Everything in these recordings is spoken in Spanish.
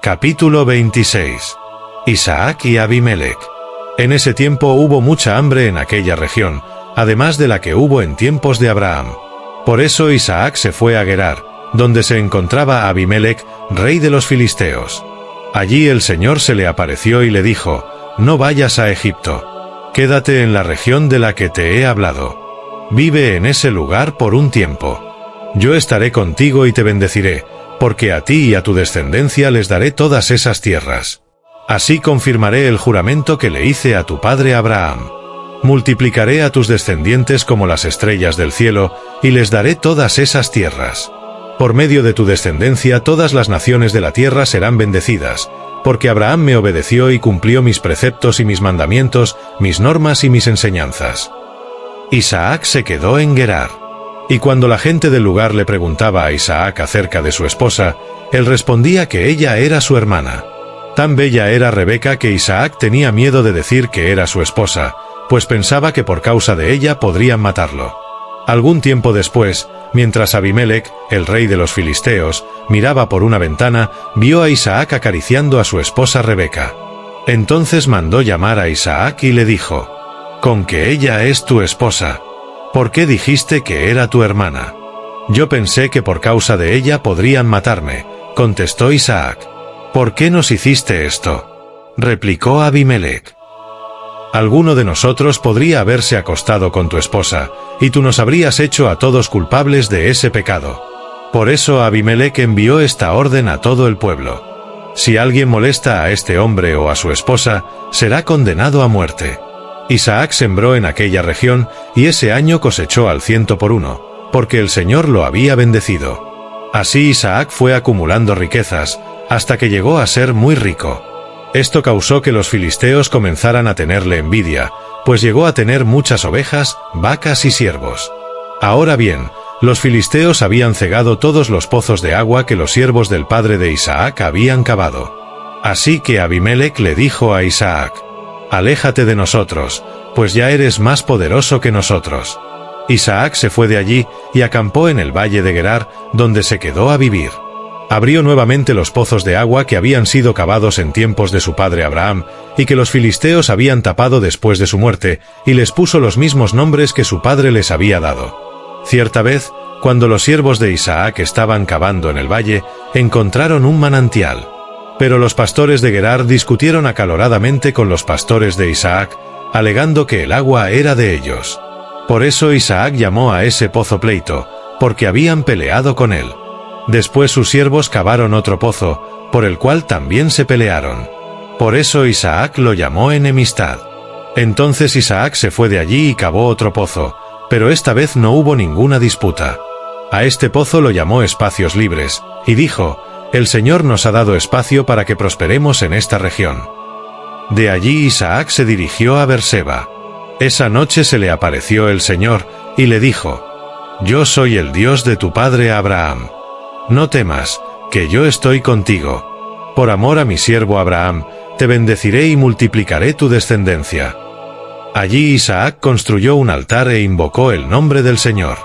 Capítulo 26. Isaac y Abimelech. En ese tiempo hubo mucha hambre en aquella región, además de la que hubo en tiempos de Abraham. Por eso Isaac se fue a Gerar, donde se encontraba Abimelech, rey de los filisteos. Allí el Señor se le apareció y le dijo: «No vayas a Egipto. Quédate en la región de la que te he hablado. Vive en ese lugar por un tiempo. Yo estaré contigo y te bendeciré, porque a ti y a tu descendencia les daré todas esas tierras. Así confirmaré el juramento que le hice a tu padre Abraham. Multiplicaré a tus descendientes como las estrellas del cielo, y les daré todas esas tierras. Por medio de tu descendencia todas las naciones de la tierra serán bendecidas, porque Abraham me obedeció y cumplió mis preceptos y mis mandamientos, mis normas y mis enseñanzas». Isaac se quedó en Gerar. Y cuando la gente del lugar le preguntaba a Isaac acerca de su esposa, él respondía que ella era su hermana. Tan bella era Rebeca que Isaac tenía miedo de decir que era su esposa, pues pensaba que por causa de ella podrían matarlo. Algún tiempo después, mientras Abimelech, el rey de los filisteos, miraba por una ventana, vio a Isaac acariciando a su esposa Rebeca. Entonces mandó llamar a Isaac y le dijo: «¿Con que ella es tu esposa? ¿Por qué dijiste que era tu hermana?» «Yo pensé que por causa de ella podrían matarme», contestó Isaac. «¿Por qué nos hiciste esto?», replicó Abimelech. «Alguno de nosotros podría haberse acostado con tu esposa, y tú nos habrías hecho a todos culpables de ese pecado. Por eso Abimelech envió esta orden a todo el pueblo: si alguien molesta a este hombre o a su esposa, será condenado a muerte». Isaac sembró en aquella región, y ese año cosechó al 100%, porque el Señor lo había bendecido. Así Isaac fue acumulando riquezas, hasta que llegó a ser muy rico. Esto causó que los filisteos comenzaran a tenerle envidia, pues llegó a tener muchas ovejas, vacas y siervos. Ahora bien, los filisteos habían cegado todos los pozos de agua que los siervos del padre de Isaac habían cavado. Así que Abimelech le dijo a Isaac: «Aléjate de nosotros, pues ya eres más poderoso que nosotros». Isaac se fue de allí y acampó en el valle de Gerar, donde se quedó a vivir. Abrió nuevamente los pozos de agua que habían sido cavados en tiempos de su padre Abraham, y que los filisteos habían tapado después de su muerte, y les puso los mismos nombres que su padre les había dado. Cierta vez, cuando los siervos de Isaac estaban cavando en el valle, encontraron un manantial. Pero los pastores de Gerar discutieron acaloradamente con los pastores de Isaac, alegando que el agua era de ellos. Por eso Isaac llamó a ese pozo Pleito, porque habían peleado con él. Después sus siervos cavaron otro pozo, por el cual también se pelearon. Por eso Isaac lo llamó Enemistad. Entonces Isaac se fue de allí y cavó otro pozo, pero esta vez no hubo ninguna disputa. A este pozo lo llamó Espacios Libres, y dijo: «El Señor nos ha dado espacio para que prosperemos en esta región». De allí Isaac se dirigió a Berseba. Esa noche se le apareció el Señor, y le dijo: «Yo soy el Dios de tu padre Abraham. No temas, que yo estoy contigo. Por amor a mi siervo Abraham, te bendeciré y multiplicaré tu descendencia». Allí Isaac construyó un altar e invocó el nombre del Señor.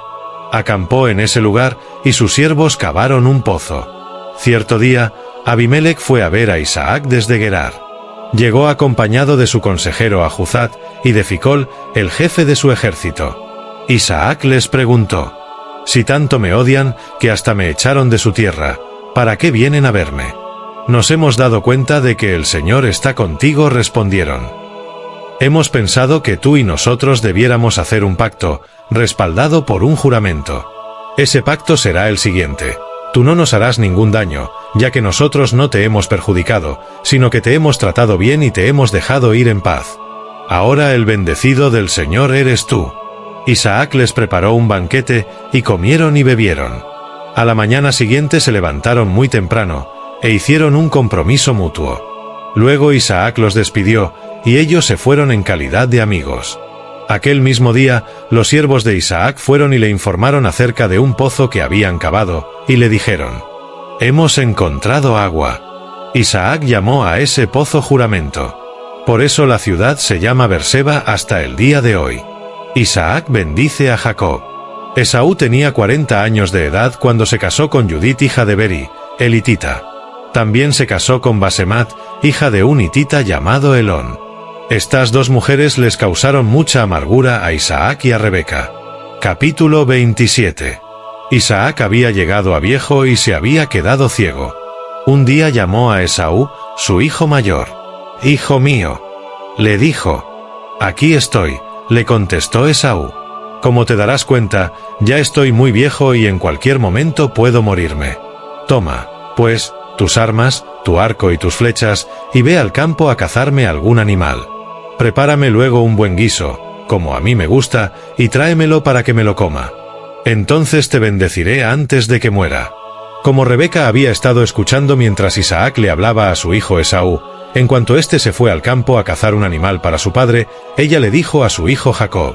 Acampó en ese lugar, y sus siervos cavaron un pozo. Cierto día, Abimelech fue a ver a Isaac desde Gerar. Llegó acompañado de su consejero Ahuzat y de Ficol, el jefe de su ejército. Isaac les preguntó: «Si tanto me odian, que hasta me echaron de su tierra, ¿para qué vienen a verme?» «Nos hemos dado cuenta de que el Señor está contigo», respondieron. «Hemos pensado que tú y nosotros debiéramos hacer un pacto, respaldado por un juramento. Ese pacto será el siguiente: tú no nos harás ningún daño, ya que nosotros no te hemos perjudicado, sino que te hemos tratado bien y te hemos dejado ir en paz. Ahora el bendecido del Señor eres tú». Isaac les preparó un banquete, y comieron y bebieron. A la mañana siguiente se levantaron muy temprano, e hicieron un compromiso mutuo. Luego Isaac los despidió, y ellos se fueron en calidad de amigos. Aquel mismo día, los siervos de Isaac fueron y le informaron acerca de un pozo que habían cavado, y le dijeron: «Hemos encontrado agua». Isaac llamó a ese pozo Juramento. Por eso la ciudad se llama Berseba hasta el día de hoy. Isaac bendice a Jacob. Esaú tenía 40 años de edad cuando se casó con Judith, hija de Beri, elitita. También se casó con Basemat, hija de un hitita llamado Elón. Estas dos mujeres les causaron mucha amargura a Isaac y a Rebeca. Capítulo 27. Isaac había llegado a viejo y se había quedado ciego. Un día llamó a Esaú, su hijo mayor. «Hijo mío», le dijo. «Aquí estoy», le contestó Esaú. «Como te darás cuenta, ya estoy muy viejo y en cualquier momento puedo morirme. Toma, pues, tus armas, tu arco y tus flechas, y ve al campo a cazarme algún animal. Prepárame luego un buen guiso, como a mí me gusta, y tráemelo para que me lo coma. Entonces te bendeciré antes de que muera». Como Rebeca había estado escuchando mientras Isaac le hablaba a su hijo Esaú, en cuanto éste se fue al campo a cazar un animal para su padre, ella le dijo a su hijo Jacob: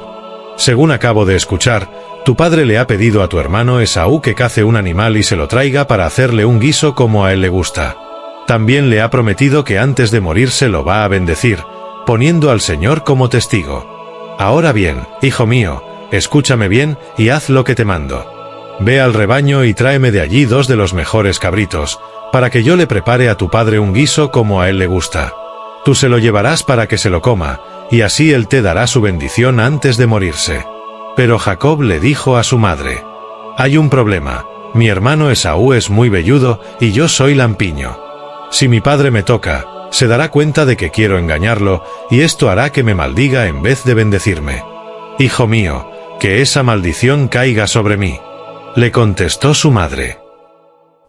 «Según acabo de escuchar, tu padre le ha pedido a tu hermano Esaú que cace un animal y se lo traiga para hacerle un guiso como a él le gusta. También le ha prometido que antes de morirse lo va a bendecir, poniendo al Señor como testigo. Ahora bien, hijo mío, escúchame bien y haz lo que te mando. Ve al rebaño y tráeme de allí 2 de los mejores cabritos, para que yo le prepare a tu padre un guiso como a él le gusta. Tú se lo llevarás para que se lo coma, y así él te dará su bendición antes de morirse». Pero Jacob le dijo a su madre: «Hay un problema, mi hermano Esaú es muy velludo y yo soy lampiño. Si mi padre me toca, se dará cuenta de que quiero engañarlo, y esto hará que me maldiga en vez de bendecirme. Hijo mío, que esa maldición caiga sobre mí». Le contestó su madre: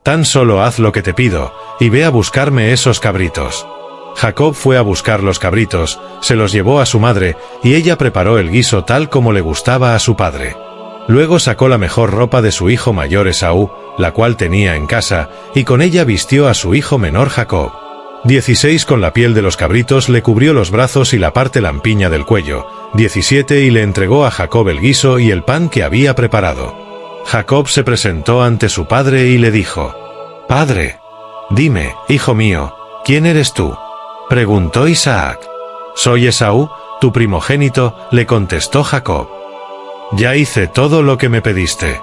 «Tan solo haz lo que te pido, y ve a buscarme esos cabritos». Jacob fue a buscar los cabritos, se los llevó a su madre, y ella preparó el guiso tal como le gustaba a su padre. Luego sacó la mejor ropa de su hijo mayor Esaú, la cual tenía en casa, y con ella vistió a su hijo menor Jacob. 16 Con la piel de los cabritos le cubrió los brazos y la parte lampiña del cuello. 17 Y le entregó a Jacob el guiso y el pan que había preparado. Jacob se presentó ante su padre y le dijo: «Padre». «Dime, hijo mío, ¿quién eres tú?», preguntó Isaac. «Soy Esaú, tu primogénito», le contestó Jacob. «Ya hice todo lo que me pediste.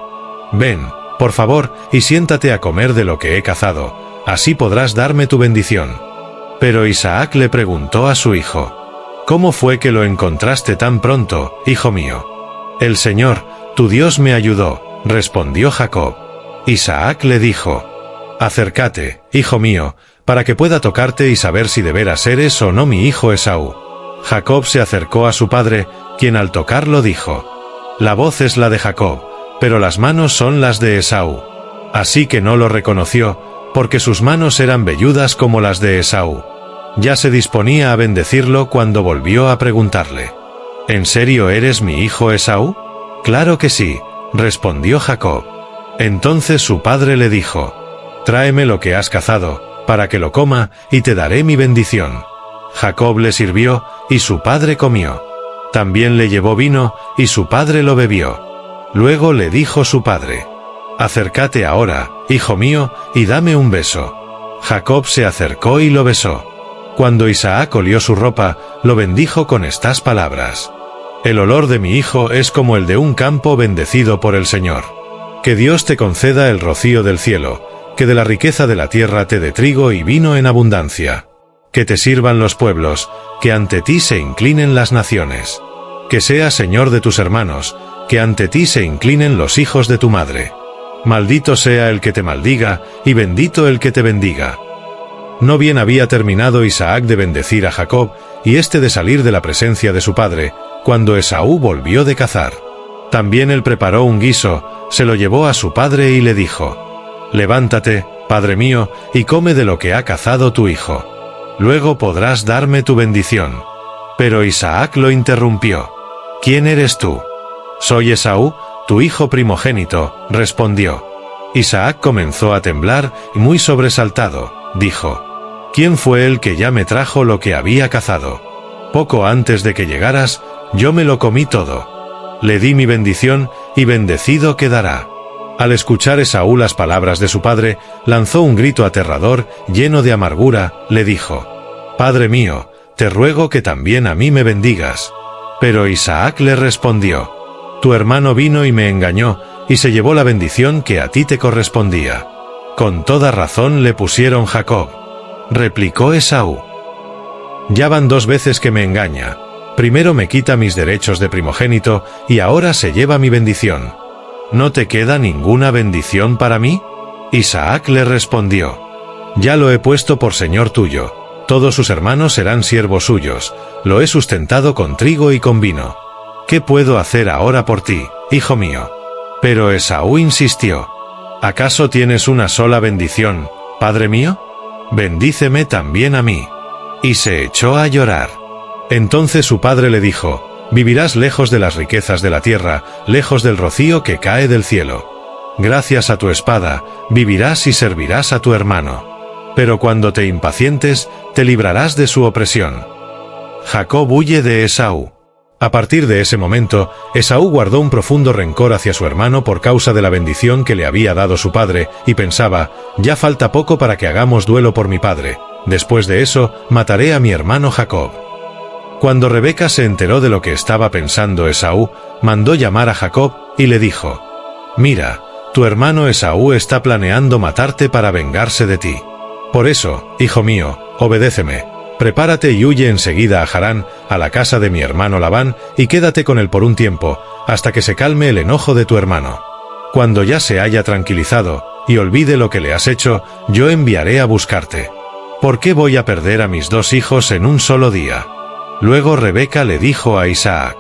Ven, por favor, y siéntate a comer de lo que he cazado, así podrás darme tu bendición». Pero Isaac le preguntó a su hijo: «¿Cómo fue que lo encontraste tan pronto, hijo mío?». «El Señor, tu Dios me ayudó», respondió Jacob. Isaac le dijo: «Acércate, hijo mío, para que pueda tocarte y saber si de veras eres o no mi hijo Esaú». Jacob se acercó a su padre, quien al tocarlo dijo: «La voz es la de Jacob, pero las manos son las de Esaú». Así que no lo reconoció, porque sus manos eran velludas como las de Esaú. Ya se disponía a bendecirlo cuando volvió a preguntarle: «¿En serio eres mi hijo Esaú?». «Claro que sí», respondió Jacob. Entonces su padre le dijo: «Tráeme lo que has cazado, para que lo coma, y te daré mi bendición». Jacob le sirvió, y su padre comió. También le llevó vino, y su padre lo bebió. Luego le dijo su padre: «Acércate ahora, hijo mío, y dame un beso». Jacob se acercó y lo besó. Cuando Isaac olió su ropa, lo bendijo con estas palabras: «El olor de mi hijo es como el de un campo bendecido por el Señor. Que Dios te conceda el rocío del cielo, que de la riqueza de la tierra te dé trigo y vino en abundancia. Que te sirvan los pueblos, que ante ti se inclinen las naciones. Que seas Señor de tus hermanos, que ante ti se inclinen los hijos de tu madre. Maldito sea el que te maldiga, y bendito el que te bendiga». No bien había terminado Isaac de bendecir a Jacob, y éste de salir de la presencia de su padre, cuando Esaú volvió de cazar. También él preparó un guiso, se lo llevó a su padre y le dijo: «Levántate, padre mío, y come de lo que ha cazado tu hijo. Luego podrás darme tu bendición». Pero Isaac lo interrumpió: «¿Quién eres tú?». «Soy Esaú, tu hijo primogénito», respondió. Isaac comenzó a temblar y muy sobresaltado, dijo: «¿Quién fue el que ya me trajo lo que había cazado? Poco antes de que llegaras, yo me lo comí todo. Le di mi bendición, y bendecido quedará». Al escuchar Esaú las palabras de su padre, lanzó un grito aterrador, lleno de amargura, le dijo: «Padre mío, te ruego que también a mí me bendigas». Pero Isaac le respondió: «Tu hermano vino y me engañó, y se llevó la bendición que a ti te correspondía. Con toda razón le pusieron Jacob, replicó Esaú. Ya van 2 veces que me engaña. Primero me quita mis derechos de primogénito y ahora se lleva mi bendición. ¿No te queda ninguna bendición para mí? Isaac le respondió, ya lo he puesto por señor tuyo. Todos sus hermanos serán siervos suyos. Lo he sustentado con trigo y con vino. ¿Qué puedo hacer ahora por ti, hijo mío? Pero Esaú insistió, ¿acaso tienes una sola bendición, padre mío? Bendíceme también a mí. Y se echó a llorar. Entonces su padre le dijo, vivirás lejos de las riquezas de la tierra, lejos del rocío que cae del cielo. Gracias a tu espada, vivirás y servirás a tu hermano. Pero cuando te impacientes, te librarás de su opresión. Jacob huye de Esaú. A partir de ese momento, Esaú guardó un profundo rencor hacia su hermano por causa de la bendición que le había dado su padre, y pensaba, ya falta poco para que hagamos duelo por mi padre. Después de eso, mataré a mi hermano Jacob. Cuando Rebeca se enteró de lo que estaba pensando Esaú, mandó llamar a Jacob y le dijo, mira, tu hermano Esaú está planeando matarte para vengarse de ti. Por eso, hijo mío, obedéceme. Prepárate y huye enseguida a Harán, a la casa de mi hermano Labán, y quédate con él por un tiempo, hasta que se calme el enojo de tu hermano. Cuando ya se haya tranquilizado, y olvide lo que le has hecho, yo enviaré a buscarte. ¿Por qué voy a perder a mis 2 hijos en un solo día? Luego Rebeca le dijo a Isaac,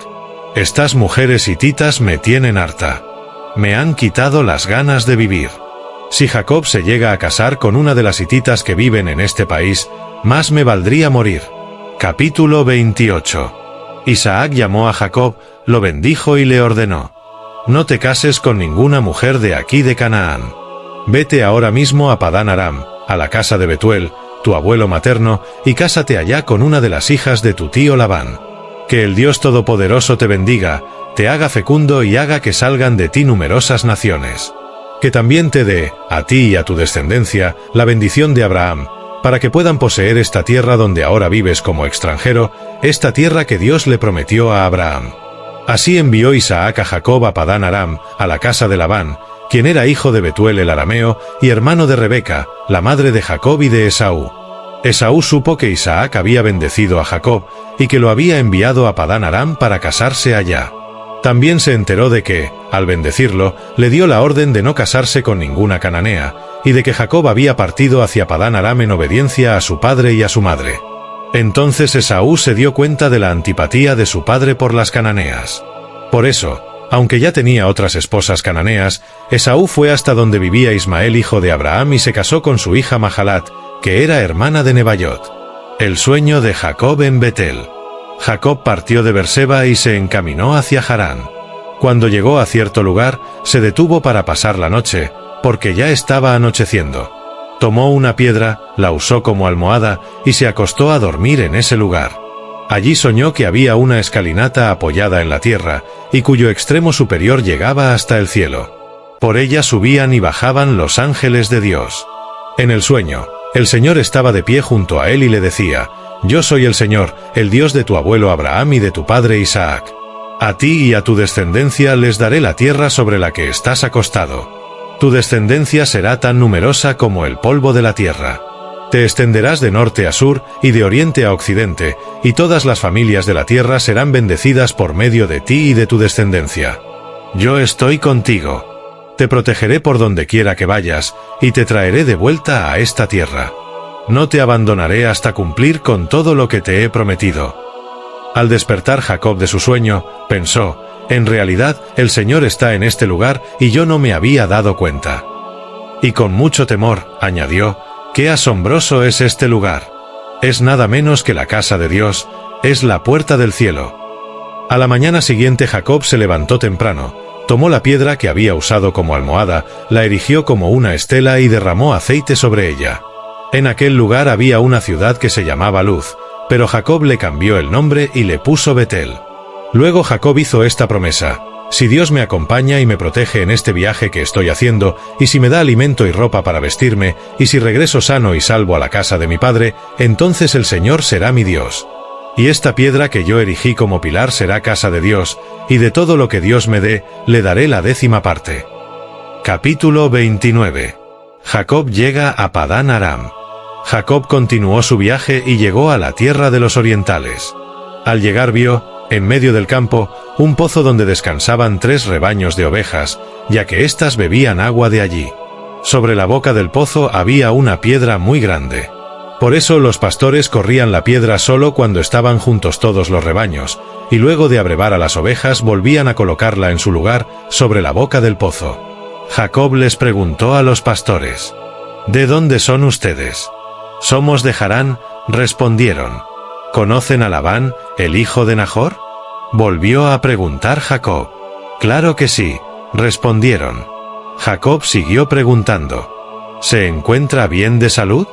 estas mujeres hititas me tienen harta. Me han quitado las ganas de vivir. Si Jacob se llega a casar con una de las hititas que viven en este país, más me valdría morir. Capítulo 28. Isaac llamó a Jacob, lo bendijo y le ordenó, no te cases con ninguna mujer de aquí de Canaán. Vete ahora mismo a Padán Aram, a la casa de Betuel, tu abuelo materno, y cásate allá con una de las hijas de tu tío Labán. Que el Dios Todopoderoso te bendiga, te haga fecundo y haga que salgan de ti numerosas naciones. Que también te dé, a ti y a tu descendencia, la bendición de Abraham, para que puedan poseer esta tierra donde ahora vives como extranjero, esta tierra que Dios le prometió a Abraham. Así envió Isaac a Jacob a Padán Aram, a la casa de Labán, quien era hijo de Betuel el arameo y hermano de Rebeca, la madre de Jacob y de Esaú. Esaú supo que Isaac había bendecido a Jacob y que lo había enviado a Padán Aram para casarse allá. También se enteró de que, al bendecirlo, le dio la orden de no casarse con ninguna cananea, y de que Jacob había partido hacia Padán Aram en obediencia a su padre y a su madre. Entonces Esaú se dio cuenta de la antipatía de su padre por las cananeas. Por eso, aunque ya tenía otras esposas cananeas, Esaú fue hasta donde vivía Ismael hijo de Abraham y se casó con su hija Mahalat, que era hermana de Nebaiot. El sueño de Jacob en Betel. Jacob partió de Berseba y se encaminó hacia Harán. Cuando llegó a cierto lugar, se detuvo para pasar la noche, porque ya estaba anocheciendo. Tomó una piedra, la usó como almohada, y se acostó a dormir en ese lugar. Allí soñó que había una escalinata apoyada en la tierra, y cuyo extremo superior llegaba hasta el cielo. Por ella subían y bajaban los ángeles de Dios. En el sueño, el Señor estaba de pie junto a él y le decía, yo soy el Señor, el Dios de tu abuelo Abraham y de tu padre Isaac. A ti y a tu descendencia les daré la tierra sobre la que estás acostado. Tu descendencia será tan numerosa como el polvo de la tierra. Te extenderás de norte a sur y de oriente a occidente, y todas las familias de la tierra serán bendecidas por medio de ti y de tu descendencia. Yo estoy contigo. Te protegeré por donde quiera que vayas, y te traeré de vuelta a esta tierra. No te abandonaré hasta cumplir con todo lo que te he prometido. Al despertar Jacob de su sueño, pensó, en realidad, el Señor está en este lugar y yo no me había dado cuenta. Y con mucho temor, añadió, qué asombroso es este lugar. Es nada menos que la casa de Dios, es la puerta del cielo. A la mañana siguiente Jacob se levantó temprano, tomó la piedra que había usado como almohada, la erigió como una estela y derramó aceite sobre ella. En aquel lugar había una ciudad que se llamaba Luz, pero Jacob le cambió el nombre y le puso Betel. Luego Jacob hizo esta promesa, si Dios me acompaña y me protege en este viaje que estoy haciendo, y si me da alimento y ropa para vestirme, y si regreso sano y salvo a la casa de mi padre, entonces el Señor será mi Dios. Y esta piedra que yo erigí como pilar será casa de Dios, y de todo lo que Dios me dé, le daré la 10ª parte. Capítulo 29. Jacob llega a Padán Aram. Jacob continuó su viaje y llegó a la tierra de los orientales. Al llegar vio, en medio del campo, un pozo donde descansaban 3 rebaños de ovejas, ya que éstas bebían agua de allí. Sobre la boca del pozo había una piedra muy grande. Por eso los pastores corrían la piedra solo cuando estaban juntos todos los rebaños, y luego de abrevar a las ovejas volvían a colocarla en su lugar, sobre la boca del pozo. Jacob les preguntó a los pastores: ¿De dónde son ustedes? Somos de Harán, respondieron. ¿Conocen a Labán, el hijo de Nahor? Volvió a preguntar Jacob. Claro que sí, respondieron. Jacob siguió preguntando: ¿Se encuentra bien de salud?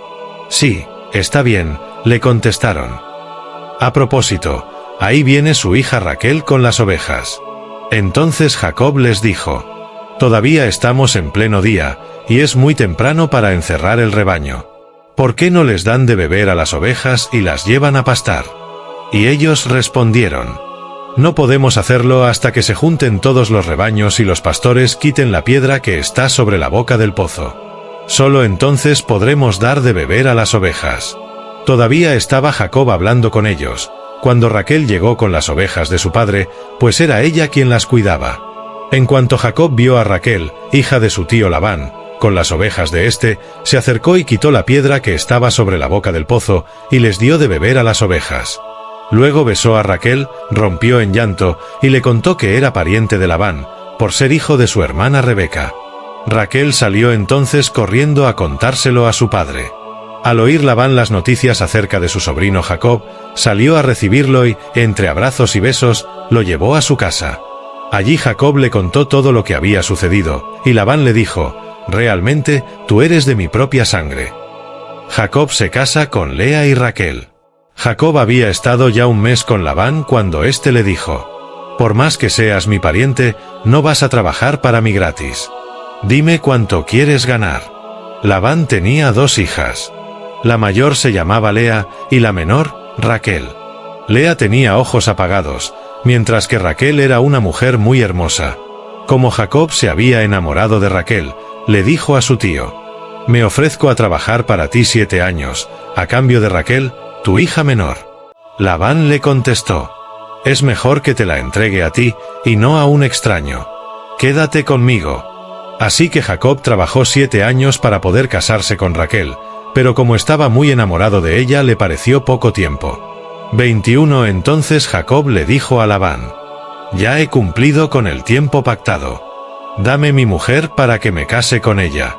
Sí, está bien, le contestaron. A propósito, ahí viene su hija Raquel con las ovejas. Entonces Jacob les dijo: Todavía estamos en pleno día, y es muy temprano para encerrar el rebaño. ¿Por qué no les dan de beber a las ovejas y las llevan a pastar? Y ellos respondieron: No podemos hacerlo hasta que se junten todos los rebaños y los pastores quiten la piedra que está sobre la boca del pozo. Solo entonces podremos dar de beber a las ovejas. Todavía estaba Jacob hablando con ellos, cuando Raquel llegó con las ovejas de su padre, pues era ella quien las cuidaba. En cuanto Jacob vio a Raquel, hija de su tío Labán, con las ovejas de éste, se acercó y quitó la piedra que estaba sobre la boca del pozo, y les dio de beber a las ovejas. Luego besó a Raquel, rompió en llanto, y le contó que era pariente de Labán, por ser hijo de su hermana Rebeca. Raquel salió entonces corriendo a contárselo a su padre. Al oír Labán las noticias acerca de su sobrino Jacob, salió a recibirlo y, entre abrazos y besos, lo llevó a su casa. Allí Jacob le contó todo lo que había sucedido, y Labán le dijo: «Realmente, tú eres de mi propia sangre». Jacob se casa con Lea y Raquel. Jacob había estado ya un mes con Labán cuando éste le dijo: «Por más que seas mi pariente, no vas a trabajar para mí gratis. Dime cuánto quieres ganar». Labán tenía 2 hijas. La mayor se llamaba Lea, y la menor, Raquel. Lea tenía ojos apagados, mientras que Raquel era una mujer muy hermosa. Como Jacob se había enamorado de Raquel, le dijo a su tío: «Me ofrezco a trabajar para ti 7 años, a cambio de Raquel, tu hija menor». Labán le contestó: «Es mejor que te la entregue a ti, y no a un extraño. Quédate conmigo». Así que Jacob trabajó 7 años para poder casarse con Raquel, pero como estaba muy enamorado de ella le pareció poco tiempo. 21 Entonces Jacob le dijo a Labán: «Ya he cumplido con el tiempo pactado. Dame mi mujer para que me case con ella».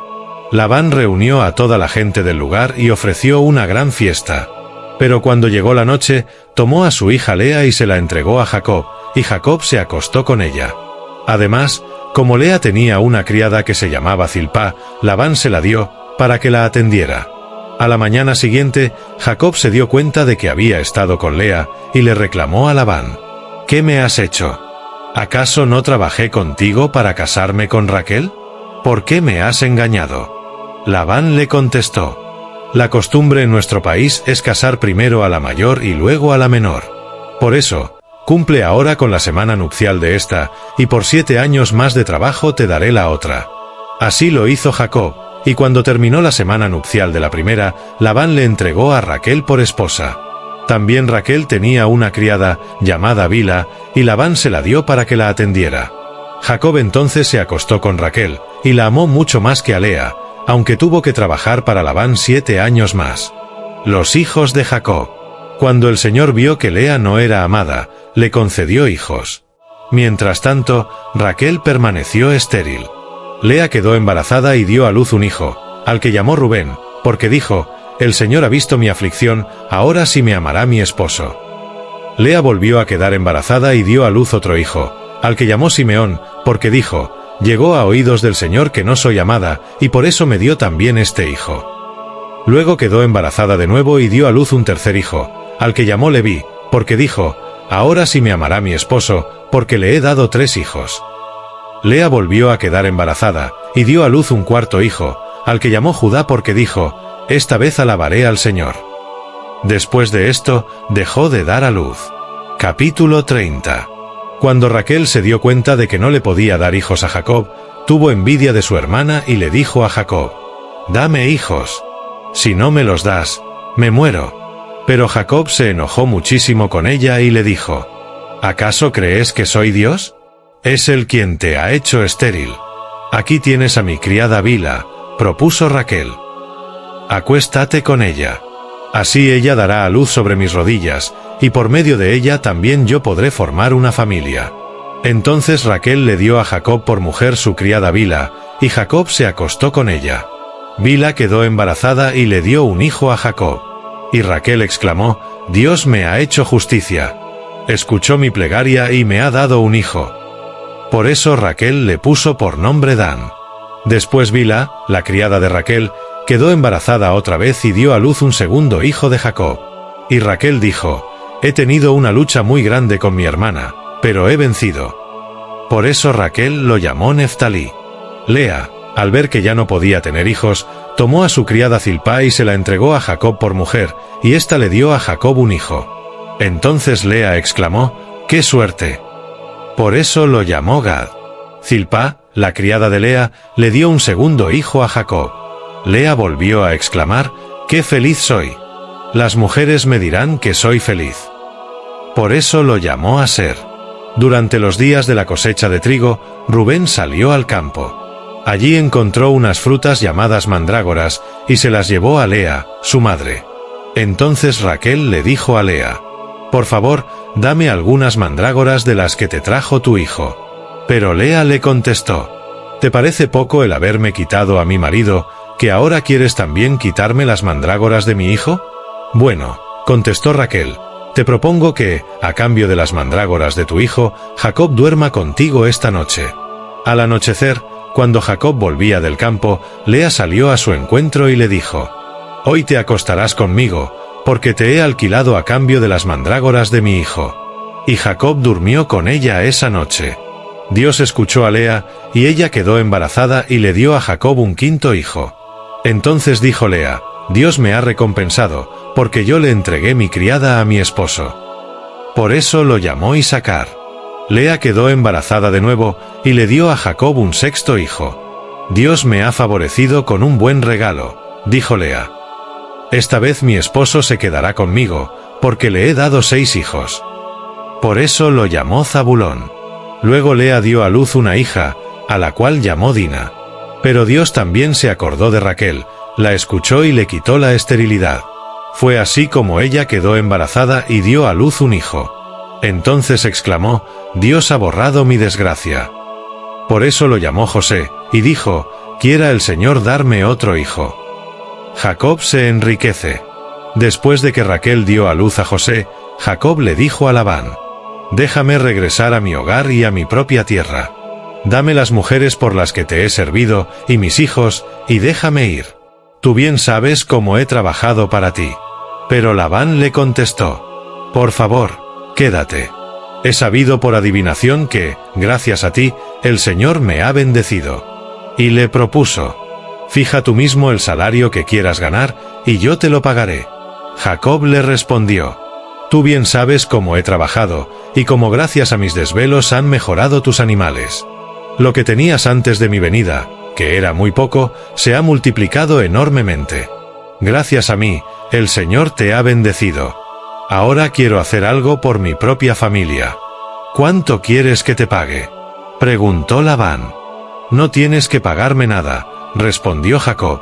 Labán reunió a toda la gente del lugar y ofreció una gran fiesta. Pero cuando llegó la noche, tomó a su hija Lea y se la entregó a Jacob, y Jacob se acostó con ella. Además, como Lea tenía una criada que se llamaba Zilpá, Labán se la dio, para que la atendiera. A la mañana siguiente, Jacob se dio cuenta de que había estado con Lea, y le reclamó a Labán: «¿Qué me has hecho? ¿Acaso no trabajé contigo para casarme con Raquel? ¿Por qué me has engañado?». Labán le contestó: «La costumbre en nuestro país es casar primero a la mayor y luego a la menor. Por eso, cumple ahora con la semana nupcial de esta, y por 7 años más de trabajo te daré la otra». Así lo hizo Jacob, y cuando terminó la semana nupcial de la primera, Labán le entregó a Raquel por esposa. También Raquel tenía una criada, llamada Bila, y Labán se la dio para que la atendiera. Jacob entonces se acostó con Raquel, y la amó mucho más que a Lea, aunque tuvo que trabajar para Labán 7 años más. Los hijos de Jacob. Cuando el Señor vio que Lea no era amada, le concedió hijos. Mientras tanto, Raquel permaneció estéril. Lea quedó embarazada y dio a luz un hijo, al que llamó Rubén, porque dijo: «El Señor ha visto mi aflicción, ahora sí me amará mi esposo». Lea volvió a quedar embarazada y dio a luz otro hijo, al que llamó Simeón, porque dijo: «Llegó a oídos del Señor que no soy amada, y por eso me dio también este hijo». Luego quedó embarazada de nuevo y dio a luz un tercer hijo, al que llamó Leví, porque dijo: «Ahora sí me amará mi esposo, porque le he dado 3 hijos». Lea volvió a quedar embarazada, y dio a luz un cuarto hijo, al que llamó Judá porque dijo: «Esta vez alabaré al Señor». Después de esto, dejó de dar a luz. Capítulo 30. Cuando Raquel se dio cuenta de que no le podía dar hijos a Jacob, tuvo envidia de su hermana y le dijo a Jacob: dame hijos. Si no me los das, me muero. Pero Jacob se enojó muchísimo con ella y le dijo, ¿acaso crees que soy Dios? Es Él quien te ha hecho estéril. Aquí tienes a mi criada Bilha, propuso Raquel. Acuéstate con ella. Así ella dará a luz sobre mis rodillas, y por medio de ella también yo podré formar una familia. Entonces Raquel le dio a Jacob por mujer su criada Bilha, y Jacob se acostó con ella. Bilha quedó embarazada y le dio un hijo a Jacob. Y Raquel exclamó, Dios me ha hecho justicia. Escuchó mi plegaria y me ha dado un hijo. Por eso Raquel le puso por nombre Dan. Después Bilha, la criada de Raquel, quedó embarazada otra vez y dio a luz un segundo hijo de Jacob. Y Raquel dijo, he tenido una lucha muy grande con mi hermana, pero he vencido. Por eso Raquel lo llamó Neftalí. Lea, al ver que ya no podía tener hijos, tomó a su criada Zilpá y se la entregó a Jacob por mujer, y ésta le dio a Jacob un hijo. Entonces Lea exclamó, ¡qué suerte! Por eso lo llamó Gad. Zilpá, la criada de Lea, le dio un segundo hijo a Jacob. Lea volvió a exclamar, ¡qué feliz soy! Las mujeres me dirán que soy feliz. Por eso lo llamó Aser. Durante los días de la cosecha de trigo, Rubén salió al campo. Allí encontró unas frutas llamadas mandrágoras, y se las llevó a Lea, su madre. Entonces Raquel le dijo a Lea, por favor, dame algunas mandrágoras de las que te trajo tu hijo. Pero Lea le contestó, ¿te parece poco el haberme quitado a mi marido, que ahora quieres también quitarme las mandrágoras de mi hijo? Bueno, contestó Raquel, te propongo que, a cambio de las mandrágoras de tu hijo, Jacob duerma contigo esta noche. Al anochecer, cuando Jacob volvía del campo, Lea salió a su encuentro y le dijo, hoy te acostarás conmigo, porque te he alquilado a cambio de las mandrágoras de mi hijo. Y Jacob durmió con ella esa noche. Dios escuchó a Lea, y ella quedó embarazada y le dio a Jacob un quinto hijo. Entonces dijo Lea, Dios me ha recompensado, porque yo le entregué mi criada a mi esposo. Por eso lo llamó Isacar. Lea quedó embarazada de nuevo, y le dio a Jacob un sexto hijo. Dios me ha favorecido con un buen regalo, dijo Lea. Esta vez mi esposo se quedará conmigo, porque le he dado 6 hijos. Por eso lo llamó Zabulón. Luego Lea dio a luz una hija, a la cual llamó Dina. Pero Dios también se acordó de Raquel, la escuchó y le quitó la esterilidad. Fue así como ella quedó embarazada y dio a luz un hijo. Entonces exclamó, Dios ha borrado mi desgracia. Por eso lo llamó José, y dijo, quiera el Señor darme otro hijo. Jacob se enriquece. Después de que Raquel dio a luz a José, Jacob le dijo a Labán, déjame regresar a mi hogar y a mi propia tierra. Dame las mujeres por las que te he servido, y mis hijos, y déjame ir. Tú bien sabes cómo he trabajado para ti. Pero Labán le contestó, por favor, quédate. He sabido por adivinación que, gracias a ti, el Señor me ha bendecido. Y le propuso, fija tú mismo el salario que quieras ganar, y yo te lo pagaré. Jacob le respondió, tú bien sabes cómo he trabajado, y cómo gracias a mis desvelos han mejorado tus animales. Lo que tenías antes de mi venida, que era muy poco, se ha multiplicado enormemente. Gracias a mí, el Señor te ha bendecido. Ahora quiero hacer algo por mi propia familia. ¿Cuánto quieres que te pague? Preguntó Labán. No tienes que pagarme nada, respondió Jacob.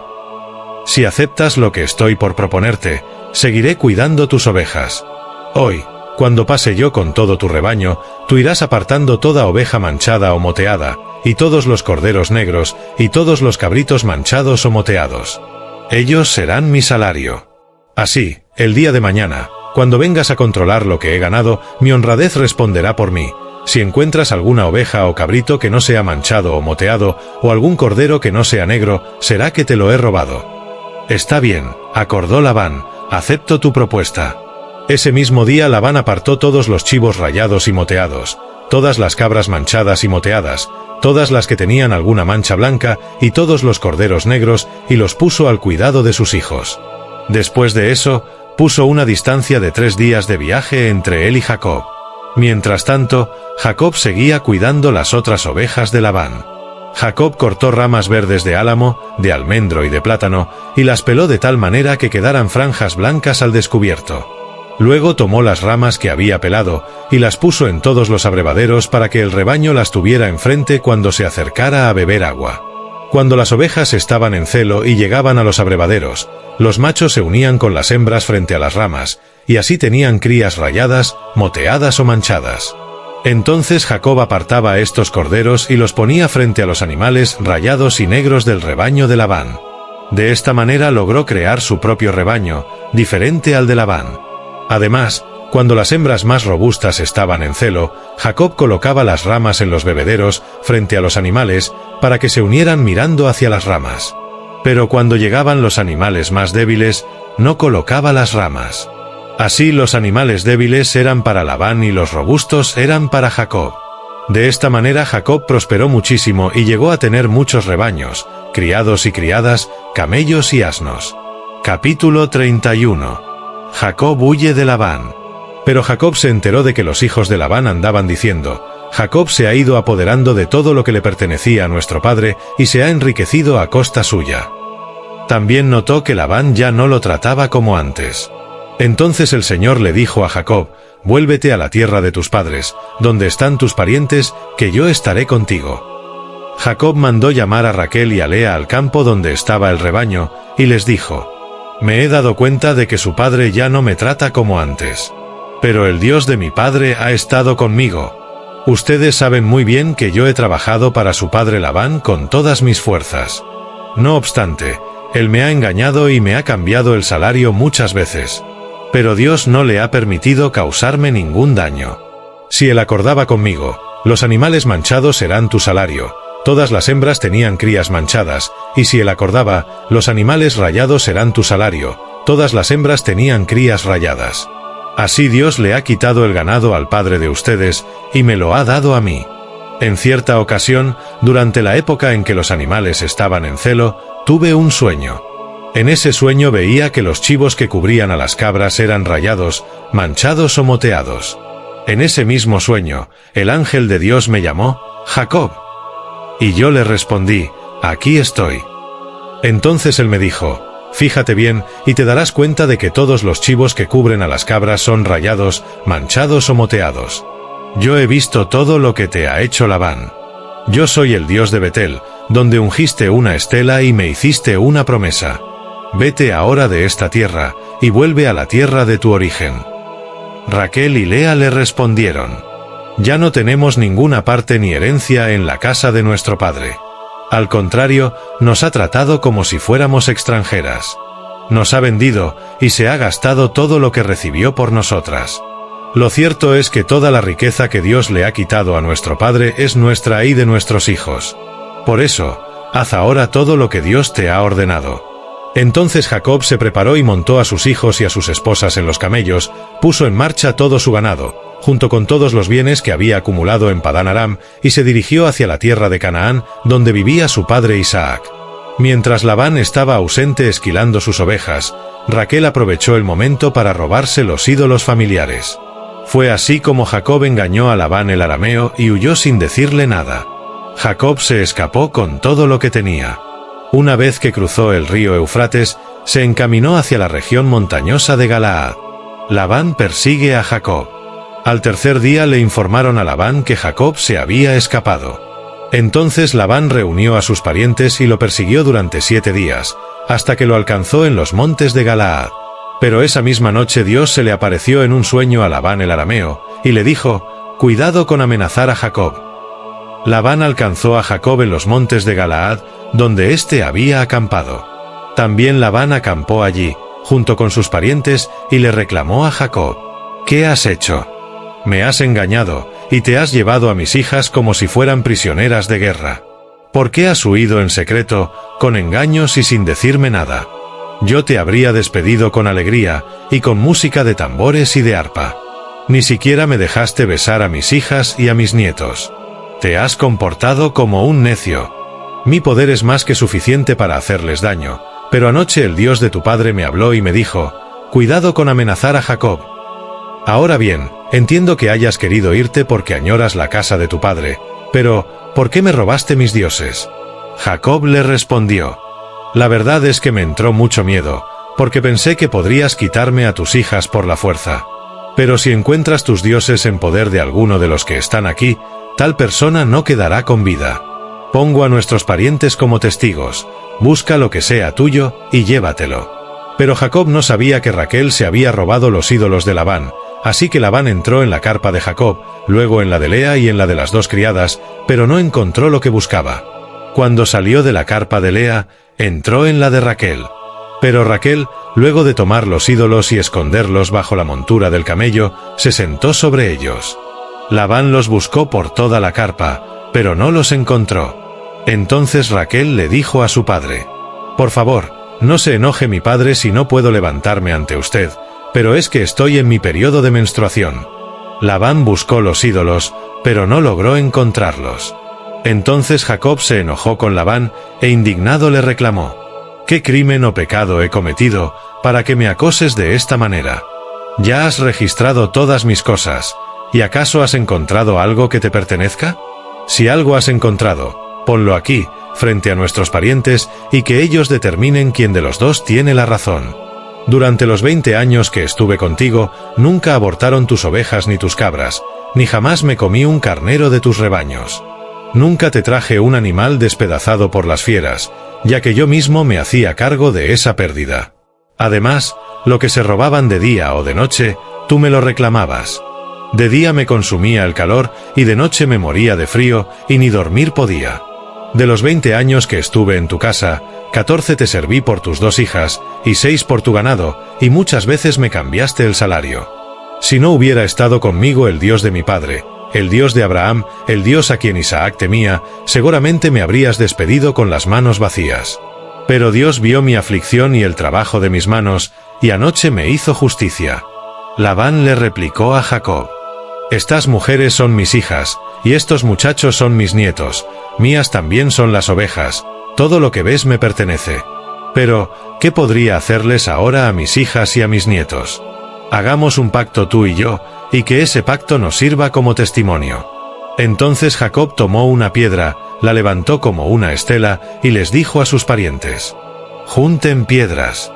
Si aceptas lo que estoy por proponerte, seguiré cuidando tus ovejas. Hoy, cuando pase yo con todo tu rebaño, tú irás apartando toda oveja manchada o moteada, y todos los corderos negros, y todos los cabritos manchados o moteados. Ellos serán mi salario. Así, el día de mañana, cuando vengas a controlar lo que he ganado, mi honradez responderá por mí. Si encuentras alguna oveja o cabrito que no sea manchado o moteado, o algún cordero que no sea negro, será que te lo he robado. Está bien, acordó Labán, acepto tu propuesta. Ese mismo día Labán apartó todos los chivos rayados y moteados, todas las cabras manchadas y moteadas, todas las que tenían alguna mancha blanca, y todos los corderos negros, y los puso al cuidado de sus hijos. Después de eso, puso una distancia de 3 días de viaje entre él y Jacob. Mientras tanto, Jacob seguía cuidando las otras ovejas de Labán. Jacob cortó ramas verdes de álamo, de almendro y de plátano, y las peló de tal manera que quedaran franjas blancas al descubierto. Luego tomó las ramas que había pelado, y las puso en todos los abrevaderos para que el rebaño las tuviera enfrente cuando se acercara a beber agua. Cuando las ovejas estaban en celo y llegaban a los abrevaderos, los machos se unían con las hembras frente a las ramas, y así tenían crías rayadas, moteadas o manchadas. Entonces Jacob apartaba a estos corderos y los ponía frente a los animales rayados y negros del rebaño de Labán. De esta manera logró crear su propio rebaño, diferente al de Labán. Además, cuando las hembras más robustas estaban en celo, Jacob colocaba las ramas en los bebederos frente a los animales para que se unieran mirando hacia las ramas. Pero cuando llegaban los animales más débiles, no colocaba las ramas. Así los animales débiles eran para Labán y los robustos eran para Jacob. De esta manera Jacob prosperó muchísimo y llegó a tener muchos rebaños, criados y criadas, camellos y asnos. Capítulo 31. Jacob huye de Labán. Pero Jacob se enteró de que los hijos de Labán andaban diciendo: Jacob se ha ido apoderando de todo lo que le pertenecía a nuestro padre y se ha enriquecido a costa suya. También notó que Labán ya no lo trataba como antes. Entonces el Señor le dijo a Jacob: vuélvete a la tierra de tus padres, donde están tus parientes, que yo estaré contigo. Jacob mandó llamar a Raquel y a Lea al campo donde estaba el rebaño, y les dijo: me he dado cuenta de que su padre ya no me trata como antes. Pero el Dios de mi padre ha estado conmigo. Ustedes saben muy bien que yo he trabajado para su padre Labán con todas mis fuerzas. No obstante, él me ha engañado y me ha cambiado el salario muchas veces. Pero Dios no le ha permitido causarme ningún daño. Si él acordaba conmigo, los animales manchados serán tu salario, todas las hembras tenían crías manchadas, y si él acordaba, los animales rayados serán tu salario, todas las hembras tenían crías rayadas. Así Dios le ha quitado el ganado al padre de ustedes, y me lo ha dado a mí. En cierta ocasión, durante la época en que los animales estaban en celo, tuve un sueño. En ese sueño veía que los chivos que cubrían a las cabras eran rayados, manchados o moteados. En ese mismo sueño, el ángel de Dios me llamó: Jacob. Y yo le respondí: aquí estoy. Entonces él me dijo: fíjate bien, y te darás cuenta de que todos los chivos que cubren a las cabras son rayados, manchados o moteados. Yo he visto todo lo que te ha hecho Labán. Yo soy el Dios de Betel, donde ungiste una estela y me hiciste una promesa. Vete ahora de esta tierra, y vuelve a la tierra de tu origen. Raquel y Lea le respondieron: ya no tenemos ninguna parte ni herencia en la casa de nuestro padre. Al contrario, nos ha tratado como si fuéramos extranjeras. Nos ha vendido, y se ha gastado todo lo que recibió por nosotras. Lo cierto es que toda la riqueza que Dios le ha quitado a nuestro padre es nuestra y de nuestros hijos. Por eso, haz ahora todo lo que Dios te ha ordenado. Entonces Jacob se preparó y montó a sus hijos y a sus esposas en los camellos, puso en marcha todo su ganado, junto con todos los bienes que había acumulado en Padán Aram, y se dirigió hacia la tierra de Canaán, donde vivía su padre Isaac. Mientras Labán estaba ausente esquilando sus ovejas, Raquel aprovechó el momento para robarse los ídolos familiares. Fue así como Jacob engañó a Labán el arameo y huyó sin decirle nada. Jacob se escapó con todo lo que tenía. Una vez que cruzó el río Eufrates, se encaminó hacia la región montañosa de Galaad. Labán persigue a Jacob. Al tercer día le informaron a Labán que Jacob se había escapado. Entonces Labán reunió a sus parientes y lo persiguió durante 7 días, hasta que lo alcanzó en los montes de Galaad. Pero esa misma noche Dios se le apareció en un sueño a Labán el arameo, y le dijo: cuidado con amenazar a Jacob. Labán alcanzó a Jacob en los montes de Galaad, donde éste había acampado. También Labán acampó allí, junto con sus parientes, y le reclamó a Jacob: ¿qué has hecho? Me has engañado, y te has llevado a mis hijas como si fueran prisioneras de guerra. ¿Por qué has huido en secreto, con engaños y sin decirme nada? Yo te habría despedido con alegría, y con música de tambores y de arpa. Ni siquiera me dejaste besar a mis hijas y a mis nietos. Te has comportado como un necio. Mi poder es más que suficiente para hacerles daño, pero anoche el Dios de tu padre me habló y me dijo: cuidado con amenazar a Jacob. Ahora bien, entiendo que hayas querido irte porque añoras la casa de tu padre, Pero, ¿por qué me robaste mis dioses? Jacob le respondió: la verdad es que me entró mucho miedo, porque pensé que podrías quitarme a tus hijas por la fuerza. Pero si encuentras tus dioses en poder de alguno de los que están aquí, tal persona no quedará con vida. Pongo a nuestros parientes como testigos, busca lo que sea tuyo y llévatelo. Pero Jacob no sabía que Raquel se había robado los ídolos de Labán, así que Labán entró en la carpa de Jacob, luego en la de Lea y en la de las dos criadas, pero no encontró lo que buscaba. Cuando salió de la carpa de Lea, entró en la de Raquel. Pero Raquel, luego de tomar los ídolos y esconderlos bajo la montura del camello, se sentó sobre ellos. Labán los buscó por toda la carpa, pero no los encontró. Entonces Raquel le dijo a su padre: por favor, no se enoje mi padre si no puedo levantarme ante usted, pero es que estoy en mi periodo de menstruación. Labán buscó los ídolos, pero no logró encontrarlos. Entonces Jacob se enojó con Labán e indignado le reclamó: ¿qué crimen o pecado he cometido para que me acoses de esta manera? Ya has registrado todas mis cosas, ¿y acaso has encontrado algo que te pertenezca? Si algo has encontrado, ponlo aquí, frente a nuestros parientes, y que ellos determinen quién de los dos tiene la razón. Durante los 20 años que estuve contigo, nunca abortaron tus ovejas ni tus cabras, ni jamás me comí un carnero de tus rebaños. Nunca te traje un animal despedazado por las fieras, ya que yo mismo me hacía cargo de esa pérdida. Además, lo que se robaban de día o de noche, tú me lo reclamabas. De día me consumía el calor y de noche me moría de frío y ni dormir podía. De los 20 años que estuve en tu casa, 14 te serví por tus 2 hijas y 6 por tu ganado, y muchas veces me cambiaste el salario. Si no hubiera estado conmigo el Dios de mi padre, el Dios de Abraham, el Dios a quien Isaac temía, seguramente me habrías despedido con las manos vacías. Pero Dios vio mi aflicción y el trabajo de mis manos, y anoche me hizo justicia. Labán le replicó a Jacob: estas mujeres son mis hijas, y estos muchachos son mis nietos, mías también son las ovejas, todo lo que ves me pertenece. Pero, ¿qué podría hacerles ahora a mis hijas y a mis nietos? Hagamos un pacto tú y yo, y que ese pacto nos sirva como testimonio. Entonces Jacob tomó una piedra, la levantó como una estela, y les dijo a sus parientes: junten piedras.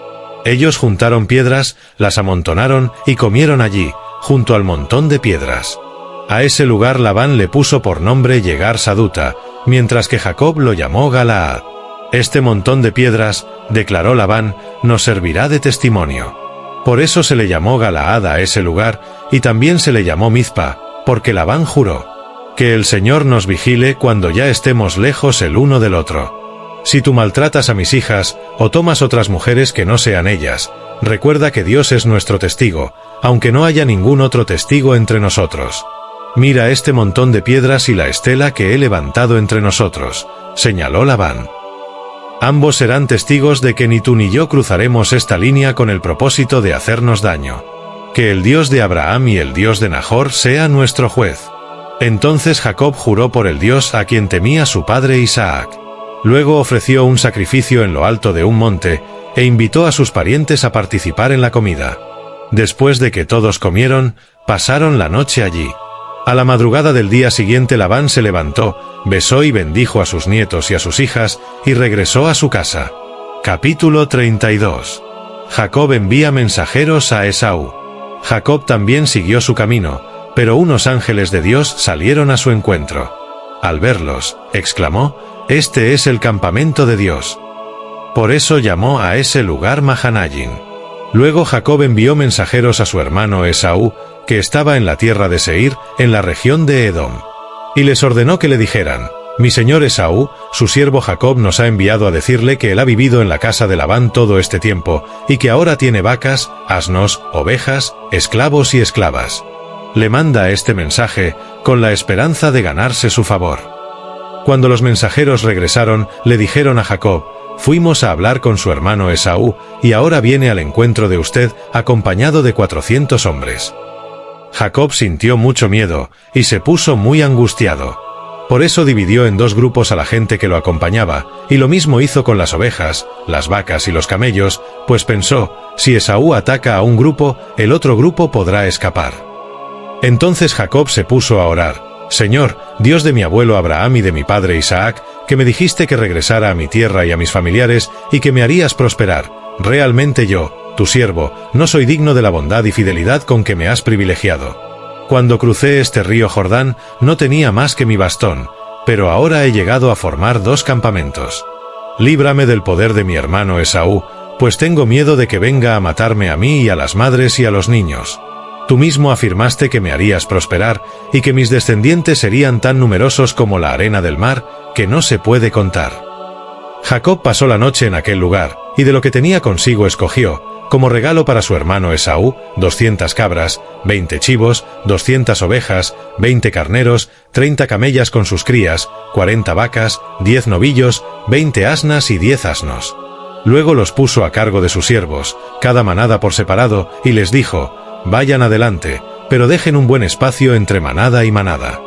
Ellos juntaron piedras, las amontonaron y comieron allí, junto al montón de piedras. A ese lugar Labán le puso por nombre Yegar Saduta, mientras que Jacob lo llamó Galaad. Este montón de piedras, declaró Labán, nos servirá de testimonio. Por eso se le llamó Galaad a ese lugar, y también se le llamó Mizpa, porque Labán juró: que el Señor nos vigile cuando ya estemos lejos el uno del otro. Si tú maltratas a mis hijas, o tomas otras mujeres que no sean ellas, recuerda que Dios es nuestro testigo, aunque no haya ningún otro testigo entre nosotros. Mira este montón de piedras y la estela que he levantado entre nosotros, señaló Labán. Ambos serán testigos de que ni tú ni yo cruzaremos esta línea con el propósito de hacernos daño. Que el Dios de Abraham y el Dios de Nahor sea nuestro juez. Entonces Jacob juró por el Dios a quien temía su padre Isaac. Luego ofreció un sacrificio en lo alto de un monte, e invitó a sus parientes a participar en la comida. Después de que todos comieron, pasaron la noche allí. A la madrugada del día siguiente Labán se levantó, besó y bendijo a sus nietos y a sus hijas, y regresó a su casa. Capítulo 32. Jacob envía mensajeros a Esaú. Jacob también siguió su camino, pero unos ángeles de Dios salieron a su encuentro. Al verlos, exclamó: este es el campamento de Dios. Por eso llamó a ese lugar Mahanaim. Luego Jacob envió mensajeros a su hermano Esaú, que estaba en la tierra de Seir, en la región de Edom. Y les ordenó que le dijeran: mi señor Esaú, su siervo Jacob nos ha enviado a decirle que él ha vivido en la casa de Labán todo este tiempo, y que ahora tiene vacas, asnos, ovejas, esclavos y esclavas. Le manda este mensaje, con la esperanza de ganarse su favor. Cuando los mensajeros regresaron, le dijeron a Jacob: fuimos a hablar con su hermano Esaú, y ahora viene al encuentro de usted, acompañado de 400 hombres. Jacob sintió mucho miedo, y se puso muy angustiado. Por eso dividió en 2 grupos a la gente que lo acompañaba, y lo mismo hizo con las ovejas, las vacas y los camellos, pues pensó: si Esaú ataca a un grupo, el otro grupo podrá escapar. Entonces Jacob se puso a orar: Señor, Dios de mi abuelo Abraham y de mi padre Isaac, que me dijiste que regresara a mi tierra y a mis familiares y que me harías prosperar, realmente yo, tu siervo, no soy digno de la bondad y fidelidad con que me has privilegiado. Cuando crucé este río Jordán, no tenía más que mi bastón, pero ahora he llegado a formar 2 campamentos. Líbrame del poder de mi hermano Esaú, pues tengo miedo de que venga a matarme a mí y a las madres y a los niños. Tú mismo afirmaste que me harías prosperar y que mis descendientes serían tan numerosos como la arena del mar, que no se puede contar. Jacob pasó la noche en aquel lugar, y de lo que tenía consigo escogió, como regalo para su hermano Esaú, 200 cabras, 20 chivos, 200 ovejas, 20 carneros, 30 camellas con sus crías, 40 vacas, 10 novillos, 20 asnas y 10 asnos. Luego los puso a cargo de sus siervos, cada manada por separado, y les dijo: vayan adelante, pero dejen un buen espacio entre manada y manada.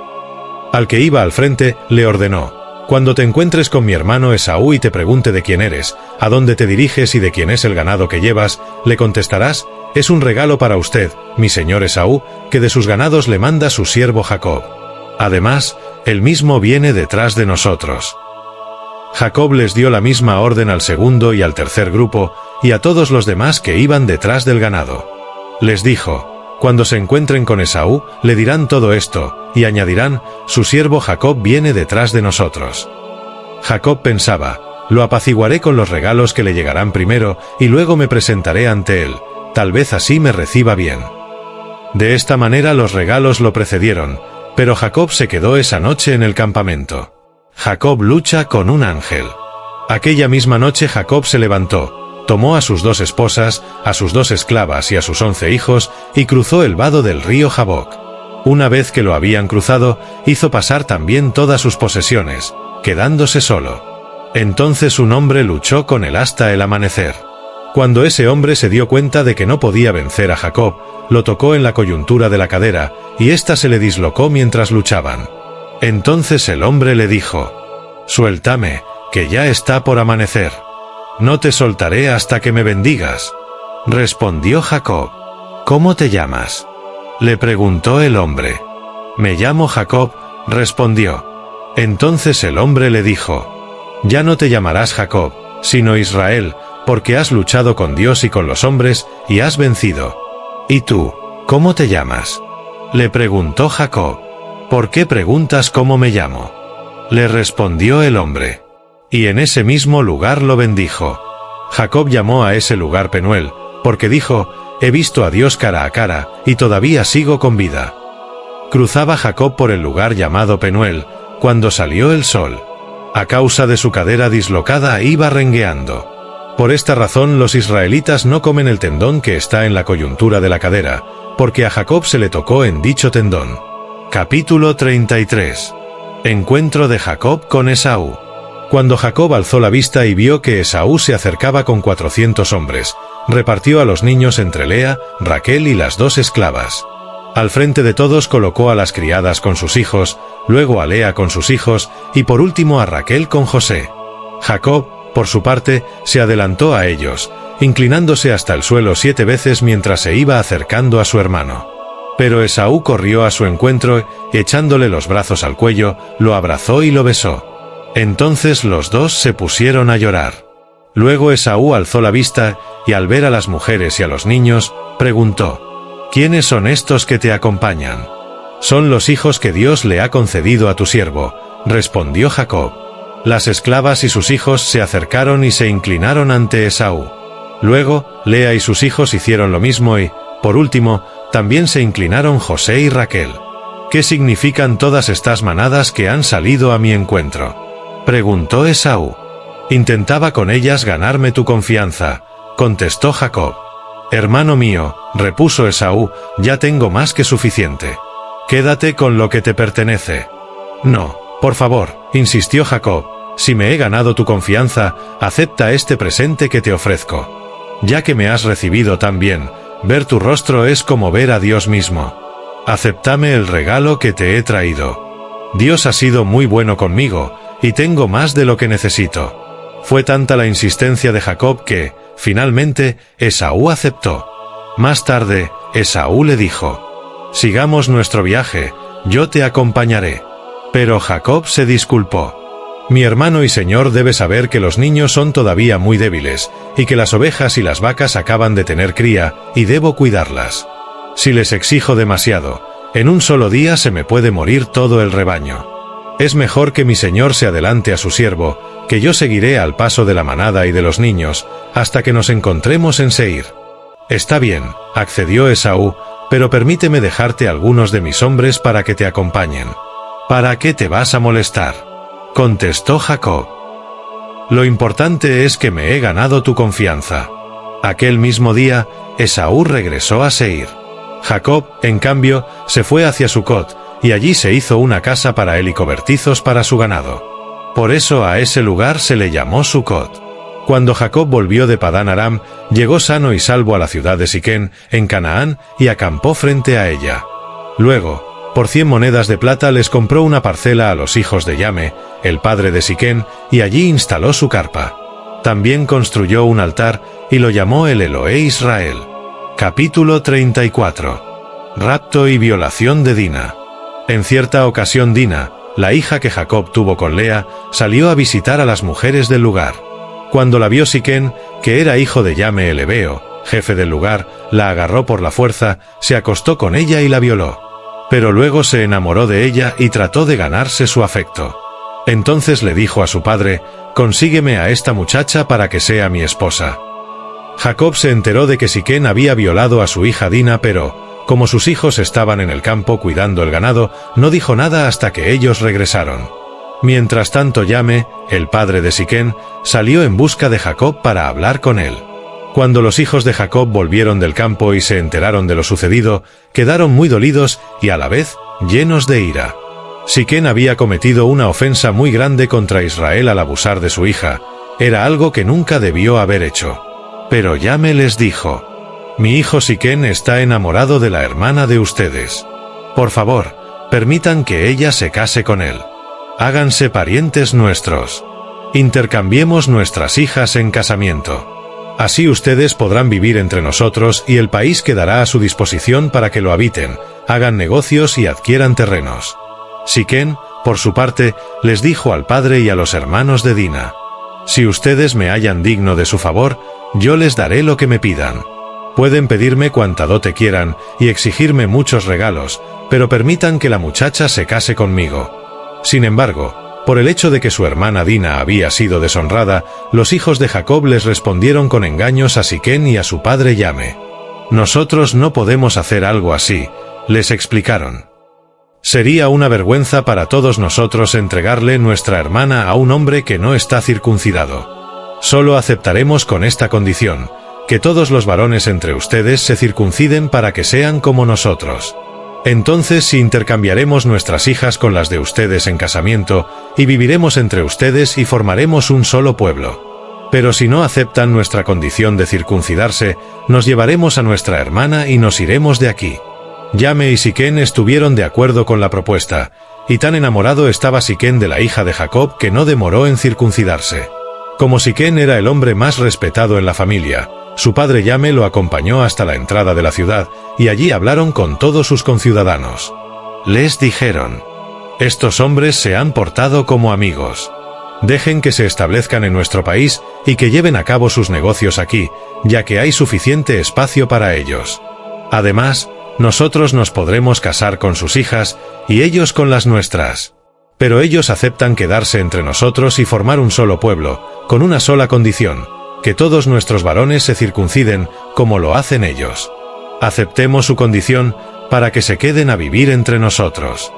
Al que iba al frente, le ordenó: cuando te encuentres con mi hermano Esaú y te pregunte de quién eres, a dónde te diriges y de quién es el ganado que llevas, le contestarás: es un regalo para usted, mi señor Esaú, que de sus ganados le manda su siervo Jacob. Además, él mismo viene detrás de nosotros. Jacob les dio la misma orden al segundo y al tercer grupo, y a todos los demás que iban detrás del ganado. Les dijo: cuando se encuentren con Esaú, le dirán todo esto, y añadirán: su siervo Jacob viene detrás de nosotros. Jacob pensaba: lo apaciguaré con los regalos que le llegarán primero, y luego me presentaré ante él, tal vez así me reciba bien. De esta manera los regalos lo precedieron, pero Jacob se quedó esa noche en el campamento. Jacob lucha con un ángel. Aquella misma noche Jacob se levantó, tomó a sus 2 esposas, a sus 2 esclavas y a sus 11 hijos, y cruzó el vado del río Jaboc. Una vez que lo habían cruzado, hizo pasar también todas sus posesiones, quedándose solo. Entonces un hombre luchó con él hasta el amanecer. Cuando ese hombre se dio cuenta de que no podía vencer a Jacob, lo tocó en la coyuntura de la cadera, y ésta se le dislocó mientras luchaban. Entonces el hombre le dijo: suéltame, que ya está por amanecer. No te soltaré hasta que me bendigas. Respondió Jacob: ¿cómo te llamas? Le preguntó el hombre. Me llamo Jacob, respondió. Entonces el hombre le dijo: ya no te llamarás Jacob, sino Israel, porque has luchado con Dios y con los hombres, y has vencido. ¿Y tú, cómo te llamas? Le preguntó Jacob. ¿Por qué preguntas cómo me llamo? Le respondió el hombre. Y en ese mismo lugar lo bendijo. Jacob llamó a ese lugar Penuel, porque dijo: he visto a Dios cara a cara, y todavía sigo con vida. Cruzaba Jacob por el lugar llamado Penuel, cuando salió el sol. A causa de su cadera dislocada iba rengueando. Por esta razón los israelitas no comen el tendón que está en la coyuntura de la cadera, porque a Jacob se le tocó en dicho tendón. Capítulo 33. Encuentro de Jacob con Esaú. Cuando Jacob alzó la vista y vio que Esaú se acercaba con 400 hombres, repartió a los niños entre Lea, Raquel y las 2 esclavas. Al frente de todos colocó a las criadas con sus hijos, luego a Lea con sus hijos, y por último a Raquel con José. Jacob, por su parte, se adelantó a ellos, inclinándose hasta el suelo 7 veces mientras se iba acercando a su hermano. Pero Esaú corrió a su encuentro, y echándole los brazos al cuello, lo abrazó y lo besó. Entonces los 2 se pusieron a llorar. Luego Esaú alzó la vista, y al ver a las mujeres y a los niños, preguntó: ¿quiénes son estos que te acompañan? Son los hijos que Dios le ha concedido a tu siervo, respondió Jacob. Las esclavas y sus hijos se acercaron y se inclinaron ante Esaú. Luego, Lea y sus hijos hicieron lo mismo y, por último, también se inclinaron José y Raquel. ¿Qué significan todas estas manadas que han salido a mi encuentro?, preguntó Esaú. Intentaba con ellas ganarme tu confianza, contestó Jacob. Hermano mío, repuso Esaú, ya tengo más que suficiente. Quédate con lo que te pertenece. No, por favor, insistió Jacob, si me he ganado tu confianza, acepta este presente que te ofrezco. Ya que me has recibido tan bien, ver tu rostro es como ver a Dios mismo. Acéptame el regalo que te he traído. Dios ha sido muy bueno conmigo, y tengo más de lo que necesito. Fue tanta la insistencia de Jacob que, finalmente, Esaú aceptó. Más tarde, Esaú le dijo: sigamos nuestro viaje, yo te acompañaré. Pero Jacob se disculpó. Mi hermano y señor debe saber que los niños son todavía muy débiles, y que las ovejas y las vacas acaban de tener cría, y debo cuidarlas. Si les exijo demasiado, en un solo día se me puede morir todo el rebaño. Es mejor que mi señor se adelante a su siervo, que yo seguiré al paso de la manada y de los niños, hasta que nos encontremos en Seir. Está bien, accedió Esaú, pero permíteme dejarte algunos de mis hombres para que te acompañen. ¿Para qué te vas a molestar?, contestó Jacob. Lo importante es que me he ganado tu confianza. Aquel mismo día, Esaú regresó a Seir. Jacob, en cambio, se fue hacia Sucot, y allí se hizo una casa para él y cobertizos para su ganado. Por eso a ese lugar se le llamó Sucot. Cuando Jacob volvió de Padán Aram, llegó sano y salvo a la ciudad de Siquén, en Canaán, y acampó frente a ella. Luego, por 100 monedas de plata les compró una parcela a los hijos de Yame, el padre de Siquén, y allí instaló su carpa. También construyó un altar, y lo llamó el Eloé Israel. Capítulo 34. Rapto y violación de Dina. En cierta ocasión Dina, la hija que Jacob tuvo con Lea, salió a visitar a las mujeres del lugar. Cuando la vio Siquén, que era hijo de Yame el Hebeo, jefe del lugar, la agarró por la fuerza, se acostó con ella y la violó. Pero luego se enamoró de ella y trató de ganarse su afecto. Entonces le dijo a su padre, «Consígueme a esta muchacha para que sea mi esposa». Jacob se enteró de que Siquén había violado a su hija Dina, pero, como sus hijos estaban en el campo cuidando el ganado, no dijo nada hasta que ellos regresaron. Mientras tanto Yame, el padre de Siquén, salió en busca de Jacob para hablar con él. Cuando los hijos de Jacob volvieron del campo y se enteraron de lo sucedido, quedaron muy dolidos y a la vez llenos de ira. Siquén había cometido una ofensa muy grande contra Israel al abusar de su hija. Era algo que nunca debió haber hecho. Pero Yame les dijo: «Mi hijo Siquén está enamorado de la hermana de ustedes. Por favor, permitan que ella se case con él. Háganse parientes nuestros. Intercambiemos nuestras hijas en casamiento. Así ustedes podrán vivir entre nosotros y el país quedará a su disposición para que lo habiten, hagan negocios y adquieran terrenos». Siquén, por su parte, les dijo al padre y a los hermanos de Dina: «Si ustedes me hallan digno de su favor, yo les daré lo que me pidan. Pueden pedirme cuanta dote quieran y exigirme muchos regalos, pero permitan que la muchacha se case conmigo». Sin embargo, por el hecho de que su hermana Dina había sido deshonrada, los hijos de Jacob les respondieron con engaños a Siquén y a su padre Yame. «Nosotros no podemos hacer algo así», les explicaron. «Sería una vergüenza para todos nosotros entregarle nuestra hermana a un hombre que no está circuncidado. Solo aceptaremos con esta condición, que todos los varones entre ustedes se circunciden para que sean como nosotros. Entonces intercambiaremos nuestras hijas con las de ustedes en casamiento, y viviremos entre ustedes y formaremos un solo pueblo. Pero si no aceptan nuestra condición de circuncidarse, nos llevaremos a nuestra hermana y nos iremos de aquí». Yame y Siquén estuvieron de acuerdo con la propuesta, y tan enamorado estaba Siquén de la hija de Jacob que no demoró en circuncidarse. Como Siquén era el hombre más respetado en la familia, su padre Yame lo acompañó hasta la entrada de la ciudad, y allí hablaron con todos sus conciudadanos. Les dijeron: «Estos hombres se han portado como amigos. Dejen que se establezcan en nuestro país y que lleven a cabo sus negocios aquí, ya que hay suficiente espacio para ellos. Además, nosotros nos podremos casar con sus hijas y ellos con las nuestras. Pero ellos aceptan quedarse entre nosotros y formar un solo pueblo, con una sola condición: que todos nuestros varones se circunciden como lo hacen ellos. Aceptemos su condición para que se queden a vivir entre nosotros.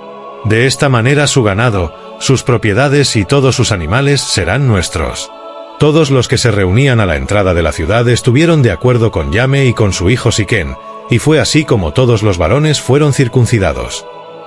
De esta manera su ganado, sus propiedades y todos sus animales serán nuestros». Todos los que se reunían a la entrada de la ciudad estuvieron de acuerdo con Yame y con su hijo Siquén, y fue así como todos los varones fueron circuncidados.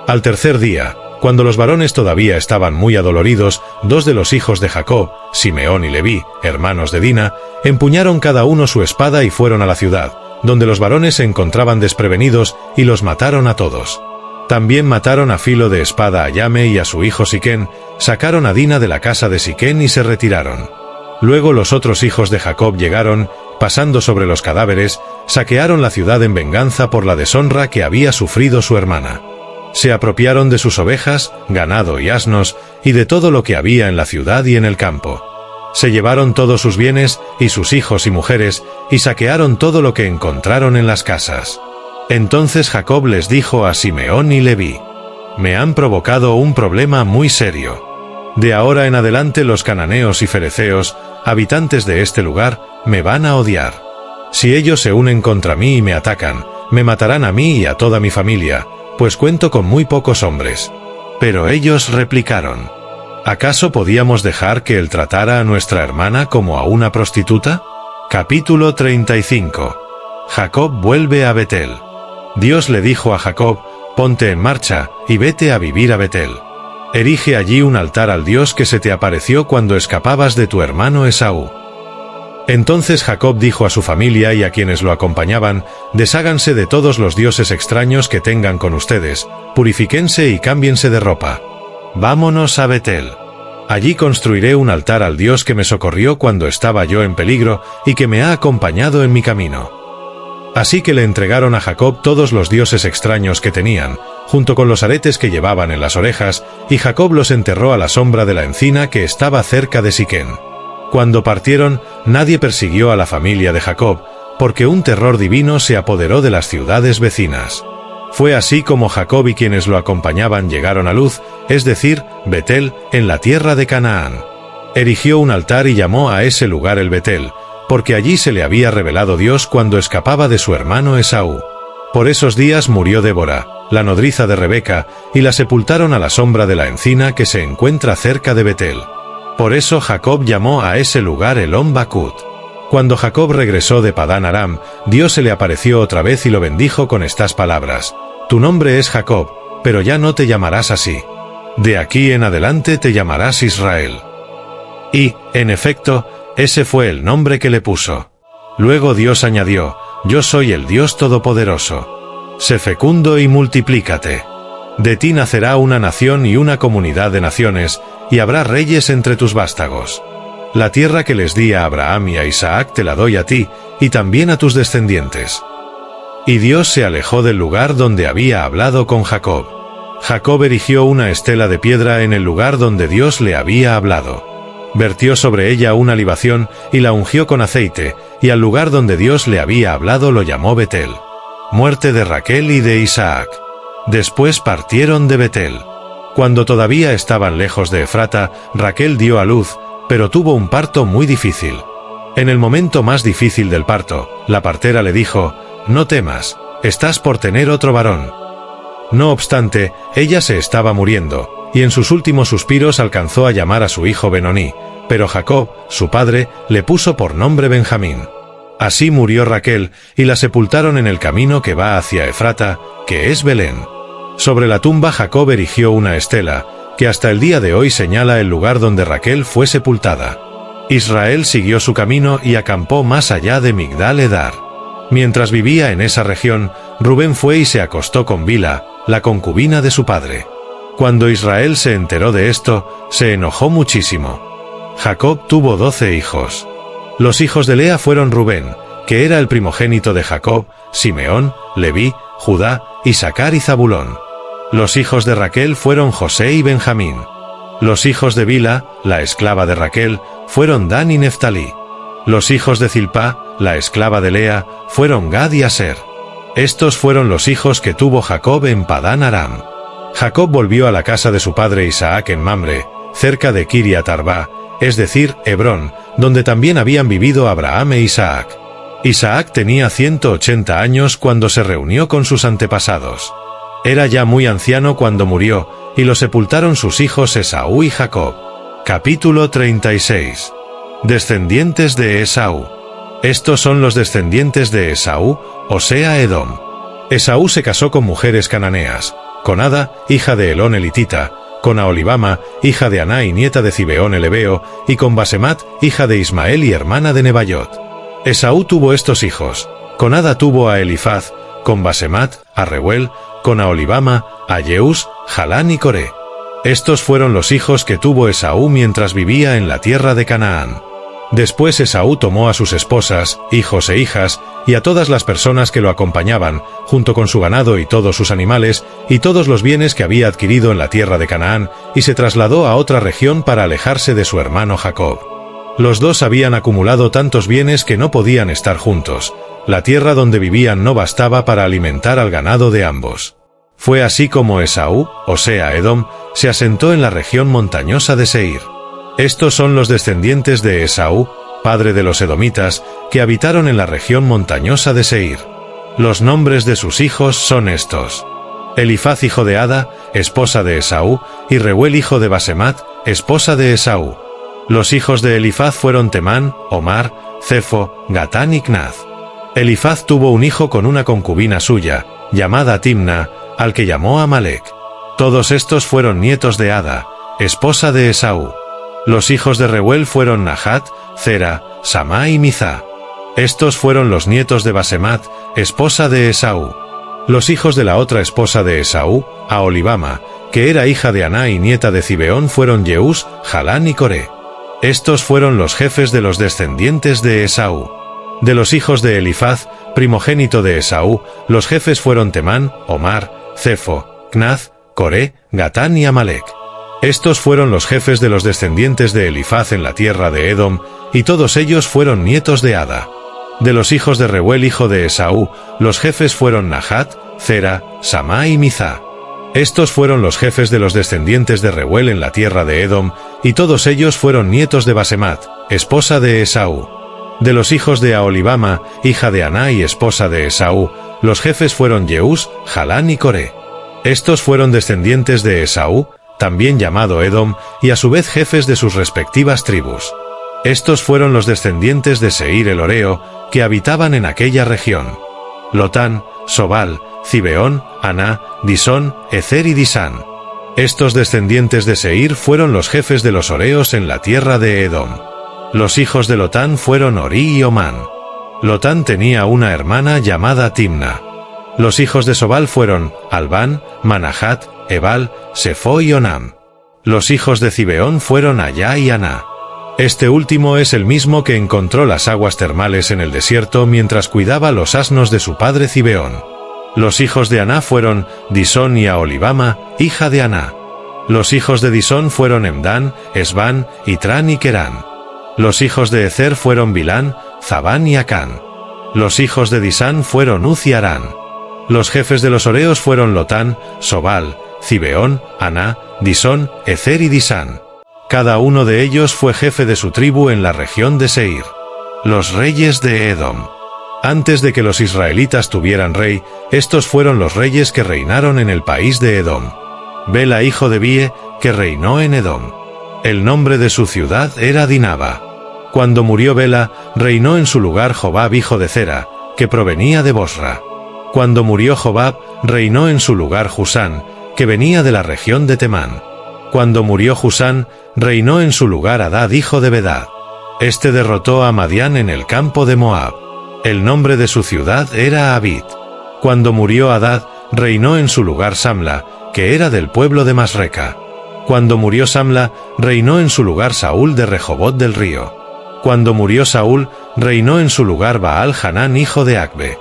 Al tercer día, cuando los varones todavía estaban muy adoloridos, dos de los hijos de Jacob, Simeón y Leví, hermanos de Dina, empuñaron cada uno su espada y fueron a la ciudad, donde los varones se encontraban desprevenidos, y los mataron a todos. También mataron a filo de espada a Yame y a su hijo Siquén, sacaron a Dina de la casa de Siquén y se retiraron. Luego los otros hijos de Jacob llegaron, pasando sobre los cadáveres, saquearon la ciudad en venganza por la deshonra que había sufrido su hermana. Se apropiaron de sus ovejas, ganado y asnos, y de todo lo que había en la ciudad y en el campo. Se llevaron todos sus bienes, y sus hijos y mujeres, y saquearon todo lo que encontraron en las casas. Entonces Jacob les dijo a Simeón y Leví: me han provocado un problema muy serio. De ahora en adelante los cananeos y fereceos, habitantes de este lugar, me van a odiar. Si ellos se unen contra mí y me atacan, me matarán a mí y a toda mi familia, pues cuento con muy pocos hombres. Pero ellos replicaron: ¿acaso podíamos dejar que él tratara a nuestra hermana como a una prostituta? Capítulo 35. Jacob vuelve a Betel. Dios le dijo a Jacob: ponte en marcha, y vete a vivir a Betel. Erige allí un altar al Dios que se te apareció cuando escapabas de tu hermano Esaú. Entonces Jacob dijo a su familia y a quienes lo acompañaban: desháganse de todos los dioses extraños que tengan con ustedes, purifíquense y cámbiense de ropa. Vámonos a Betel. Allí construiré un altar al Dios que me socorrió cuando estaba yo en peligro y que me ha acompañado en mi camino. Así que le entregaron a Jacob todos los dioses extraños que tenían, junto con los aretes que llevaban en las orejas, y Jacob los enterró a la sombra de la encina que estaba cerca de Siquén. Cuando partieron, nadie persiguió a la familia de Jacob, porque un terror divino se apoderó de las ciudades vecinas. Fue así como Jacob y quienes lo acompañaban llegaron a Luz, es decir, Betel, en la tierra de Canaán. Erigió un altar y llamó a ese lugar el Betel, porque allí se le había revelado Dios cuando escapaba de su hermano Esaú. Por esos días murió Débora, la nodriza de Rebeca, y la sepultaron a la sombra de la encina que se encuentra cerca de Betel. Por eso Jacob llamó a ese lugar Elón Bakut. Cuando Jacob regresó de Padán Aram, Dios se le apareció otra vez y lo bendijo con estas palabras: tu nombre es Jacob, pero ya no te llamarás así. De aquí en adelante te llamarás Israel. Y, en efecto, ese fue el nombre que le puso. Luego Dios añadió: yo soy el Dios Todopoderoso. Sé fecundo y multiplícate. De ti nacerá una nación y una comunidad de naciones, y habrá reyes entre tus vástagos. La tierra que les di a Abraham y a Isaac te la doy a ti, y también a tus descendientes. Y Dios se alejó del lugar donde había hablado con Jacob. Jacob erigió una estela de piedra en el lugar donde Dios le había hablado. Vertió sobre ella una libación y la ungió con aceite, y al lugar donde Dios le había hablado lo llamó Betel. Muerte de Raquel y de Isaac. Después partieron de Betel. Cuando todavía estaban lejos de Efrata, Raquel dio a luz, pero tuvo un parto muy difícil. En el momento más difícil del parto, la partera le dijo: no temas, estás por tener otro varón. No obstante, ella se estaba muriendo, y en sus últimos suspiros alcanzó a llamar a su hijo Benoní, pero Jacob, su padre, le puso por nombre Benjamín. Así murió Raquel, y la sepultaron en el camino que va hacia Efrata, que es Belén. Sobre la tumba Jacob erigió una estela, que hasta el día de hoy señala el lugar donde Raquel fue sepultada. Israel siguió su camino y acampó más allá de Migdal Edar. Mientras vivía en esa región, Rubén fue y se acostó con Bila, la concubina de su padre. Cuando Israel se enteró de esto, se enojó muchísimo. Jacob tuvo 12 hijos. Los hijos de Lea fueron Rubén, que era el primogénito de Jacob, Simeón, Leví, Judá, Isaacar y Zabulón. Los hijos de Raquel fueron José y Benjamín. Los hijos de Bila, la esclava de Raquel, fueron Dan y Neftalí. Los hijos de Zilpá, la esclava de Lea, fueron Gad y Aser. Estos fueron los hijos que tuvo Jacob en Padán Aram. Jacob volvió a la casa de su padre Isaac en Mamre, cerca de Kiriat Arba, es decir, Hebrón, donde también habían vivido Abraham e Isaac. Isaac tenía 180 años cuando se reunió con sus antepasados. Era ya muy anciano cuando murió, y lo sepultaron sus hijos Esaú y Jacob. Capítulo 36. Descendientes de Esaú. Estos son los descendientes de Esaú, o sea, Edom. Esaú se casó con mujeres cananeas, con Ada, hija de Elón elitita, con Aholibama, hija de Aná y nieta de Zibeón el Ebeo, y con Basemat, hija de Ismael y hermana de Nebaiot. Esaú tuvo estos hijos. Con Ada tuvo a Elifaz, con Basemat, a Reuel, con Aholibama, a Yeús, Jalán y Coré. Estos fueron los hijos que tuvo Esaú mientras vivía en la tierra de Canaán. Después Esaú tomó a sus esposas, hijos e hijas, y a todas las personas que lo acompañaban, junto con su ganado y todos sus animales, y todos los bienes que había adquirido en la tierra de Canaán, y se trasladó a otra región para alejarse de su hermano Jacob. Los dos habían acumulado tantos bienes que no podían estar juntos. La tierra donde vivían no bastaba para alimentar al ganado de ambos. Fue así como Esaú, o sea Edom, se asentó en la región montañosa de Seir. Estos son los descendientes de Esaú, padre de los edomitas, que habitaron en la región montañosa de Seir. Los nombres de sus hijos son estos: Elifaz hijo de Ada, esposa de Esaú, y Reuel hijo de Basemat, esposa de Esaú. Los hijos de Elifaz fueron Temán, Omar, Cefo, Gatán y Cnaz. Elifaz tuvo un hijo con una concubina suya, llamada Timna, al que llamó Amalek. Todos estos fueron nietos de Ada, esposa de Esaú. Los hijos de Reuel fueron Nahat, Zera, Samá y Mizá. Estos fueron los nietos de Basemat, esposa de Esaú. Los hijos de la otra esposa de Esaú, Aholibama, que era hija de Aná y nieta de Zibeón, fueron Jeús, Jalán y Coré. Estos fueron los jefes de los descendientes de Esaú. De los hijos de Elifaz, primogénito de Esaú, los jefes fueron Temán, Omar, Cefo, Cnaz, Coré, Gatán y Amalek. Estos fueron los jefes de los descendientes de Elifaz en la tierra de Edom, y todos ellos fueron nietos de Ada. De los hijos de Reuel hijo de Esaú, los jefes fueron Nahat, Zera, Samá y Mizá. Estos fueron los jefes de los descendientes de Reuel en la tierra de Edom, y todos ellos fueron nietos de Basemat, esposa de Esaú. De los hijos de Aholibama, hija de Aná y esposa de Esaú, los jefes fueron Jeús, Jalán y Coré. Estos fueron descendientes de Esaú, también llamado Edom, y a su vez jefes de sus respectivas tribus. Estos fueron los descendientes de Seir el Horeo, que habitaban en aquella región: Lotán, Sobal, Zibeón, Aná, Disón, Ezer y Disán. Estos descendientes de Seir fueron los jefes de los Horeos en la tierra de Edom. Los hijos de Lotán fueron Orí y Omán. Lotán tenía una hermana llamada Timna. Los hijos de Sobal fueron Albán, Manahat, Ebal, Sefo y Onam. Los hijos de Zibeón fueron Ayá y Aná. Este último es el mismo que encontró las aguas termales en el desierto mientras cuidaba los asnos de su padre Zibeón. Los hijos de Aná fueron Disón y Aholibama, hija de Aná. Los hijos de Disón fueron Emdán, Esbán, Itrán y Querán. Los hijos de Ezer fueron Bilán, Zabán y Acán. Los hijos de Disán fueron Uz y Arán. Los jefes de los Horeos fueron Lotán, Sobal, Zibeón, Aná, Disón, Ezer y Disán. Cada uno de ellos fue jefe de su tribu en la región de Seir. Los reyes de Edom. Antes de que los israelitas tuvieran rey, estos fueron los reyes que reinaron en el país de Edom. Bela hijo de Bie, que reinó en Edom. El nombre de su ciudad era Dinaba. Cuando murió Bela, reinó en su lugar Jobab hijo de Zera, que provenía de Bosra. Cuando murió Jobab, reinó en su lugar Husán, que venía de la región de Temán. Cuando murió Husán, reinó en su lugar Hadad hijo de Bedad. Este derrotó a Madián en el campo de Moab. El nombre de su ciudad era Abit. Cuando murió Hadad, reinó en su lugar Samla, que era del pueblo de Masreca. Cuando murió Samla, reinó en su lugar Saúl de Rehobot del río. Cuando murió Saúl, reinó en su lugar Baal Hanán hijo de Acbe.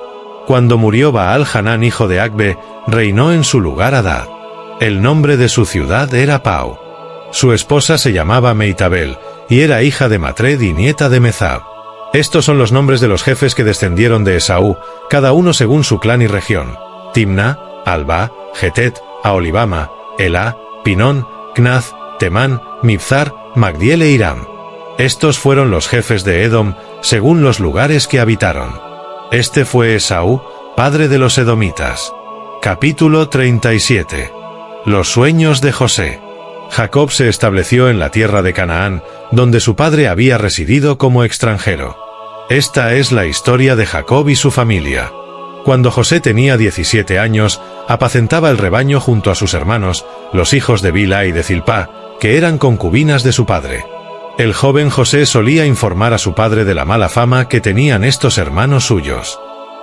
Cuando murió Baal Hanán hijo de Acbe, reinó en su lugar Hadad. El nombre de su ciudad era Pau. Su esposa se llamaba Meitabel, y era hija de Matred y nieta de Mezab. Estos son los nombres de los jefes que descendieron de Esaú, cada uno según su clan y región: Timna, Alba, Getet, Aholibama, Elá, Pinón, Cnaz, Temán, Mibzar, Magdiel e Iram. Estos fueron los jefes de Edom, según los lugares que habitaron. Este fue Esaú, padre de los edomitas. Capítulo 37. Los sueños de José. Jacob se estableció en la tierra de Canaán, donde su padre había residido como extranjero. Esta es la historia de Jacob y su familia. Cuando José tenía 17 años, apacentaba el rebaño junto a sus hermanos, los hijos de Bilha y de Zilpá, que eran concubinas de su padre. El joven José solía informar a su padre de la mala fama que tenían estos hermanos suyos.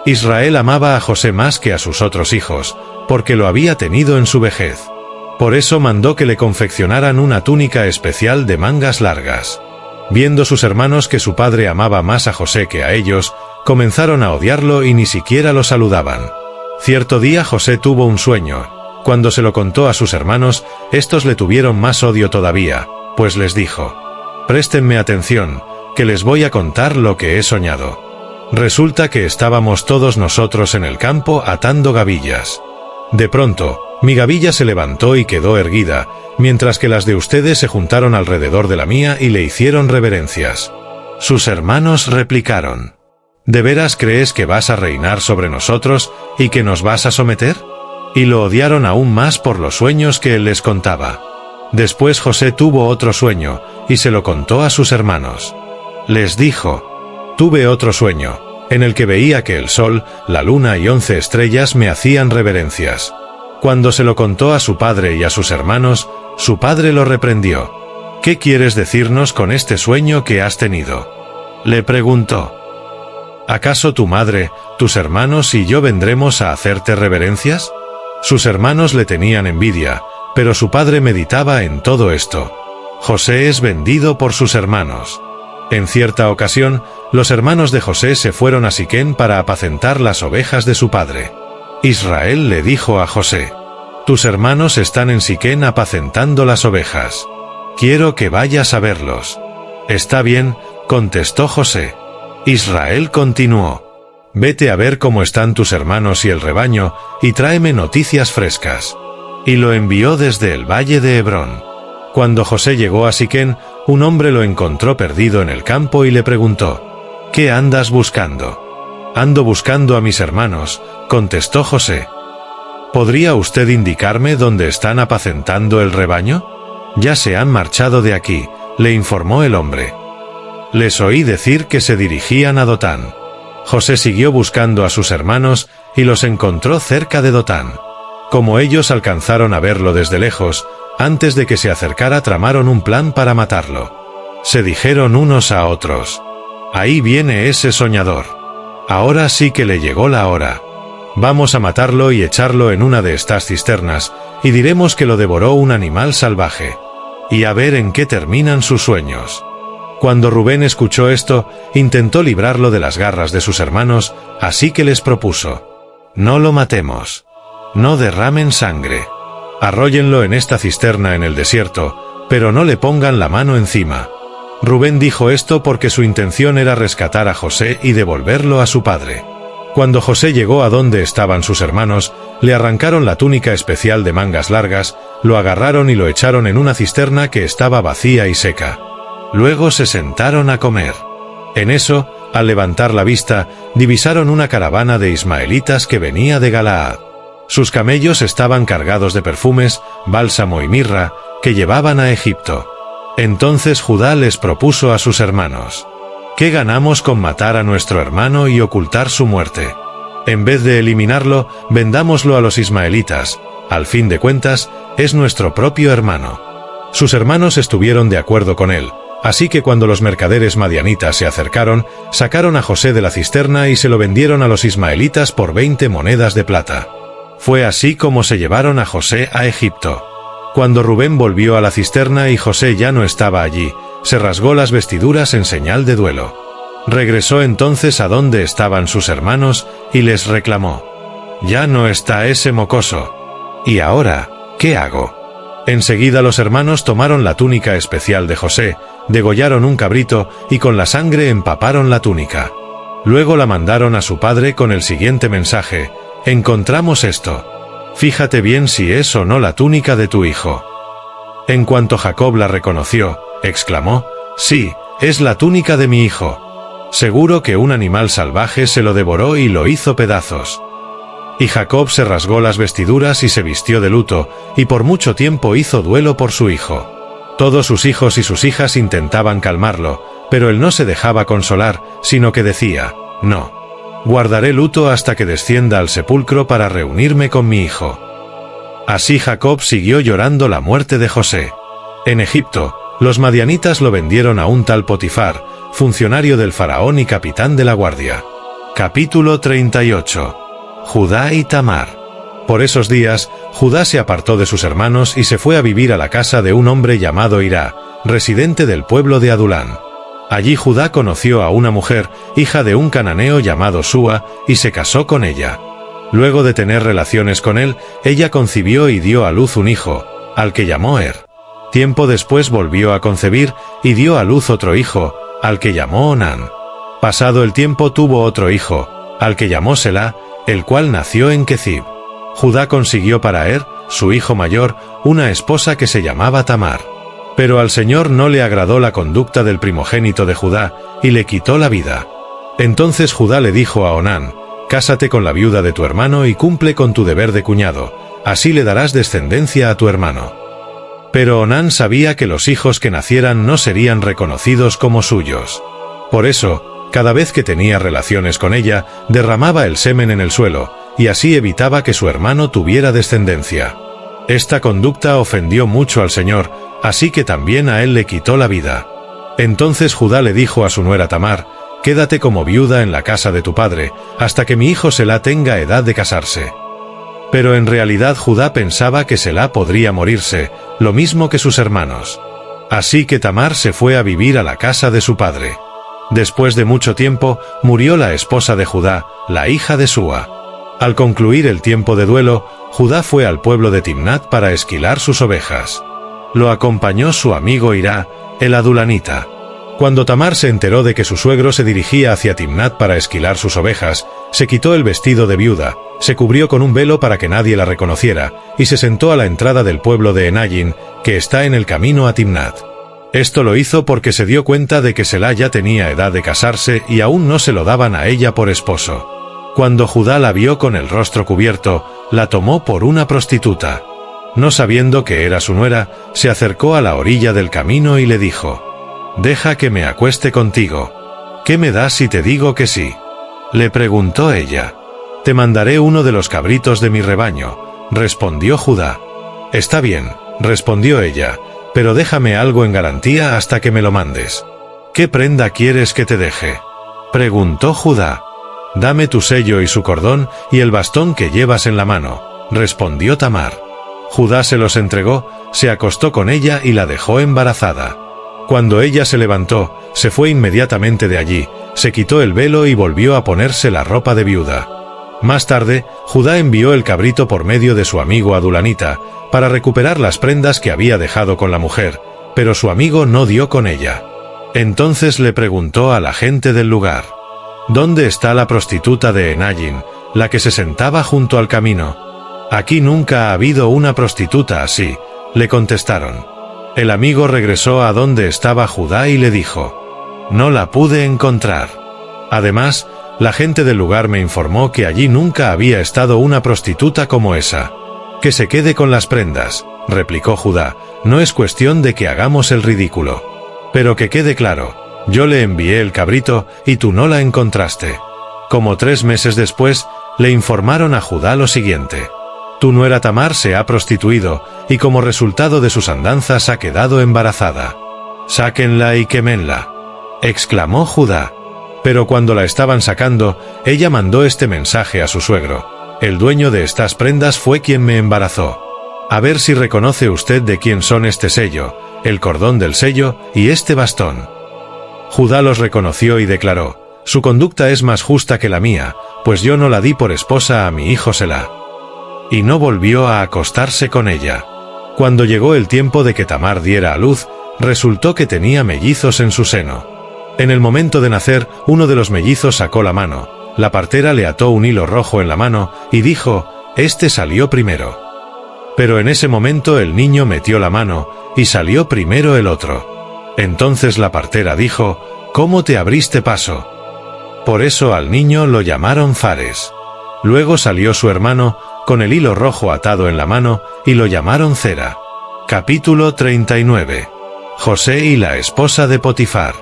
Israel amaba a José más que a sus otros hijos, porque lo había tenido en su vejez. Por eso mandó que le confeccionaran una túnica especial de mangas largas. Viendo sus hermanos que su padre amaba más a José que a ellos, comenzaron a odiarlo y ni siquiera lo saludaban. Cierto día José tuvo un sueño. Cuando se lo contó a sus hermanos, estos le tuvieron más odio todavía, pues les dijo: «Préstenme atención, que les voy a contar lo que he soñado. Resulta que estábamos todos nosotros en el campo atando gavillas. De pronto, mi gavilla se levantó y quedó erguida, mientras que las de ustedes se juntaron alrededor de la mía y le hicieron reverencias». Sus hermanos replicaron: «¿De veras crees que vas a reinar sobre nosotros y que nos vas a someter?». Y lo odiaron aún más por los sueños que él les contaba. Después José tuvo otro sueño, y se lo contó a sus hermanos. Les dijo: «Tuve otro sueño, en el que veía que el sol, la luna y 11 estrellas me hacían reverencias». Cuando se lo contó a su padre y a sus hermanos, su padre lo reprendió. «¿Qué quieres decirnos con este sueño que has tenido?», le preguntó. «¿Acaso tu madre, tus hermanos y yo vendremos a hacerte reverencias?». Sus hermanos le tenían envidia, pero su padre meditaba en todo esto. José es vendido por sus hermanos. En cierta ocasión, los hermanos de José se fueron a Siquén para apacentar las ovejas de su padre. Israel le dijo a José: «Tus hermanos están en Siquén apacentando las ovejas. Quiero que vayas a verlos». «Está bien», contestó José. Israel continuó: «Vete a ver cómo están tus hermanos y el rebaño, y tráeme noticias frescas». Y lo envió desde el valle de Hebrón. Cuando José llegó a Siquén, un hombre lo encontró perdido en el campo y le preguntó: «¿Qué andas buscando?». «Ando buscando a mis hermanos», contestó José. «¿Podría usted indicarme dónde están apacentando el rebaño?». «Ya se han marchado de aquí», le informó el hombre. «Les oí decir que se dirigían a Dotán». José siguió buscando a sus hermanos y los encontró cerca de Dotán. Como ellos alcanzaron a verlo desde lejos, antes de que se acercara tramaron un plan para matarlo. Se dijeron unos a otros: «Ahí viene ese soñador. Ahora sí que le llegó la hora. Vamos a matarlo y echarlo en una de estas cisternas, y diremos que lo devoró un animal salvaje. Y a ver en qué terminan sus sueños». Cuando Rubén escuchó esto, intentó librarlo de las garras de sus hermanos, así que les propuso: «No lo matemos. No derramen sangre. Arróllenlo en esta cisterna en el desierto, pero no le pongan la mano encima». Rubén dijo esto porque su intención era rescatar a José y devolverlo a su padre. Cuando José llegó a donde estaban sus hermanos, le arrancaron la túnica especial de mangas largas, lo agarraron y lo echaron en una cisterna que estaba vacía y seca. Luego se sentaron a comer. En eso, al levantar la vista, divisaron una caravana de ismaelitas que venía de Galaad. Sus camellos estaban cargados de perfumes, bálsamo y mirra, que llevaban a Egipto. Entonces Judá les propuso a sus hermanos: «¿Qué ganamos con matar a nuestro hermano y ocultar su muerte? En vez de eliminarlo, vendámoslo a los ismaelitas. Al fin de cuentas, es nuestro propio hermano». Sus hermanos estuvieron de acuerdo con él. Así que cuando los mercaderes madianitas se acercaron, sacaron a José de la cisterna y se lo vendieron a los ismaelitas por 20 monedas de plata. Fue así como se llevaron a José a Egipto. Cuando Rubén volvió a la cisterna y José ya no estaba allí, se rasgó las vestiduras en señal de duelo. Regresó entonces a donde estaban sus hermanos y les reclamó: «Ya no está ese mocoso. ¿Y ahora qué hago?». Enseguida los hermanos tomaron la túnica especial de José, degollaron un cabrito y con la sangre empaparon la túnica. Luego la mandaron a su padre con el siguiente mensaje: «Encontramos esto. Fíjate bien si es o no la túnica de tu hijo». En cuanto Jacob la reconoció, exclamó: «Sí, es la túnica de mi hijo. Seguro que un animal salvaje se lo devoró y lo hizo pedazos». Y Jacob se rasgó las vestiduras y se vistió de luto, y por mucho tiempo hizo duelo por su hijo. Todos sus hijos y sus hijas intentaban calmarlo, pero él no se dejaba consolar, sino que decía: «No. Guardaré luto hasta que descienda al sepulcro para reunirme con mi hijo». Así Jacob siguió llorando la muerte de José. En Egipto, los madianitas lo vendieron a un tal Potifar, funcionario del faraón y capitán de la guardia. Capítulo 38. Judá y Tamar. Por esos días, Judá se apartó de sus hermanos y se fue a vivir a la casa de un hombre llamado Hirá, residente del pueblo de Adulán. Allí Judá conoció a una mujer, hija de un cananeo llamado Súa, y se casó con ella. Luego de tener relaciones con él, ella concibió y dio a luz un hijo, al que llamó Tiempo después volvió a concebir, y dio a luz otro hijo, al que llamó Onán. Pasado el tiempo tuvo otro hijo, al que llamó Selá, el cual nació en Quezib. Judá consiguió para su hijo mayor, una esposa que se llamaba Tamar. Pero al Señor no le agradó la conducta del primogénito de Judá, y le quitó la vida. Entonces Judá le dijo a Onán: «Cásate con la viuda de tu hermano y cumple con tu deber de cuñado, así le darás descendencia a tu hermano». Pero Onán sabía que los hijos que nacieran no serían reconocidos como suyos. Por eso, cada vez que tenía relaciones con ella, derramaba el semen en el suelo, y así evitaba que su hermano tuviera descendencia. Esta conducta ofendió mucho al Señor, así que también a él le quitó la vida. Entonces Judá le dijo a su nuera Tamar: «Quédate como viuda en la casa de tu padre, hasta que mi hijo Selá tenga edad de casarse». Pero en realidad Judá pensaba que Selá podría morirse, lo mismo que sus hermanos. Así que Tamar se fue a vivir a la casa de su padre. Después de mucho tiempo, murió la esposa de Judá, la hija de Súa. Al concluir el tiempo de duelo, Judá fue al pueblo de Timnat para esquilar sus ovejas. Lo acompañó su amigo Hirá, el adulanita. Cuando Tamar se enteró de que su suegro se dirigía hacia Timnat para esquilar sus ovejas, se quitó el vestido de viuda, se cubrió con un velo para que nadie la reconociera, y se sentó a la entrada del pueblo de Enayín, que está en el camino a Timnat. Esto lo hizo porque se dio cuenta de que Selá ya tenía edad de casarse y aún no se lo daban a ella por esposo. Cuando Judá la vio con el rostro cubierto, la tomó por una prostituta. No sabiendo que era su nuera, se acercó a la orilla del camino y le dijo: «Deja que me acueste contigo. ¿Qué me das si te digo que sí?». Le preguntó ella. «Te mandaré uno de los cabritos de mi rebaño», respondió Judá. «Está bien», respondió ella, «pero déjame algo en garantía hasta que me lo mandes». «¿Qué prenda quieres que te deje?», preguntó Judá. «Dame tu sello y su cordón y el bastón que llevas en la mano», respondió Tamar. Judá se los entregó, se acostó con ella y la dejó embarazada. Cuando ella se levantó, se fue inmediatamente de allí, se quitó el velo y volvió a ponerse la ropa de viuda. Más tarde, Judá envió el cabrito por medio de su amigo adulanita, para recuperar las prendas que había dejado con la mujer, pero su amigo no dio con ella. Entonces le preguntó a la gente del lugar: «¿Dónde está la prostituta de Enayín, la que se sentaba junto al camino?». «Aquí nunca ha habido una prostituta así», le contestaron. El amigo regresó a donde estaba Judá y le dijo: «No la pude encontrar. Además, la gente del lugar me informó que allí nunca había estado una prostituta como esa». «Que se quede con las prendas», replicó Judá, «no es cuestión de que hagamos el ridículo. Pero que quede claro, yo le envié el cabrito y tú no la encontraste». Como 3 meses después, le informaron a Judá lo siguiente: «Tu nuera Tamar se ha prostituido, y como resultado de sus andanzas ha quedado embarazada. Sáquenla y quémenla», exclamó Judá. Pero cuando la estaban sacando, ella mandó este mensaje a su suegro: «El dueño de estas prendas fue quien me embarazó. A ver si reconoce usted de quién son este sello, el cordón del sello y este bastón». Judá los reconoció y declaró: «Su conducta es más justa que la mía, pues yo no la di por esposa a mi hijo Selá». Y no volvió a acostarse con ella. Cuando llegó el tiempo de que Tamar diera a luz, resultó que tenía mellizos en su seno. En el momento de nacer, uno de los mellizos sacó la mano, la partera le ató un hilo rojo en la mano y dijo: «Este salió primero». Pero en ese momento el niño metió la mano y salió primero el otro. Entonces la partera dijo: «¿Cómo te abriste paso?». Por eso al niño lo llamaron Fares. Luego salió su hermano, con el hilo rojo atado en la mano, y lo llamaron Zera. Capítulo 39. José y la esposa de Potifar.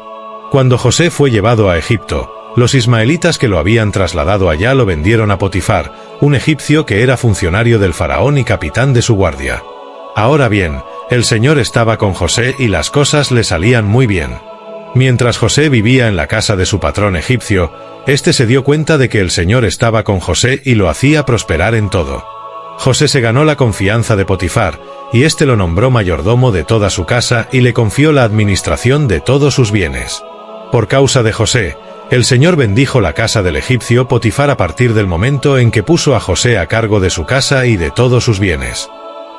Cuando José fue llevado a Egipto, los ismaelitas que lo habían trasladado allá lo vendieron a Potifar, un egipcio que era funcionario del faraón y capitán de su guardia. Ahora bien, el Señor estaba con José y las cosas le salían muy bien. Mientras José vivía en la casa de su patrón egipcio, éste se dio cuenta de que el Señor estaba con José y lo hacía prosperar en todo. José se ganó la confianza de Potifar, y éste lo nombró mayordomo de toda su casa y le confió la administración de todos sus bienes. Por causa de José, el Señor bendijo la casa del egipcio Potifar a partir del momento en que puso a José a cargo de su casa y de todos sus bienes.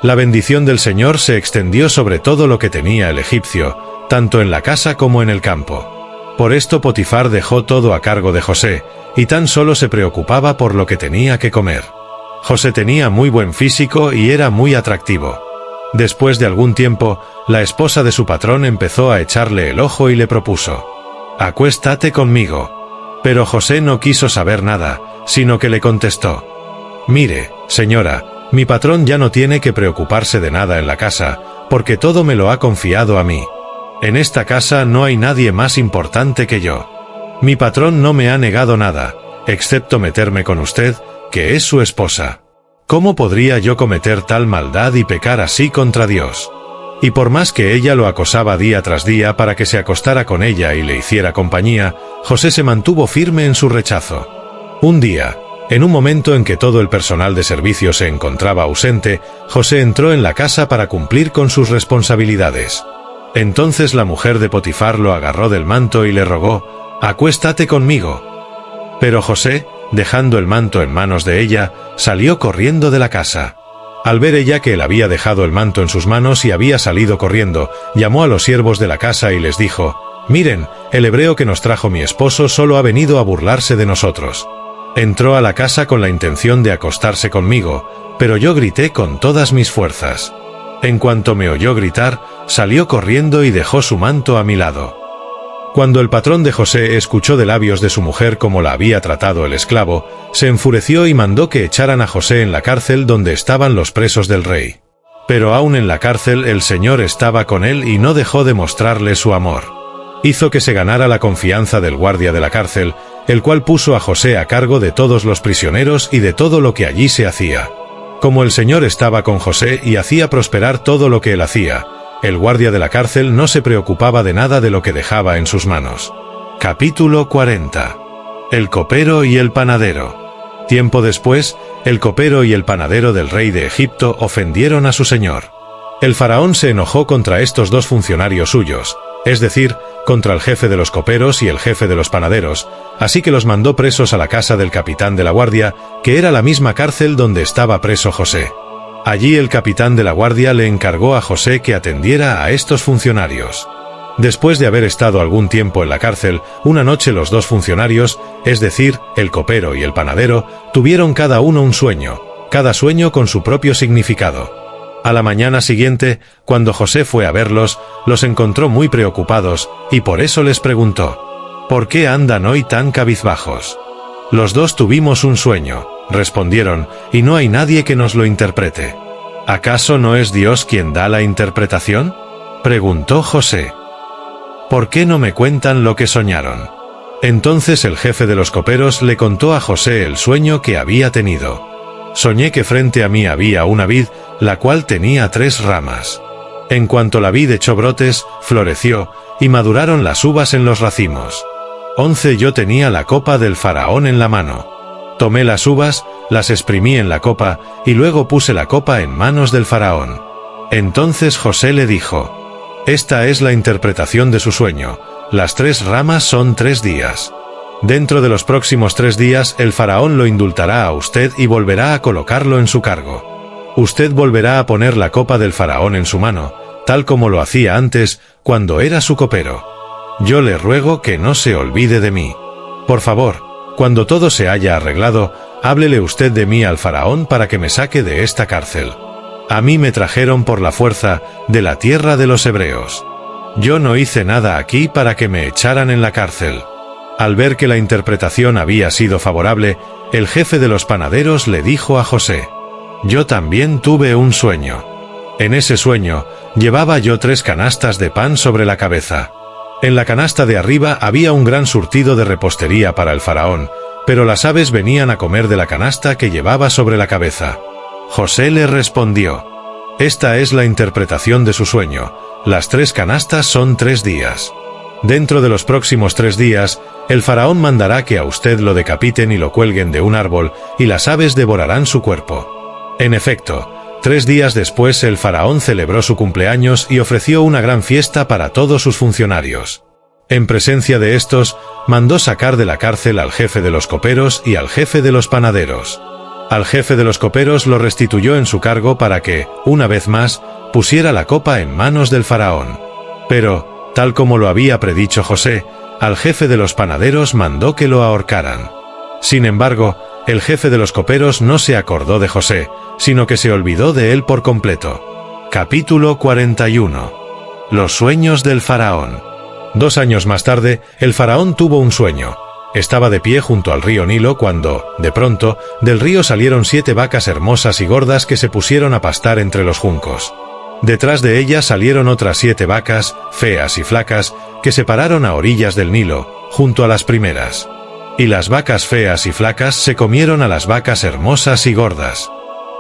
La bendición del Señor se extendió sobre todo lo que tenía el egipcio, tanto en la casa como en el campo. Por esto Potifar dejó todo a cargo de José, y tan solo se preocupaba por lo que tenía que comer. José tenía muy buen físico y era muy atractivo. Después de algún tiempo, la esposa de su patrón empezó a echarle el ojo y le propuso: «Acuéstate conmigo». Pero José no quiso saber nada, sino que le contestó: «Mire, señora, mi patrón ya no tiene que preocuparse de nada en la casa, porque todo me lo ha confiado a mí. En esta casa no hay nadie más importante que yo. Mi patrón no me ha negado nada, excepto meterme con usted, que es su esposa. ¿Cómo podría yo cometer tal maldad y pecar así contra Dios?». Y por más que ella lo acosaba día tras día para que se acostara con ella y le hiciera compañía, José se mantuvo firme en su rechazo. Un día, en un momento en que todo el personal de servicio se encontraba ausente, José entró en la casa para cumplir con sus responsabilidades. Entonces la mujer de Potifar lo agarró del manto y le rogó: «Acuéstate conmigo». Pero José, dejando el manto en manos de ella, salió corriendo de la casa. Al ver ella que él había dejado el manto en sus manos y había salido corriendo, llamó a los siervos de la casa y les dijo: «Miren, el hebreo que nos trajo mi esposo solo ha venido a burlarse de nosotros. Entró a la casa con la intención de acostarse conmigo, pero yo grité con todas mis fuerzas. En cuanto me oyó gritar, salió corriendo y dejó su manto a mi lado». Cuando el patrón de José escuchó de labios de su mujer cómo la había tratado el esclavo, se enfureció y mandó que echaran a José en la cárcel donde estaban los presos del rey. Pero aún en la cárcel el Señor estaba con él y no dejó de mostrarle su amor. Hizo que se ganara la confianza del guardia de la cárcel, el cual puso a José a cargo de todos los prisioneros y de todo lo que allí se hacía. Como el Señor estaba con José y hacía prosperar todo lo que él hacía, el guardia de la cárcel no se preocupaba de nada de lo que dejaba en sus manos. Capítulo 40. El copero y el panadero. Tiempo después, el copero y el panadero del rey de Egipto ofendieron a su señor. El faraón se enojó contra estos dos funcionarios suyos, es decir, contra el jefe de los coperos y el jefe de los panaderos, así que los mandó presos a la casa del capitán de la guardia, que era la misma cárcel donde estaba preso José. Allí el capitán de la guardia le encargó a José que atendiera a estos funcionarios. Después de haber estado algún tiempo en la cárcel, una noche los dos funcionarios, es decir, el copero y el panadero, tuvieron cada uno un sueño, cada sueño con su propio significado. A la mañana siguiente, cuando José fue a verlos, los encontró muy preocupados, y por eso les preguntó: «¿Por qué andan hoy tan cabizbajos?». «Los dos tuvimos un sueño», respondieron, «y no hay nadie que nos lo interprete». «¿Acaso no es Dios quien da la interpretación?», preguntó José. «¿Por qué no me cuentan lo que soñaron?». Entonces el jefe de los coperos le contó a José el sueño que había tenido. «Soñé que frente a mí había una vid, la cual tenía 3 ramas. En cuanto la vid echó brotes, floreció, y maduraron las uvas en los racimos. 11 Yo tenía la copa del faraón en la mano. Tomé las uvas, las exprimí en la copa, y luego puse la copa en manos del faraón». Entonces José le dijo: «Esta es la interpretación de su sueño. Las 3 ramas son 3 días. Dentro de los próximos 3 días el faraón lo indultará a usted y volverá a colocarlo en su cargo. Usted volverá a poner la copa del faraón en su mano, tal como lo hacía antes, cuando era su copero. Yo le ruego que no se olvide de mí. Por favor, cuando todo se haya arreglado, háblele usted de mí al faraón para que me saque de esta cárcel. A mí me trajeron por la fuerza de la tierra de los hebreos. Yo no hice nada aquí para que me echaran en la cárcel». Al ver que la interpretación había sido favorable, el jefe de los panaderos le dijo a José: «Yo también tuve un sueño. En ese sueño, llevaba yo 3 canastas de pan sobre la cabeza. En la canasta de arriba había un gran surtido de repostería para el faraón, pero las aves venían a comer de la canasta que llevaba sobre la cabeza». José le respondió: «Esta es la interpretación de su sueño. Las 3 canastas son 3 días. Dentro de los próximos 3 días, el faraón mandará que a usted lo decapiten y lo cuelguen de un árbol, y las aves devorarán su cuerpo». En efecto, 3 días después el faraón celebró su cumpleaños y ofreció una gran fiesta para todos sus funcionarios. En presencia de estos, mandó sacar de la cárcel al jefe de los coperos y al jefe de los panaderos. Al jefe de los coperos lo restituyó en su cargo para que, una vez más, pusiera la copa en manos del faraón. Pero, tal como lo había predicho José, al jefe de los panaderos mandó que lo ahorcaran. Sin embargo, el jefe de los coperos no se acordó de José, sino que se olvidó de él por completo. Capítulo 41. Los sueños del faraón. 2 años más tarde, el faraón tuvo un sueño. Estaba de pie junto al río Nilo cuando, de pronto, del río salieron 7 vacas hermosas y gordas que se pusieron a pastar entre los juncos. Detrás de ellas salieron otras 7 vacas, feas y flacas, que se pararon a orillas del Nilo, junto a las primeras. Y las vacas feas y flacas se comieron a las vacas hermosas y gordas.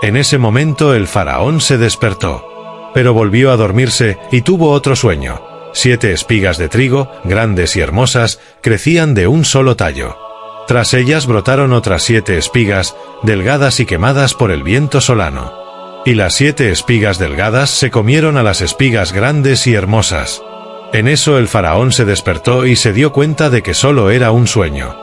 En ese momento el faraón se despertó. Pero volvió a dormirse y tuvo otro sueño. 7 espigas de trigo, grandes y hermosas, crecían de un solo tallo. Tras ellas brotaron otras 7 espigas, delgadas y quemadas por el viento solano. Y las 7 espigas delgadas se comieron a las espigas grandes y hermosas. En eso el faraón se despertó y se dio cuenta de que solo era un sueño.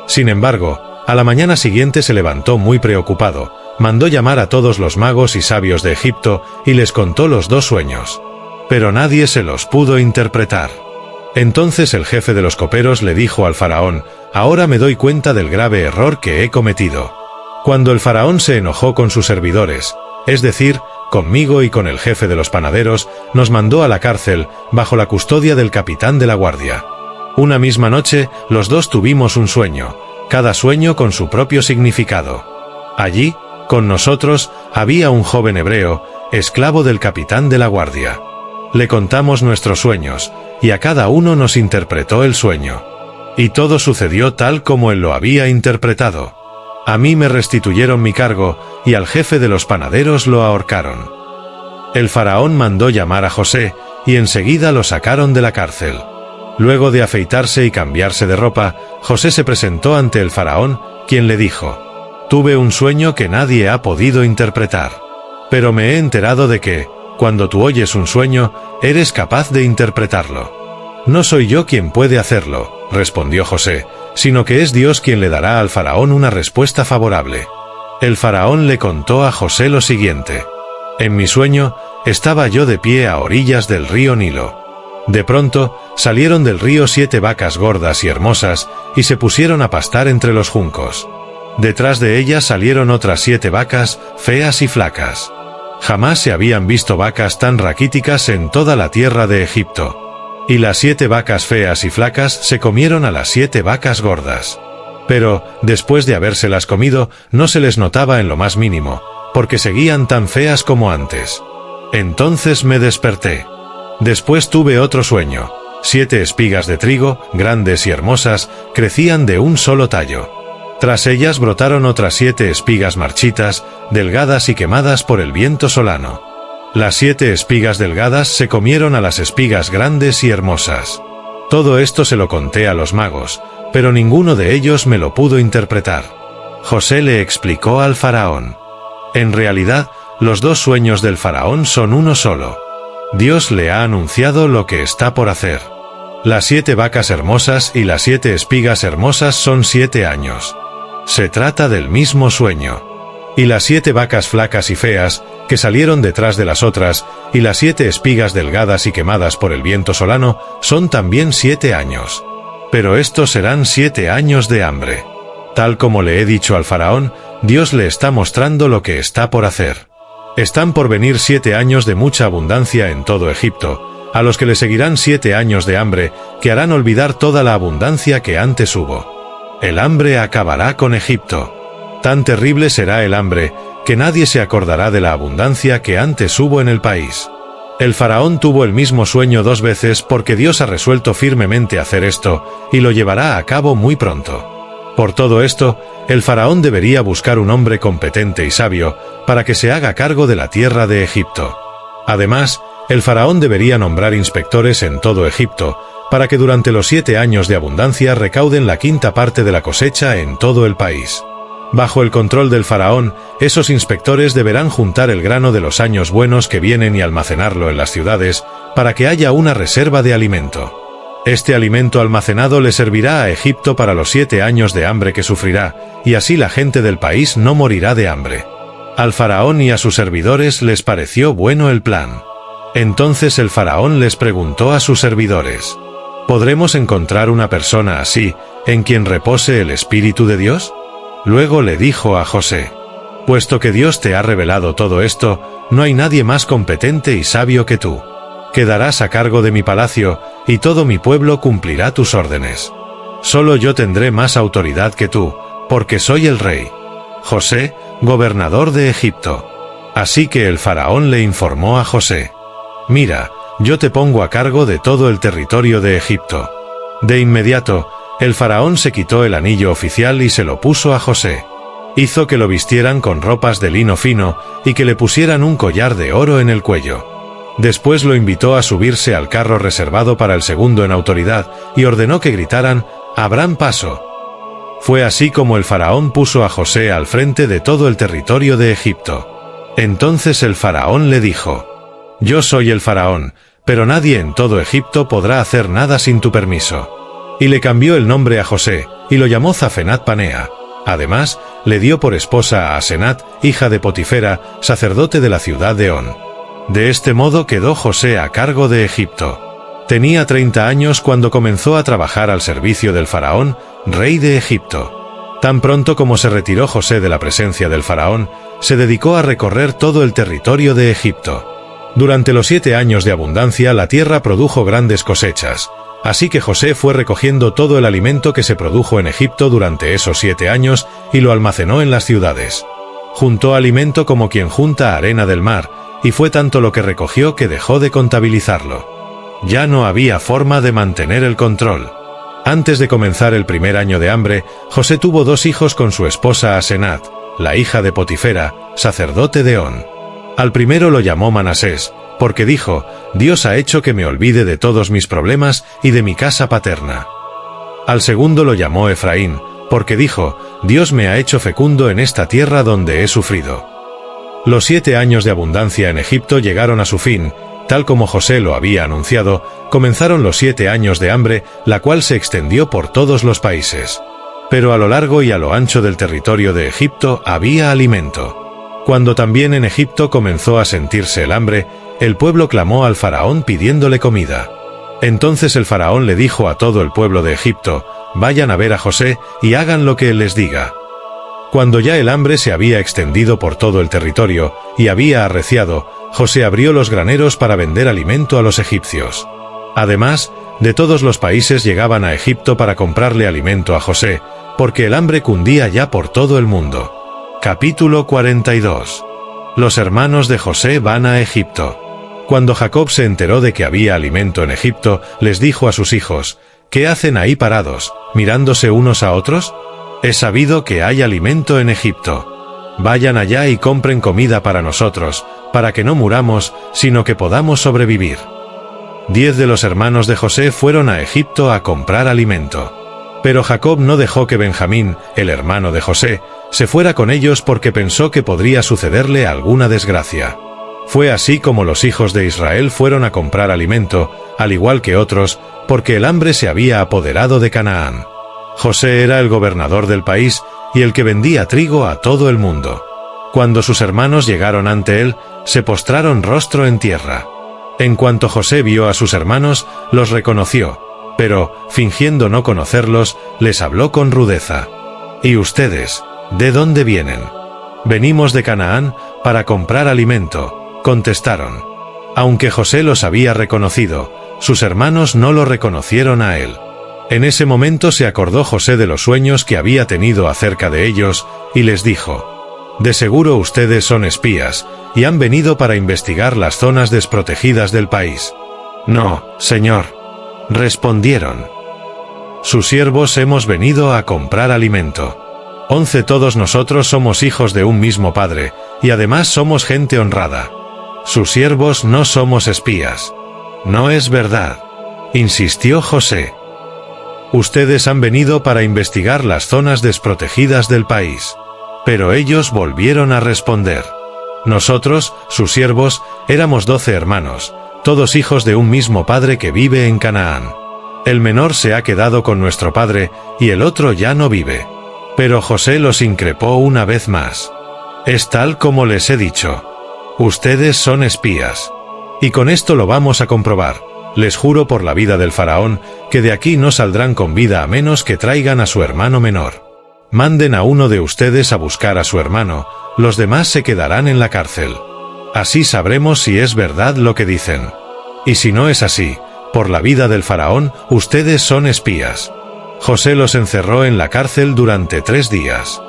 Sin embargo, a la mañana siguiente se levantó muy preocupado, mandó llamar a todos los magos y sabios de Egipto y les contó los 2 sueños. Pero nadie se los pudo interpretar. Entonces el jefe de los coperos le dijo al faraón: «Ahora me doy cuenta del grave error que he cometido». Cuando el faraón se enojó con sus servidores, es decir, conmigo y con el jefe de los panaderos, nos mandó a la cárcel, bajo la custodia del capitán de la guardia. Una misma noche, los 2 tuvimos un sueño, cada sueño con su propio significado. Allí, con nosotros, había un joven hebreo, esclavo del capitán de la guardia. Le contamos nuestros sueños, y a cada uno nos interpretó el sueño. Y todo sucedió tal como él lo había interpretado. A mí me restituyeron mi cargo, y al jefe de los panaderos lo ahorcaron. El faraón mandó llamar a José, y enseguida lo sacaron de la cárcel. Luego de afeitarse y cambiarse de ropa, José se presentó ante el faraón, quien le dijo: «Tuve un sueño que nadie ha podido interpretar. Pero me he enterado de que, cuando tú oyes un sueño, eres capaz de interpretarlo». «No soy yo quien puede hacerlo», respondió José, «sino que es Dios quien le dará al faraón una respuesta favorable». El faraón le contó a José lo siguiente: «En mi sueño, estaba yo de pie a orillas del río Nilo. De pronto, salieron del río 7 vacas gordas y hermosas, y se pusieron a pastar entre los juncos. Detrás de ellas salieron otras 7 vacas, feas y flacas. Jamás se habían visto vacas tan raquíticas en toda la tierra de Egipto. Y las 7 vacas feas y flacas se comieron a las 7 vacas gordas. Pero, después de habérselas comido, no se les notaba en lo más mínimo, porque seguían tan feas como antes. Entonces me desperté. Después tuve otro sueño. 7 espigas de trigo, grandes y hermosas, crecían de un solo tallo. Tras ellas brotaron otras 7 espigas marchitas, delgadas y quemadas por el viento solano. Las 7 espigas delgadas se comieron a las espigas grandes y hermosas. Todo esto se lo conté a los magos, pero ninguno de ellos me lo pudo interpretar». José le explicó al faraón: «En realidad, los 2 sueños del faraón son uno solo. Dios le ha anunciado lo que está por hacer. Las 7 vacas hermosas y las 7 espigas hermosas son 7 años. Se trata del mismo sueño. Y las 7 vacas flacas y feas, que salieron detrás de las otras, y las 7 espigas delgadas y quemadas por el viento solano, son también 7 años. Pero estos serán 7 años de hambre. Tal como le he dicho al faraón, Dios le está mostrando lo que está por hacer. Están por venir 7 años de mucha abundancia en todo Egipto, a los que le seguirán 7 años de hambre, que harán olvidar toda la abundancia que antes hubo. El hambre acabará con Egipto. Tan terrible será el hambre, que nadie se acordará de la abundancia que antes hubo en el país. El faraón tuvo el mismo sueño 2 veces porque Dios ha resuelto firmemente hacer esto, y lo llevará a cabo muy pronto. Por todo esto, el faraón debería buscar un hombre competente y sabio, para que se haga cargo de la tierra de Egipto. Además, el faraón debería nombrar inspectores en todo Egipto, para que durante los 7 años de abundancia recauden la 5ª parte de la cosecha en todo el país. Bajo el control del faraón, esos inspectores deberán juntar el grano de los años buenos que vienen y almacenarlo en las ciudades, para que haya una reserva de alimento. Este alimento almacenado le servirá a Egipto para los 7 años de hambre que sufrirá, y así la gente del país no morirá de hambre. Al faraón y a sus servidores les pareció bueno el plan. Entonces el faraón les preguntó a sus servidores: ¿podremos encontrar una persona así, en quien repose el Espíritu de Dios? Luego le dijo a José: puesto que Dios te ha revelado todo esto, no hay nadie más competente y sabio que tú. Quedarás a cargo de mi palacio, y todo mi pueblo cumplirá tus órdenes. Solo yo tendré más autoridad que tú, porque soy el rey. José, gobernador de Egipto. Así que el faraón le informó a José: mira, yo te pongo a cargo de todo el territorio de Egipto. De inmediato, el faraón se quitó el anillo oficial y se lo puso a José. Hizo que lo vistieran con ropas de lino fino y que le pusieran un collar de oro en el cuello. Después lo invitó a subirse al carro reservado para el segundo en autoridad y ordenó que gritaran: «¡Abran paso!». Fue así como el faraón puso a José al frente de todo el territorio de Egipto. Entonces el faraón le dijo: «Yo soy el faraón, pero nadie en todo Egipto podrá hacer nada sin tu permiso». Y le cambió el nombre a José, y lo llamó Zafenat Panea. Además, le dio por esposa a Asenat, hija de Potifera, sacerdote de la ciudad de On. De este modo quedó José a cargo de Egipto. Tenía 30 años cuando comenzó a trabajar al servicio del faraón, rey de Egipto. Tan pronto como se retiró José de la presencia del faraón, se dedicó a recorrer todo el territorio de Egipto. Durante los 7 años de abundancia la tierra produjo grandes cosechas, así que José fue recogiendo todo el alimento que se produjo en Egipto durante esos 7 años y lo almacenó en las ciudades. Juntó alimento como quien junta arena del mar, y fue tanto lo que recogió que dejó de contabilizarlo. Ya no había forma de mantener el control. Antes de comenzar el primer año de hambre, José tuvo 2 hijos con su esposa Asenat, la hija de Potifera, sacerdote de On. Al primero lo llamó Manasés, porque dijo: «Dios ha hecho que me olvide de todos mis problemas y de mi casa paterna». Al segundo lo llamó Efraín, porque dijo: «Dios me ha hecho fecundo en esta tierra donde he sufrido». Los 7 años de abundancia en Egipto llegaron a su fin. Tal como José lo había anunciado, comenzaron los 7 años de hambre, la cual se extendió por todos los países. Pero a lo largo y a lo ancho del territorio de Egipto había alimento. Cuando también en Egipto comenzó a sentirse el hambre, el pueblo clamó al faraón pidiéndole comida. Entonces el faraón le dijo a todo el pueblo de Egipto: «Vayan a ver a José y hagan lo que él les diga». Cuando ya el hambre se había extendido por todo el territorio y había arreciado, José abrió los graneros para vender alimento a los egipcios. Además, de todos los países llegaban a Egipto para comprarle alimento a José, porque el hambre cundía ya por todo el mundo. Capítulo 42. Los hermanos de José van a Egipto. Cuando Jacob se enteró de que había alimento en Egipto, les dijo a sus hijos: «¿Qué hacen ahí parados, mirándose unos a otros? He sabido que hay alimento en Egipto. Vayan allá y compren comida para nosotros, para que no muramos, sino que podamos sobrevivir». 10 de los hermanos de José fueron a Egipto a comprar alimento. Pero Jacob no dejó que Benjamín, el hermano de José, se fuera con ellos porque pensó que podría sucederle alguna desgracia. Fue así como los hijos de Israel fueron a comprar alimento, al igual que otros, porque el hambre se había apoderado de Canaán. José era el gobernador del país y el que vendía trigo a todo el mundo. Cuando sus hermanos llegaron ante él, se postraron rostro en tierra. En cuanto José vio a sus hermanos, los reconoció, pero, fingiendo no conocerlos, les habló con rudeza. «¿Y ustedes, de dónde vienen?» «Venimos de Canaán para comprar alimento», contestaron. Aunque José los había reconocido, sus hermanos no lo reconocieron a él. En ese momento se acordó José de los sueños que había tenido acerca de ellos, y les dijo: «De seguro ustedes son espías, y han venido para investigar las zonas desprotegidas del país». «No, señor», respondieron. «Sus siervos hemos venido a comprar alimento. 11 todos nosotros somos hijos de un mismo padre, y además somos gente honrada. Sus siervos no somos espías». «No es verdad», insistió José. «Ustedes han venido para investigar las zonas desprotegidas del país». Pero ellos volvieron a responder: «Nosotros, sus siervos, éramos 12 hermanos, todos hijos de un mismo padre que vive en Canaán. El menor se ha quedado con nuestro padre, y el otro ya no vive. Pero José los increpó una vez más. Es tal como les he dicho. Ustedes son espías. Y con esto lo vamos a comprobar. Les juro por la vida del faraón, que de aquí no saldrán con vida a menos que traigan a su hermano menor. Manden a uno de ustedes a buscar a su hermano, los demás se quedarán en la cárcel. Así sabremos si es verdad lo que dicen. Y si no es así, por la vida del faraón, ustedes son espías. José los encerró en la cárcel durante 3 días.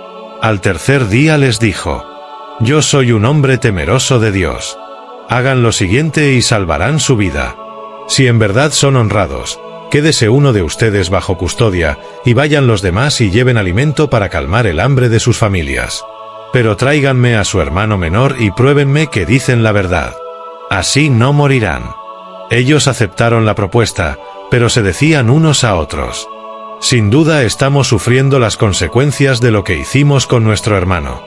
Al tercer día les dijo: Yo soy un hombre temeroso de Dios. Hagan lo siguiente y salvarán su vida. Si en verdad son honrados, quédese uno de ustedes bajo custodia, y vayan los demás y lleven alimento para calmar el hambre de sus familias. Pero tráiganme a su hermano menor y pruébenme que dicen la verdad. Así no morirán. Ellos aceptaron la propuesta, pero se decían unos a otros: Sin duda estamos sufriendo las consecuencias de lo que hicimos con nuestro hermano.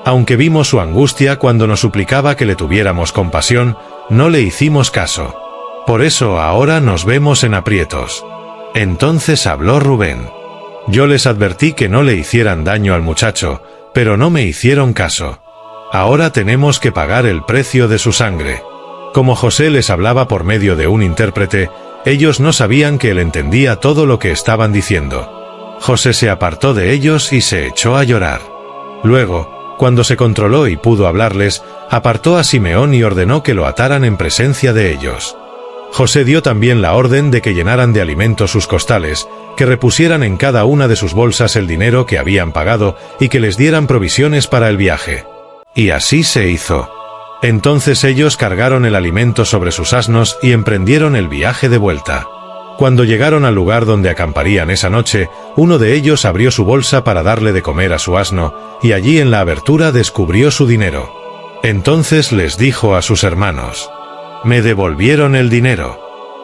Aunque vimos su angustia cuando nos suplicaba que le tuviéramos compasión, no le hicimos caso. Por eso ahora nos vemos en aprietos. Entonces habló Rubén: Yo les advertí que no le hicieran daño al muchacho, pero no me hicieron caso. Ahora tenemos que pagar el precio de su sangre. Como José les hablaba por medio de un intérprete, ellos no sabían que él entendía todo lo que estaban diciendo. José se apartó de ellos y se echó a llorar. Luego, cuando se controló y pudo hablarles, apartó a Simeón y ordenó que lo ataran en presencia de ellos. José dio también la orden de que llenaran de alimento sus costales, que repusieran en cada una de sus bolsas el dinero que habían pagado y que les dieran provisiones para el viaje. Y así se hizo. Entonces ellos cargaron el alimento sobre sus asnos y emprendieron el viaje de vuelta. Cuando llegaron al lugar donde acamparían esa noche, uno de ellos abrió su bolsa para darle de comer a su asno, y allí en la abertura descubrió su dinero. Entonces les dijo a sus hermanos: Me devolvieron el dinero.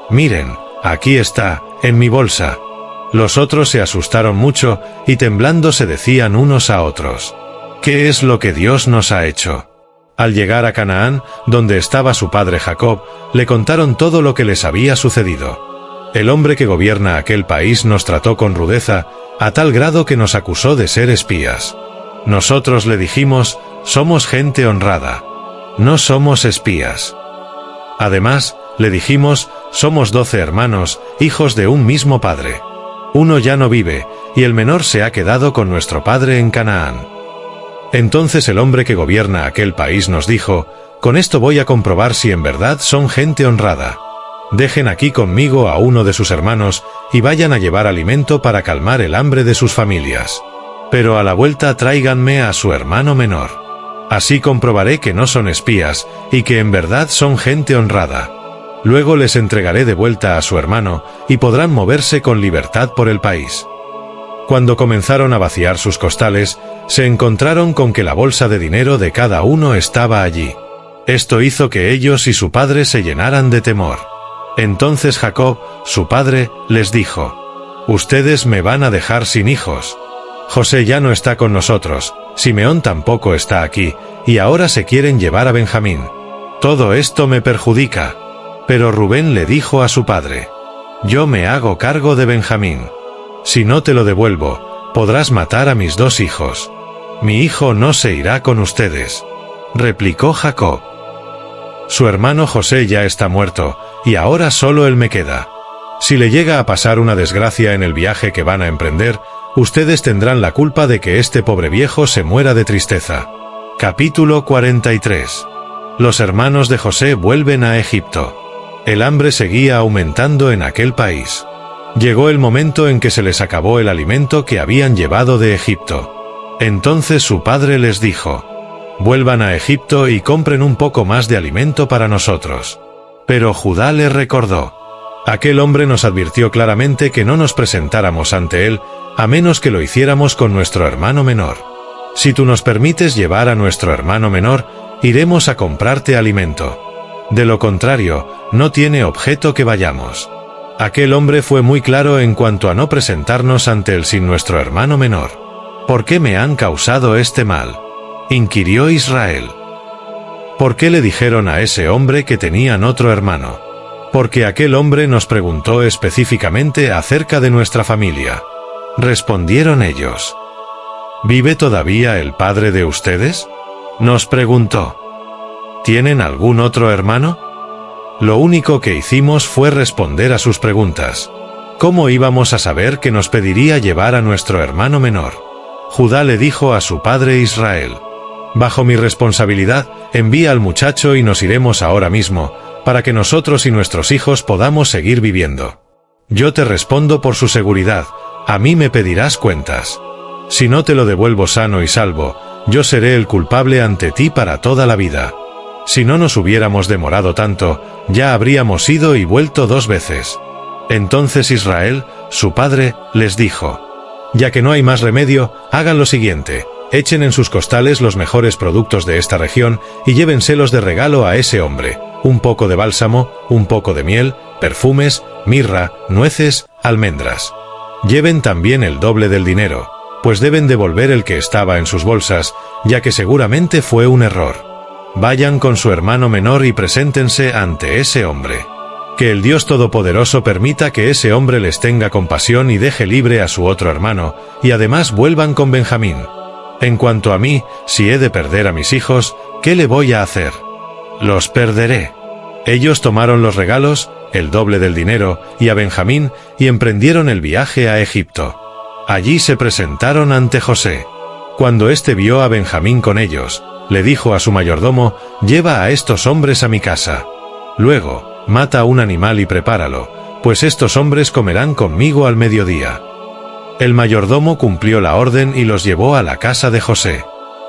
Miren, aquí está, en mi bolsa. Los otros se asustaron mucho, y temblando se decían unos a otros: ¿Qué es lo que Dios nos ha hecho? Al llegar a Canaán, donde estaba su padre Jacob, le contaron todo lo que les había sucedido. El hombre que gobierna aquel país nos trató con rudeza, a tal grado que nos acusó de ser espías. Nosotros le dijimos: Somos gente honrada. No somos espías. Además, le dijimos: Somos 12 hermanos, hijos de un mismo padre. Uno ya no vive, y el menor se ha quedado con nuestro padre en Canaán. Entonces el hombre que gobierna aquel país nos dijo: Con esto voy a comprobar si en verdad son gente honrada. Dejen aquí conmigo a uno de sus hermanos, y vayan a llevar alimento para calmar el hambre de sus familias. Pero a la vuelta tráiganme a su hermano menor. Así comprobaré que no son espías, y que en verdad son gente honrada. Luego les entregaré de vuelta a su hermano, y podrán moverse con libertad por el país. Cuando comenzaron a vaciar sus costales, se encontraron con que la bolsa de dinero de cada uno estaba allí. Esto hizo que ellos y su padre se llenaran de temor. Entonces Jacob, su padre, les dijo: Ustedes me van a dejar sin hijos. José ya no está con nosotros, Simeón tampoco está aquí, y ahora se quieren llevar a Benjamín. Todo esto me perjudica. Pero Rubén le dijo a su padre: Yo me hago cargo de Benjamín. Si no te lo devuelvo, podrás matar a mis 2 hijos. Mi hijo no se irá con ustedes, replicó Jacob. Su hermano José ya está muerto, y ahora solo él me queda. Si le llega a pasar una desgracia en el viaje que van a emprender, ustedes tendrán la culpa de que este pobre viejo se muera de tristeza. Capítulo 43. Los hermanos de José vuelven a Egipto. El hambre seguía aumentando en aquel país. Llegó el momento en que se les acabó el alimento que habían llevado de Egipto. Entonces su padre les dijo: Vuelvan a Egipto y compren un poco más de alimento para nosotros. Pero Judá le recordó: Aquel hombre nos advirtió claramente que no nos presentáramos ante él, a menos que lo hiciéramos con nuestro hermano menor. Si tú nos permites llevar a nuestro hermano menor, iremos a comprarte alimento. De lo contrario, no tiene objeto que vayamos. Aquel hombre fue muy claro en cuanto a no presentarnos ante él sin nuestro hermano menor. ¿Por qué me han causado este mal?, inquirió Israel. ¿Por qué le dijeron a ese hombre que tenían otro hermano? porque aquel hombre nos preguntó específicamente acerca de nuestra familia. Respondieron ellos. ¿Vive todavía el padre de ustedes? Nos preguntó. ¿Tienen algún otro hermano? Lo único que hicimos fue responder a sus preguntas. ¿Cómo íbamos a saber que nos pediría llevar a nuestro hermano menor? Judá le dijo a su padre Israel: bajo mi responsabilidad, envía al muchacho y nos iremos ahora mismo, para que nosotros y nuestros hijos podamos seguir viviendo. Yo te respondo por su seguridad, a mí me pedirás cuentas. Si no te lo devuelvo sano y salvo, yo seré el culpable ante ti para toda la vida. Si no nos hubiéramos demorado tanto, ya habríamos ido y vuelto 2 veces. Entonces Israel, su padre, les dijo: ya que no hay más remedio, hagan lo siguiente: echen en sus costales los mejores productos de esta región y llévenselos de regalo a ese hombre: un poco de bálsamo, un poco de miel, perfumes, mirra, nueces, almendras. Lleven también el doble del dinero, pues deben devolver el que estaba en sus bolsas, ya que seguramente fue un error. Vayan con su hermano menor y preséntense ante ese hombre. Que el Dios Todopoderoso permita que ese hombre les tenga compasión y deje libre a su otro hermano, y además vuelvan con Benjamín. En cuanto a mí, si he de perder a mis hijos, ¿qué le voy a hacer? Los perderé. Ellos tomaron los regalos, el doble del dinero, y a Benjamín, y emprendieron el viaje a Egipto. Allí se presentaron ante José. Cuando éste vio a Benjamín con ellos, le dijo a su mayordomo: lleva a estos hombres a mi casa. Luego, mata un animal y prepáralo, pues estos hombres comerán conmigo al mediodía. El mayordomo cumplió la orden y los llevó a la casa de José.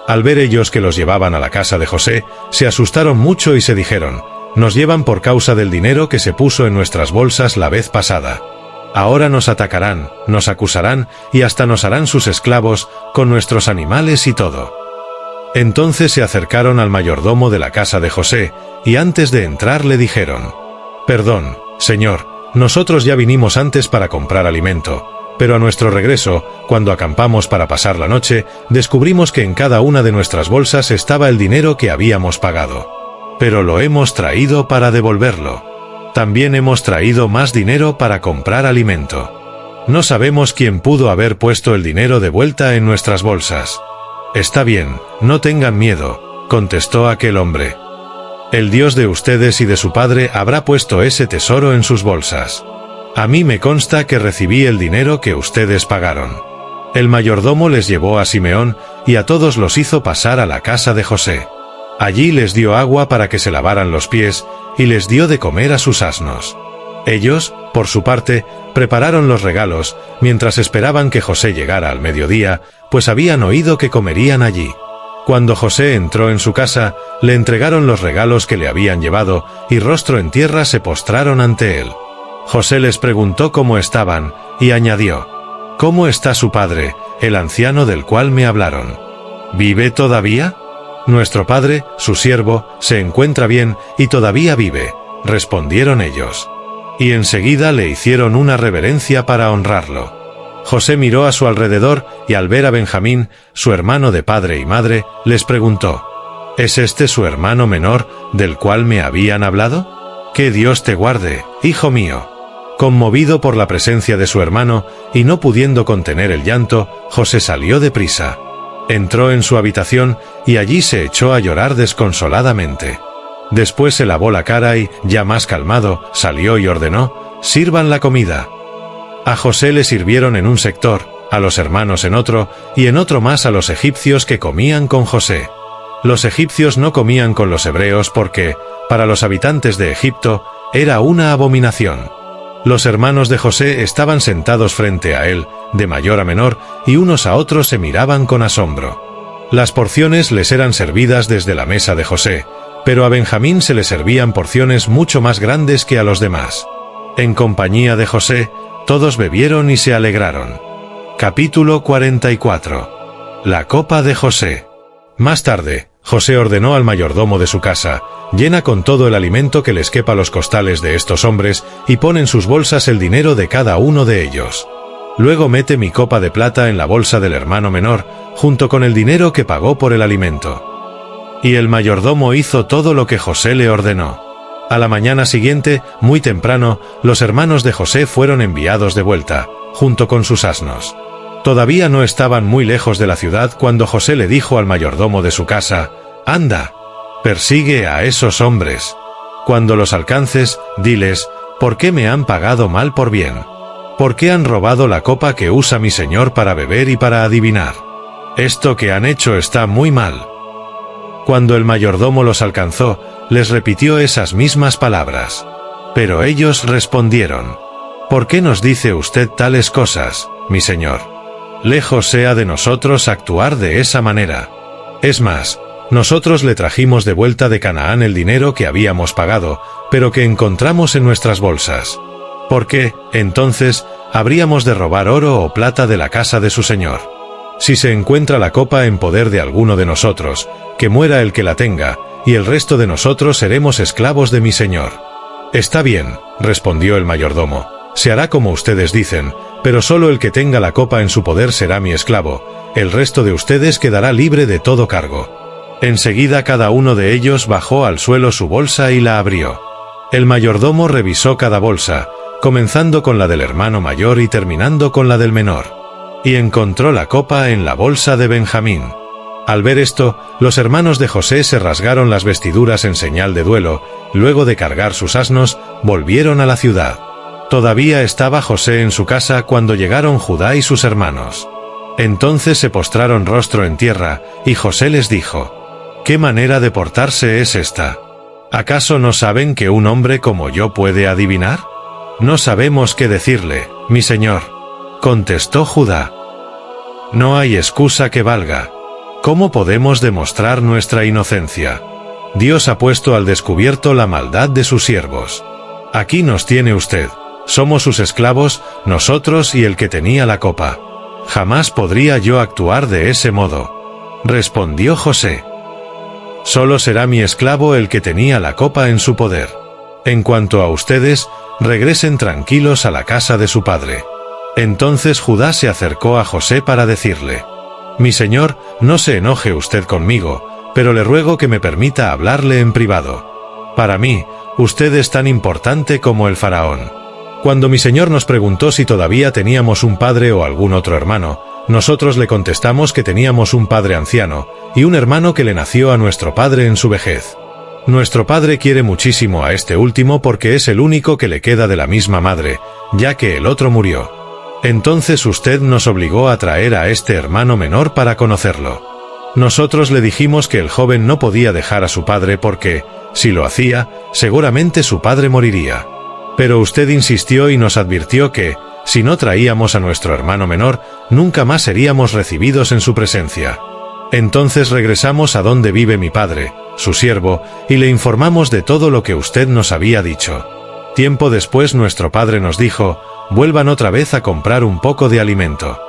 Al ver ellos que los llevaban a la casa de José, se asustaron mucho y se dijeron: nos llevan por causa del dinero que se puso en nuestras bolsas la vez pasada. Ahora nos atacarán, nos acusarán y hasta nos harán sus esclavos, con nuestros animales y todo. Entonces se acercaron al mayordomo de la casa de José, y antes de entrar le dijeron: perdón, señor, nosotros ya vinimos antes para comprar alimento, pero a nuestro regreso, cuando acampamos para pasar la noche, descubrimos que en cada una de nuestras bolsas estaba el dinero que habíamos pagado. Pero lo hemos traído para devolverlo. También hemos traído más dinero para comprar alimento. No sabemos quién pudo haber puesto el dinero de vuelta en nuestras bolsas. Está bien, no tengan miedo, contestó aquel hombre. El Dios de ustedes y de su padre habrá puesto ese tesoro en sus bolsas. A mí me consta que recibí el dinero que ustedes pagaron. El mayordomo les llevó a Simeón, y a todos los hizo pasar a la casa de José. Allí les dio agua para que se lavaran los pies, y les dio de comer a sus asnos. Ellos, por su parte, prepararon los regalos, mientras esperaban que José llegara al mediodía, pues habían oído que comerían allí. Cuando José entró en su casa, le entregaron los regalos que le habían llevado, y rostro en tierra se postraron ante él. José les preguntó cómo estaban, y añadió: ¿cómo está su padre, el anciano del cual me hablaron? ¿Vive todavía? Nuestro padre, su siervo, se encuentra bien, y todavía vive, respondieron ellos. Y enseguida le hicieron una reverencia para honrarlo. José miró a su alrededor, y al ver a Benjamín, su hermano de padre y madre, les preguntó: ¿es este su hermano menor, del cual me habían hablado? Que Dios te guarde, hijo mío. Conmovido por la presencia de su hermano, y no pudiendo contener el llanto, José salió deprisa. Entró en su habitación, y allí se echó a llorar desconsoladamente. Después se lavó la cara y, ya más calmado, salió y ordenó: sirvan la comida. A José le sirvieron en un sector, a los hermanos en otro, y en otro más a los egipcios que comían con José. Los egipcios no comían con los hebreos porque, para los habitantes de Egipto, era una abominación. Los hermanos de José estaban sentados frente a él, de mayor a menor, y unos a otros se miraban con asombro. Las porciones les eran servidas desde la mesa de José, pero a Benjamín se le servían porciones mucho más grandes que a los demás. En compañía de José, todos bebieron y se alegraron. Capítulo 44. La copa de José. Más tarde, José ordenó al mayordomo de su casa: llena con todo el alimento que les quepa los costales de estos hombres, y pon en sus bolsas el dinero de cada uno de ellos. Luego mete mi copa de plata en la bolsa del hermano menor, junto con el dinero que pagó por el alimento. Y el mayordomo hizo todo lo que José le ordenó. A la mañana siguiente, muy temprano, los hermanos de José fueron enviados de vuelta, junto con sus asnos. Todavía no estaban muy lejos de la ciudad cuando José le dijo al mayordomo de su casa: «Anda, persigue a esos hombres. Cuando los alcances, diles: ¿por qué me han pagado mal por bien? ¿Por qué han robado la copa que usa mi señor para beber y para adivinar? Esto que han hecho está muy mal». Cuando el mayordomo los alcanzó, les repitió esas mismas palabras. Pero ellos respondieron: «¿Por qué nos dice usted tales cosas, mi señor? Lejos sea de nosotros actuar de esa manera. Es más, nosotros le trajimos de vuelta de Canaán el dinero que habíamos pagado, pero que encontramos en nuestras bolsas. ¿Por qué, entonces, habríamos de robar oro o plata de la casa de su señor? Si se encuentra la copa en poder de alguno de nosotros, que muera el que la tenga, y el resto de nosotros seremos esclavos de mi señor». «Está bien», respondió el mayordomo, «se hará como ustedes dicen, pero solo el que tenga la copa en su poder será mi esclavo, el resto de ustedes quedará libre de todo cargo». Enseguida cada uno de ellos bajó al suelo su bolsa y la abrió. El mayordomo revisó cada bolsa, comenzando con la del hermano mayor y terminando con la del menor, y encontró la copa en la bolsa de Benjamín. Al ver esto, los hermanos de José se rasgaron las vestiduras en señal de duelo. Luego de cargar sus asnos, volvieron a la ciudad. Todavía estaba José en su casa cuando llegaron Judá y sus hermanos. Entonces se postraron rostro en tierra, y José les dijo: «¿Qué manera de portarse es esta? ¿Acaso no saben que un hombre como yo puede adivinar?» «No sabemos qué decirle, mi señor», contestó Judá. «No hay excusa que valga. ¿Cómo podemos demostrar nuestra inocencia? Dios ha puesto al descubierto la maldad de sus siervos. Aquí nos tiene usted. Somos sus esclavos, nosotros y el que tenía la copa. Jamás podría yo actuar de ese modo», respondió José. «Solo será mi esclavo el que tenía la copa en su poder. En cuanto a ustedes, regresen tranquilos a la casa de su padre». Entonces Judá se acercó a José para decirle: «Mi señor, no se enoje usted conmigo, pero le ruego que me permita hablarle en privado. Para mí, usted es tan importante como el faraón. Cuando mi señor nos preguntó si todavía teníamos un padre o algún otro hermano, nosotros le contestamos que teníamos un padre anciano, y un hermano que le nació a nuestro padre en su vejez. Nuestro padre quiere muchísimo a este último porque es el único que le queda de la misma madre, ya que el otro murió. Entonces usted nos obligó a traer a este hermano menor para conocerlo. Nosotros le dijimos que el joven no podía dejar a su padre porque, si lo hacía, seguramente su padre moriría. Pero usted insistió y nos advirtió que, si no traíamos a nuestro hermano menor, nunca más seríamos recibidos en su presencia. Entonces regresamos a donde vive mi padre, su siervo, y le informamos de todo lo que usted nos había dicho. Tiempo después nuestro padre nos dijo: vuelvan otra vez a comprar un poco de alimento.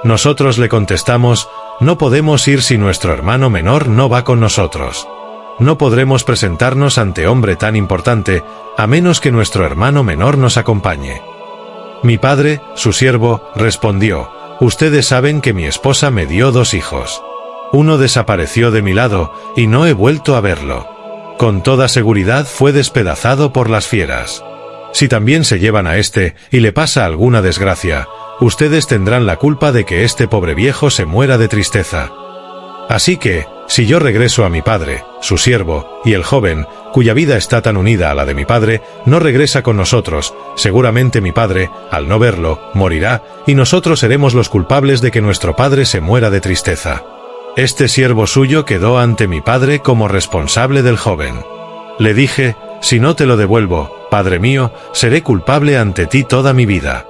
Nosotros le contestamos: no podemos ir si nuestro hermano menor no va con nosotros. No podremos presentarnos ante hombre tan importante, a menos que nuestro hermano menor nos acompañe. Mi padre, su siervo, respondió: ustedes saben que mi esposa me dio 2 hijos. Uno desapareció de mi lado, y no he vuelto a verlo. Con toda seguridad fue despedazado por las fieras. Si también se llevan a este, y le pasa alguna desgracia, ustedes tendrán la culpa de que este pobre viejo se muera de tristeza. Así que, si yo regreso a mi padre, su siervo, y el joven, cuya vida está tan unida a la de mi padre, no regresa con nosotros, seguramente mi padre, al no verlo, morirá, y nosotros seremos los culpables de que nuestro padre se muera de tristeza. Este siervo suyo quedó ante mi padre como responsable del joven. Le dije: si no te lo devuelvo, padre mío, seré culpable ante ti toda mi vida.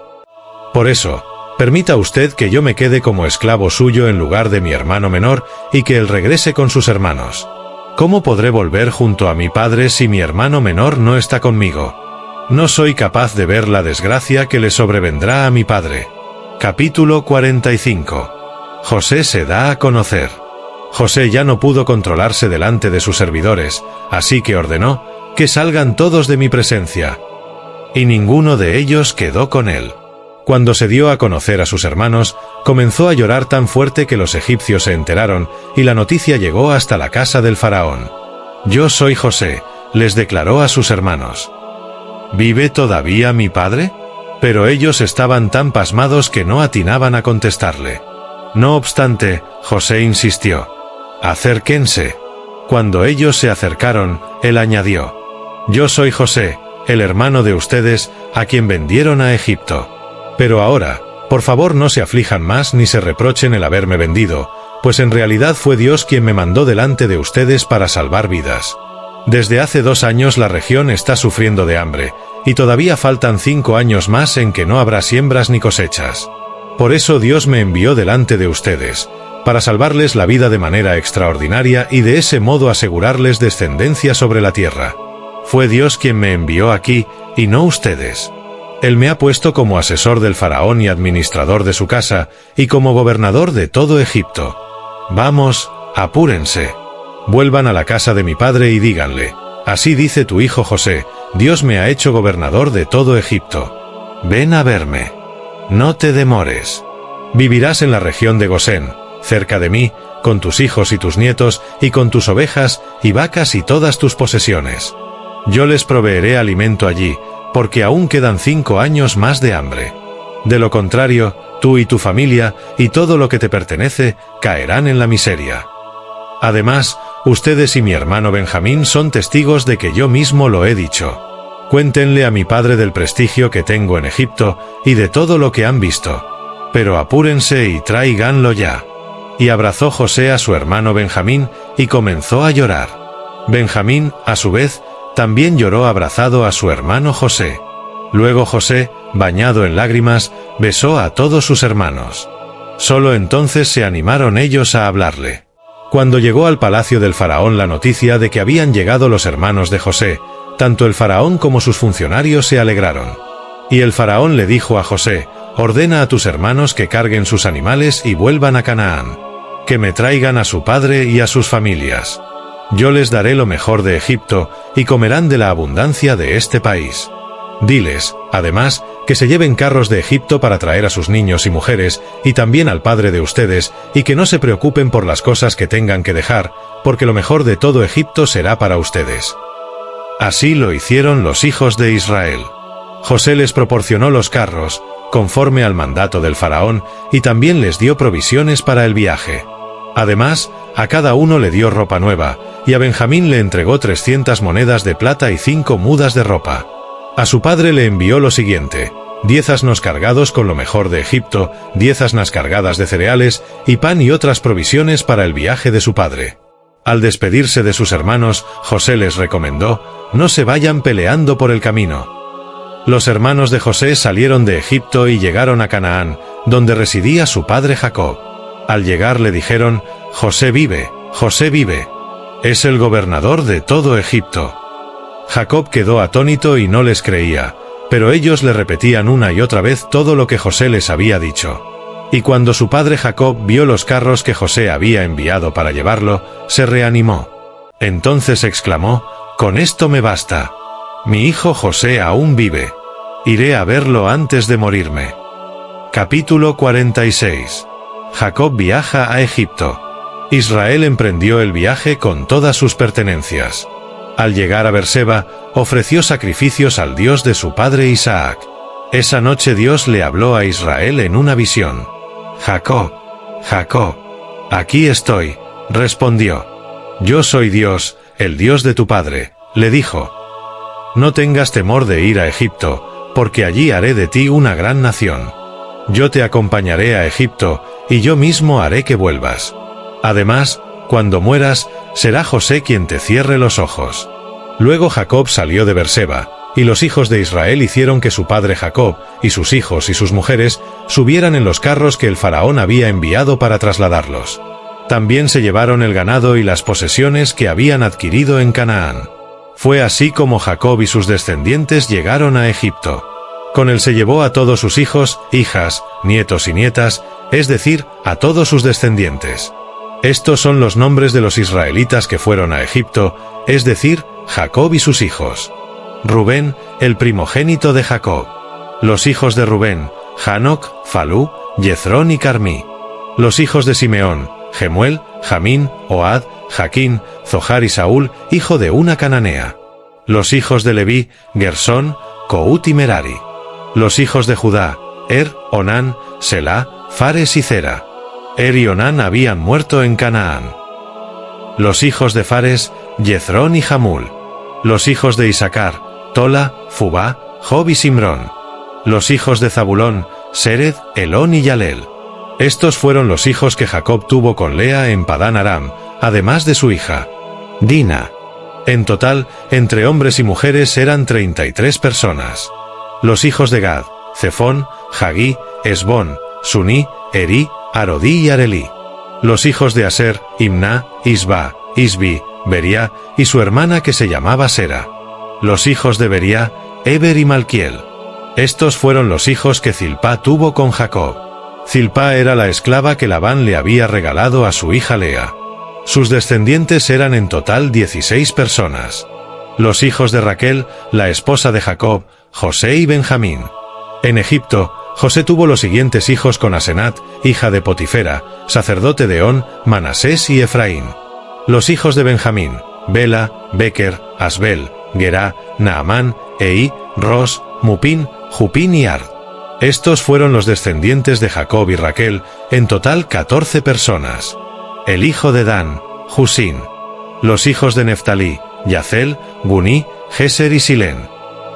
Por eso, permita usted que yo me quede como esclavo suyo en lugar de mi hermano menor, y que él regrese con sus hermanos. ¿Cómo podré volver junto a mi padre si mi hermano menor no está conmigo? No soy capaz de ver la desgracia que le sobrevendrá a mi padre. Capítulo 45. José se da a conocer. José ya no pudo controlarse delante de sus servidores, así que ordenó: que salgan todos de mi presencia. Y ninguno de ellos quedó con él. Cuando se dio a conocer a sus hermanos, comenzó a llorar tan fuerte que los egipcios se enteraron, y la noticia llegó hasta la casa del faraón. Yo soy José, les declaró a sus hermanos: ¿Vive todavía mi padre? Pero ellos estaban tan pasmados que no atinaban a contestarle. No obstante, José insistió: acérquense. Cuando ellos se acercaron, él añadió: yo soy José, el hermano de ustedes, a quien vendieron a Egipto. Pero ahora, por favor, no se aflijan más ni se reprochen el haberme vendido, pues en realidad fue Dios quien me mandó delante de ustedes para salvar vidas. Desde hace 2 años la región está sufriendo de hambre, y todavía faltan 5 años más en que no habrá siembras ni cosechas. Por eso Dios me envió delante de ustedes, para salvarles la vida de manera extraordinaria y de ese modo asegurarles descendencia sobre la tierra. Fue Dios quien me envió aquí, y no ustedes. Él me ha puesto como asesor del faraón y administrador de su casa, y como gobernador de todo Egipto. Vamos, apúrense. Vuelvan a la casa de mi padre y díganle: así dice tu hijo José, Dios me ha hecho gobernador de todo Egipto. Ven a verme. No te demores. Vivirás en la región de Gosén, cerca de mí, con tus hijos y tus nietos, y con tus ovejas, y vacas y todas tus posesiones. Yo les proveeré alimento allí, porque aún quedan 5 años más de hambre. De lo contrario, tú y tu familia, y todo lo que te pertenece, caerán en la miseria. Además, ustedes y mi hermano Benjamín son testigos de que yo mismo lo he dicho. Cuéntenle a mi padre del prestigio que tengo en Egipto, y de todo lo que han visto. Pero apúrense y tráiganlo ya. Y abrazó José a su hermano Benjamín, y comenzó a llorar. Benjamín, a su vez, también lloró abrazado a su hermano José. Luego José, bañado en lágrimas, besó a todos sus hermanos. Solo entonces se animaron ellos a hablarle. Cuando llegó al palacio del faraón la noticia de que habían llegado los hermanos de José, tanto el faraón como sus funcionarios se alegraron. Y el faraón le dijo a José: ordena a tus hermanos que carguen sus animales y vuelvan a Canaán. Que me traigan a su padre y a sus familias. Yo les daré lo mejor de Egipto, y comerán de la abundancia de este país. Diles, además, que se lleven carros de Egipto para traer a sus niños y mujeres, y también al padre de ustedes, y que no se preocupen por las cosas que tengan que dejar, porque lo mejor de todo Egipto será para ustedes. Así lo hicieron los hijos de Israel. José les proporcionó los carros, conforme al mandato del faraón, y también les dio provisiones para el viaje. Además, a cada uno le dio ropa nueva, y a Benjamín le entregó 300 monedas de plata y 5 mudas de ropa. A su padre le envió lo siguiente: 10 asnos cargados con lo mejor de Egipto, 10 asnas cargadas de cereales, y pan y otras provisiones para el viaje de su padre. Al despedirse de sus hermanos, José les recomendó: no se vayan peleando por el camino. Los hermanos de José salieron de Egipto y llegaron a Canaán, donde residía su padre Jacob. Al llegar le dijeron: José vive, José vive. Es el gobernador de todo Egipto. Jacob quedó atónito y no les creía, pero ellos le repetían una y otra vez todo lo que José les había dicho. Y cuando su padre Jacob vio los carros que José había enviado para llevarlo, se reanimó. Entonces exclamó: con esto me basta. Mi hijo José aún vive. Iré a verlo antes de morirme. Capítulo 46. Jacob viaja a Egipto. Israel emprendió el viaje con todas sus pertenencias. Al llegar a Berseba, ofreció sacrificios al Dios de su padre Isaac. Esa noche Dios le habló a Israel en una visión. Jacob, Jacob. Aquí estoy, respondió. Yo soy Dios, el Dios de tu padre, le dijo. No tengas temor de ir a Egipto, porque allí haré de ti una gran nación. Yo te acompañaré a Egipto, y yo mismo haré que vuelvas. Además, cuando mueras, será José quien te cierre los ojos. Luego Jacob salió de Berseba, y los hijos de Israel hicieron que su padre Jacob, y sus hijos y sus mujeres, subieran en los carros que el faraón había enviado para trasladarlos. También se llevaron el ganado y las posesiones que habían adquirido en Canaán. Fue así como Jacob y sus descendientes llegaron a Egipto. Con él se llevó a todos sus hijos, hijas, nietos y nietas, es decir, a todos sus descendientes. Estos son los nombres de los israelitas que fueron a Egipto, es decir, Jacob y sus hijos. Rubén, el primogénito de Jacob. Los hijos de Rubén: Hanoc, Falú, Jezrón y Carmí. Los hijos de Simeón: Jemuel, Jamín, Ohad, Jaquín, Zohar y Saúl, hijo de una cananea. Los hijos de Leví, Gersón, Cout y Merari. Los hijos de Judá, Onán, Selá, Fares y Zera. Y Onán habían muerto en Canaán. Los hijos de Fares, Jezrón y Jamul. Los hijos de Isacar, Tola, Fubá, Job y Simrón. Los hijos de Zabulón, Sered, Elón y Yalel. Estos fueron los hijos que Jacob tuvo con Lea en Padán Aram, además de su hija Dina. En total, entre hombres y mujeres eran 33 personas. Los hijos de Gad, Cefón, Hagí, Esbón, Suní, Eri, Arodí y Arelí. Los hijos de Aser, Imná, Isba, Isbi, Bería y su hermana que se llamaba Sera. Los hijos de Bería, Eber y Malquiel. Estos fueron los hijos que Zilpá tuvo con Jacob. Zilpá era la esclava que Labán le había regalado a su hija Lea. Sus descendientes eran en total 16 personas. Los hijos de Raquel, la esposa de Jacob, José y Benjamín. En Egipto, José tuvo los siguientes hijos con Asenat, hija de Potifera, sacerdote de On, Manasés y Efraín. Los hijos de Benjamín, Bela, Beker, Asbel, Gerá, Naamán, Eí, Ros, Mupín, Jupín y Ard. Estos fueron los descendientes de Jacob y Raquel, en total 14 personas. El hijo de Dan, Jusín. Los hijos de Neftalí, Yacel, Guní, Geser y Silén.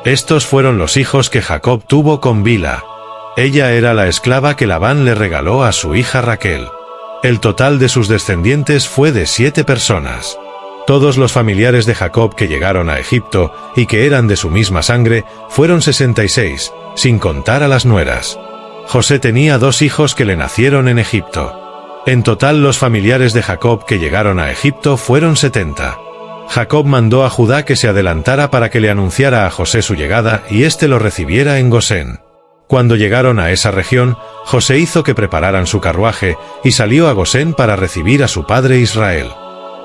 Estos fueron los hijos que Jacob tuvo con Bila. Ella era la esclava que Labán le regaló a su hija Raquel. El total de sus descendientes fue de 7 personas. Todos los familiares de Jacob que llegaron a Egipto y que eran de su misma sangre fueron 66, sin contar a las nueras. José tenía 2 hijos que le nacieron en Egipto. En total los familiares de Jacob que llegaron a Egipto fueron 70. Jacob mandó a Judá que se adelantara para que le anunciara a José su llegada y éste lo recibiera en Gosén. Cuando llegaron a esa región, José hizo que prepararan su carruaje y salió a Gosén para recibir a su padre Israel.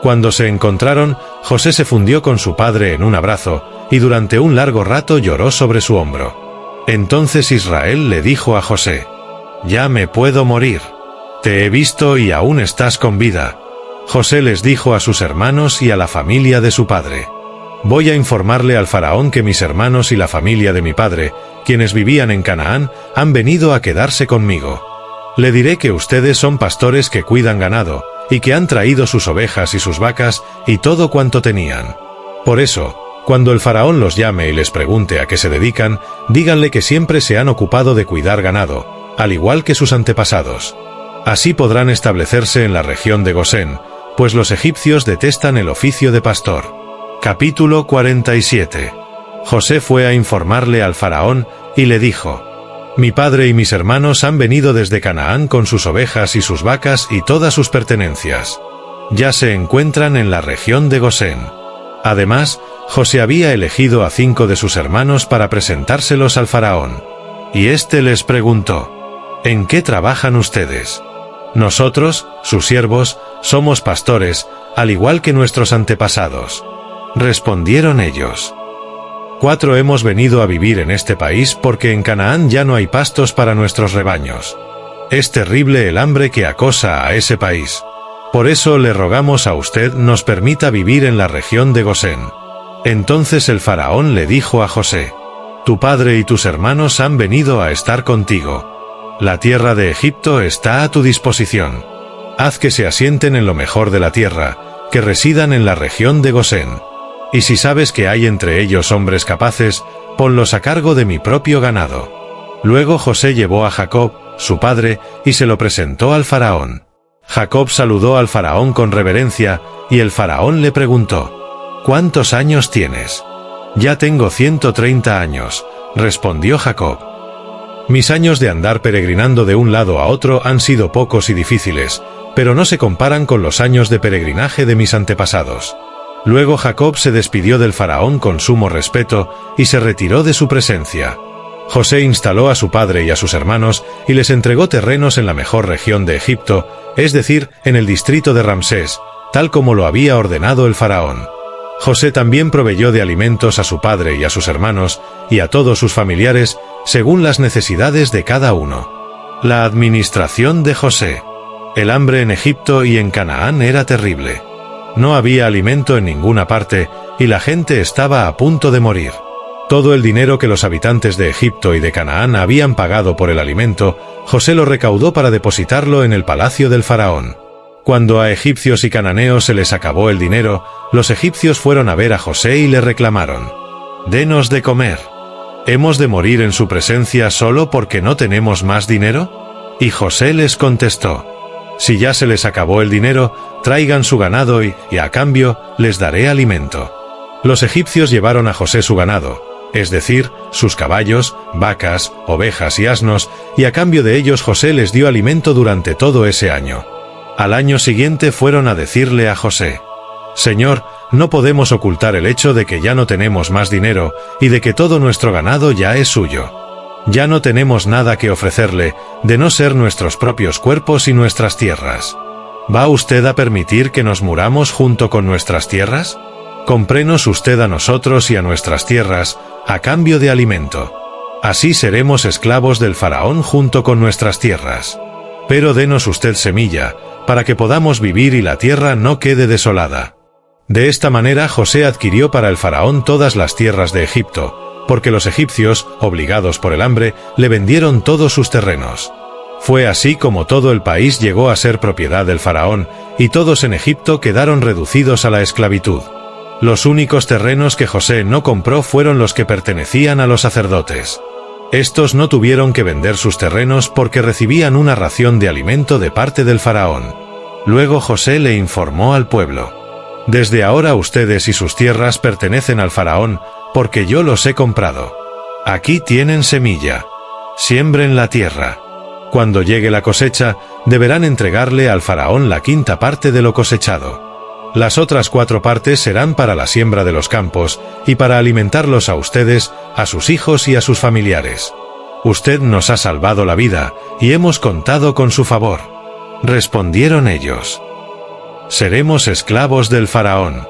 Cuando se encontraron, José se fundió con su padre en un abrazo, y durante un largo rato lloró sobre su hombro. Entonces Israel le dijo a José: «Ya me puedo morir. Te he visto y aún estás con vida». José les dijo a sus hermanos y a la familia de su padre: «Voy a informarle al faraón que mis hermanos y la familia de mi padre, quienes vivían en Canaán, han venido a quedarse conmigo. Le diré que ustedes son pastores que cuidan ganado, y que han traído sus ovejas y sus vacas y todo cuanto tenían. Por eso, cuando el faraón los llame y les pregunte a qué se dedican, díganle que siempre se han ocupado de cuidar ganado, al igual que sus antepasados. Así podrán establecerse en la región de Gosén, pues los egipcios detestan el oficio de pastor». Capítulo 47. José fue a informarle al faraón y le dijo: «Mi padre y mis hermanos han venido desde Canaán con sus ovejas y sus vacas y todas sus pertenencias. Ya se encuentran en la región de Gosén». Además, José había elegido a 5 de sus hermanos para presentárselos al faraón. Y éste les preguntó: «¿En qué trabajan ustedes?». «Nosotros, sus siervos, somos pastores, al igual que nuestros antepasados», respondieron ellos. 4 hemos venido a vivir en este país porque en Canaán ya no hay pastos para nuestros rebaños. Es terrible el hambre que acosa a ese país. Por eso le rogamos a usted nos permita vivir en la región de Gosén». Entonces el faraón le dijo a José: «Tu padre y tus hermanos han venido a estar contigo. La tierra de Egipto está a tu disposición. Haz que se asienten en lo mejor de la tierra, que residan en la región de Gosén. Y si sabes que hay entre ellos hombres capaces, ponlos a cargo de mi propio ganado». Luego José llevó a Jacob, su padre, y se lo presentó al faraón. Jacob saludó al faraón con reverencia, y el faraón le preguntó: «¿Cuántos años tienes?». «Ya tengo 130 años», respondió Jacob. «Mis años de andar peregrinando de un lado a otro han sido pocos y difíciles, pero no se comparan con los años de peregrinaje de mis antepasados». Luego Jacob se despidió del faraón con sumo respeto y se retiró de su presencia. José instaló a su padre y a sus hermanos y les entregó terrenos en la mejor región de Egipto, es decir, en el distrito de Ramsés, tal como lo había ordenado el faraón. José también proveyó de alimentos a su padre y a sus hermanos y a todos sus familiares según las necesidades de cada uno. La administración de José. El hambre en Egipto y en Canaán era terrible. No había alimento en ninguna parte, y la gente estaba a punto de morir. Todo el dinero que los habitantes de Egipto y de Canaán habían pagado por el alimento, José lo recaudó para depositarlo en el palacio del faraón. Cuando a egipcios y cananeos se les acabó el dinero, los egipcios fueron a ver a José y le reclamaron: «Denos de comer. ¿Hemos de morir en su presencia solo porque no tenemos más dinero?» Y José les contestó: «Si ya se les acabó el dinero, traigan su ganado y a cambio, les daré alimento». Los egipcios llevaron a José su ganado, es decir, sus caballos, vacas, ovejas y asnos, y a cambio de ellos José les dio alimento durante todo ese año. Al año siguiente fueron a decirle a José: «Señor, no podemos ocultar el hecho de que ya no tenemos más dinero y de que todo nuestro ganado ya es suyo. Ya no tenemos nada que ofrecerle, de no ser nuestros propios cuerpos y nuestras tierras. ¿Va usted a permitir que nos muramos junto con nuestras tierras? Cómprenos usted a nosotros y a nuestras tierras, a cambio de alimento. Así seremos esclavos del faraón junto con nuestras tierras. Pero denos usted semilla, para que podamos vivir y la tierra no quede desolada». De esta manera José adquirió para el faraón todas las tierras de Egipto, porque los egipcios, obligados por el hambre, le vendieron todos sus terrenos. Fue así como todo el país llegó a ser propiedad del faraón, y todos en Egipto quedaron reducidos a la esclavitud. Los únicos terrenos que José no compró fueron los que pertenecían a los sacerdotes. Estos no tuvieron que vender sus terrenos porque recibían una ración de alimento de parte del faraón. Luego José le informó al pueblo: «Desde ahora ustedes y sus tierras pertenecen al faraón, porque yo los he comprado. Aquí tienen semilla. Siembren la tierra. Cuando llegue la cosecha, deberán entregarle al faraón la quinta parte de lo cosechado. Las otras 4 partes serán para la siembra de los campos, y para alimentarlos a ustedes, a sus hijos y a sus familiares. Usted nos ha salvado la vida, y hemos contado con su favor». Respondieron ellos: «Seremos esclavos del faraón».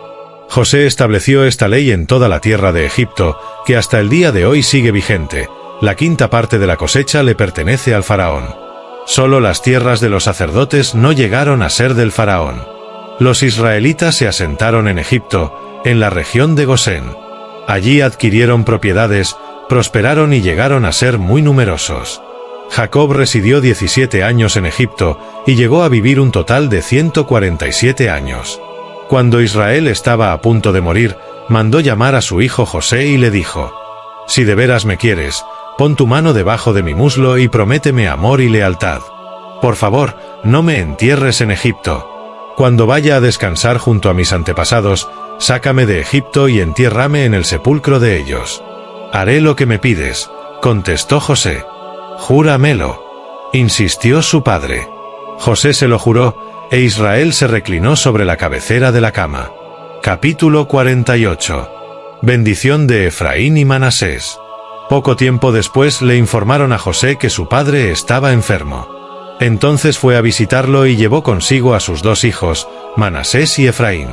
José estableció esta ley en toda la tierra de Egipto, que hasta el día de hoy sigue vigente. La quinta parte de la cosecha le pertenece al faraón. Solo las tierras de los sacerdotes no llegaron a ser del faraón. Los israelitas se asentaron en Egipto, en la región de Gosén. Allí adquirieron propiedades, prosperaron y llegaron a ser muy numerosos. Jacob residió 17 años en Egipto y llegó a vivir un total de 147 años. Cuando Israel estaba a punto de morir, mandó llamar a su hijo José y le dijo: «Si de veras me quieres, pon tu mano debajo de mi muslo y prométeme amor y lealtad. Por favor, no me entierres en Egipto. Cuando vaya a descansar junto a mis antepasados, sácame de Egipto y entiérrame en el sepulcro de ellos». «Haré lo que me pides», contestó José. «Júramelo», insistió su padre. José se lo juró, e Israel se reclinó sobre la cabecera de la cama. Capítulo 48. Bendición de Efraín y Manasés. Poco tiempo después le informaron a José que su padre estaba enfermo. Entonces fue a visitarlo y llevó consigo a sus 2 hijos, Manasés y Efraín.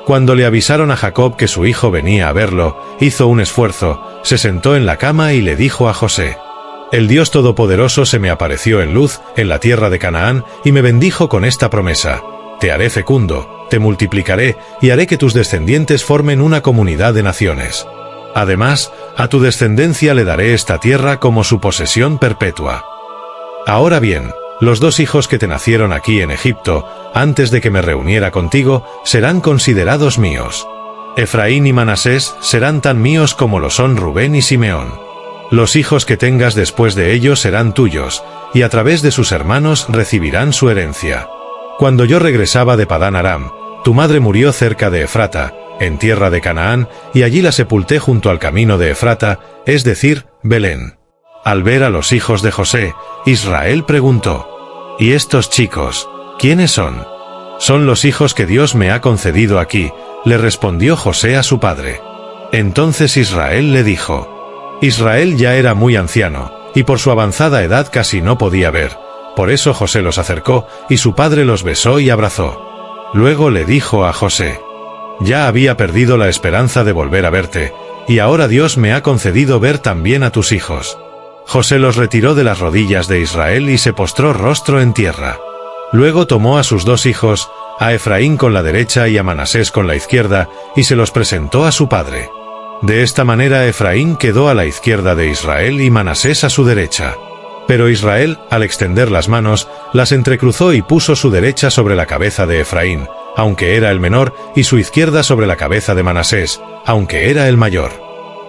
Cuando le avisaron a Jacob que su hijo venía a verlo, hizo un esfuerzo, se sentó en la cama y le dijo a José: «El Dios Todopoderoso se me apareció en luz, en la tierra de Canaán, y me bendijo con esta promesa: te haré fecundo, te multiplicaré, y haré que tus descendientes formen una comunidad de naciones. Además, a tu descendencia le daré esta tierra como su posesión perpetua. Ahora bien, los 2 hijos que te nacieron aquí en Egipto, antes de que me reuniera contigo, serán considerados míos. Efraín y Manasés serán tan míos como lo son Rubén y Simeón. Los hijos que tengas después de ellos serán tuyos, y a través de sus hermanos recibirán su herencia. Cuando yo regresaba de Padán Aram, tu madre murió cerca de Efrata, en tierra de Canaán, y allí la sepulté junto al camino de Efrata, es decir, Belén». Al ver a los hijos de José, Israel preguntó: «¿Y estos chicos, quiénes son?». «Son los hijos que Dios me ha concedido aquí», le respondió José a su padre. Entonces Israel le dijo: Israel ya era muy anciano, y por su avanzada edad casi no podía ver. Por eso José los acercó, y su padre los besó y abrazó. Luego le dijo a José: «Ya había perdido la esperanza de volver a verte, y ahora Dios me ha concedido ver también a tus hijos». José los retiró de las rodillas de Israel y se postró rostro en tierra. Luego tomó a sus 2 hijos, a Efraín con la derecha y a Manasés con la izquierda, y se los presentó a su padre. De esta manera Efraín quedó a la izquierda de Israel y Manasés a su derecha. Pero Israel, al extender las manos, las entrecruzó y puso su derecha sobre la cabeza de Efraín, aunque era el menor, y su izquierda sobre la cabeza de Manasés, aunque era el mayor.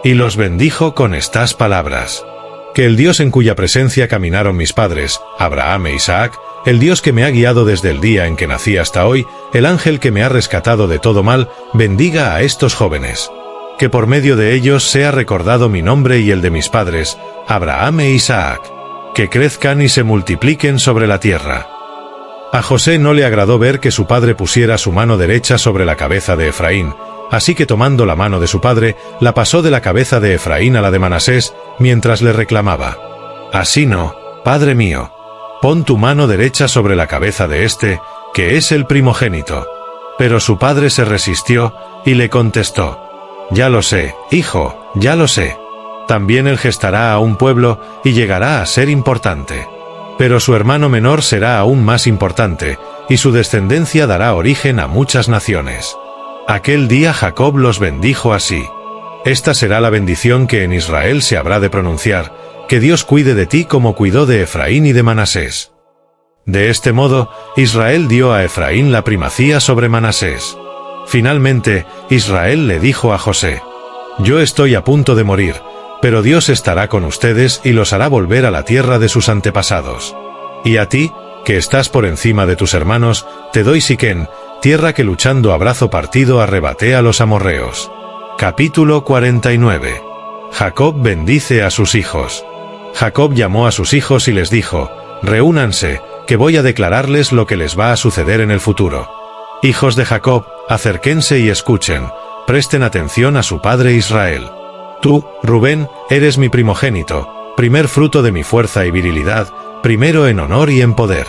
Y los bendijo con estas palabras: que el Dios en cuya presencia caminaron mis padres, Abraham e Isaac, el Dios que me ha guiado desde el día en que nací hasta hoy, el ángel que me ha rescatado de todo mal, bendiga a estos jóvenes. Que por medio de ellos sea recordado mi nombre y el de mis padres, Abraham e Isaac. Que crezcan y se multipliquen sobre la tierra. A José no le agradó ver que su padre pusiera su mano derecha sobre la cabeza de Efraín, así que tomando la mano de su padre, la pasó de la cabeza de Efraín a la de Manasés, mientras le reclamaba: «Así no, padre mío. Pon tu mano derecha sobre la cabeza de este, que es el primogénito». Pero su padre se resistió, y le contestó: «Ya lo sé, hijo, ya lo sé. También él gestará a un pueblo, y llegará a ser importante. Pero su hermano menor será aún más importante, y su descendencia dará origen a muchas naciones». Aquel día Jacob los bendijo así: «Esta será la bendición que en Israel se habrá de pronunciar, que Dios cuide de ti como cuidó de Efraín y de Manasés». De este modo, Israel dio a Efraín la primacía sobre Manasés. Finalmente, Israel le dijo a José: «Yo estoy a punto de morir, pero Dios estará con ustedes y los hará volver a la tierra de sus antepasados. Y a ti, que estás por encima de tus hermanos, te doy Siquén, tierra que luchando a brazo partido arrebaté a los amorreos». Capítulo 49. Jacob bendice a sus hijos. Jacob llamó a sus hijos y les dijo: «Reúnanse, que voy a declararles lo que les va a suceder en el futuro. Hijos de Jacob, acérquense y escuchen, presten atención a su padre Israel. Tú, Rubén, eres mi primogénito, primer fruto de mi fuerza y virilidad, primero en honor y en poder.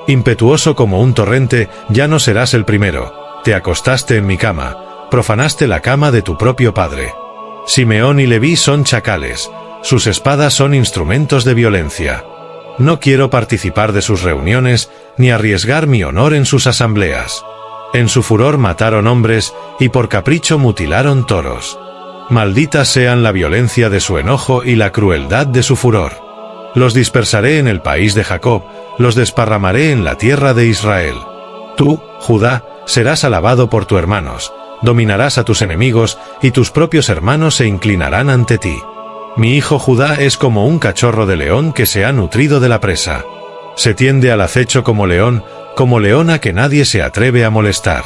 Impetuoso como un torrente, ya no serás el primero. Te acostaste en mi cama, profanaste la cama de tu propio padre. Simeón y Leví son chacales, sus espadas son instrumentos de violencia. No quiero participar de sus reuniones, ni arriesgar mi honor en sus asambleas. En su furor mataron hombres, y por capricho mutilaron toros. Malditas sean la violencia de su enojo y la crueldad de su furor. Los dispersaré en el país de Jacob, los desparramaré en la tierra de Israel. Tú, Judá, serás alabado por tus hermanos, dominarás a tus enemigos, y tus propios hermanos se inclinarán ante ti. Mi hijo Judá es como un cachorro de león que se ha nutrido de la presa. Se tiende al acecho como leona que nadie se atreve a molestar.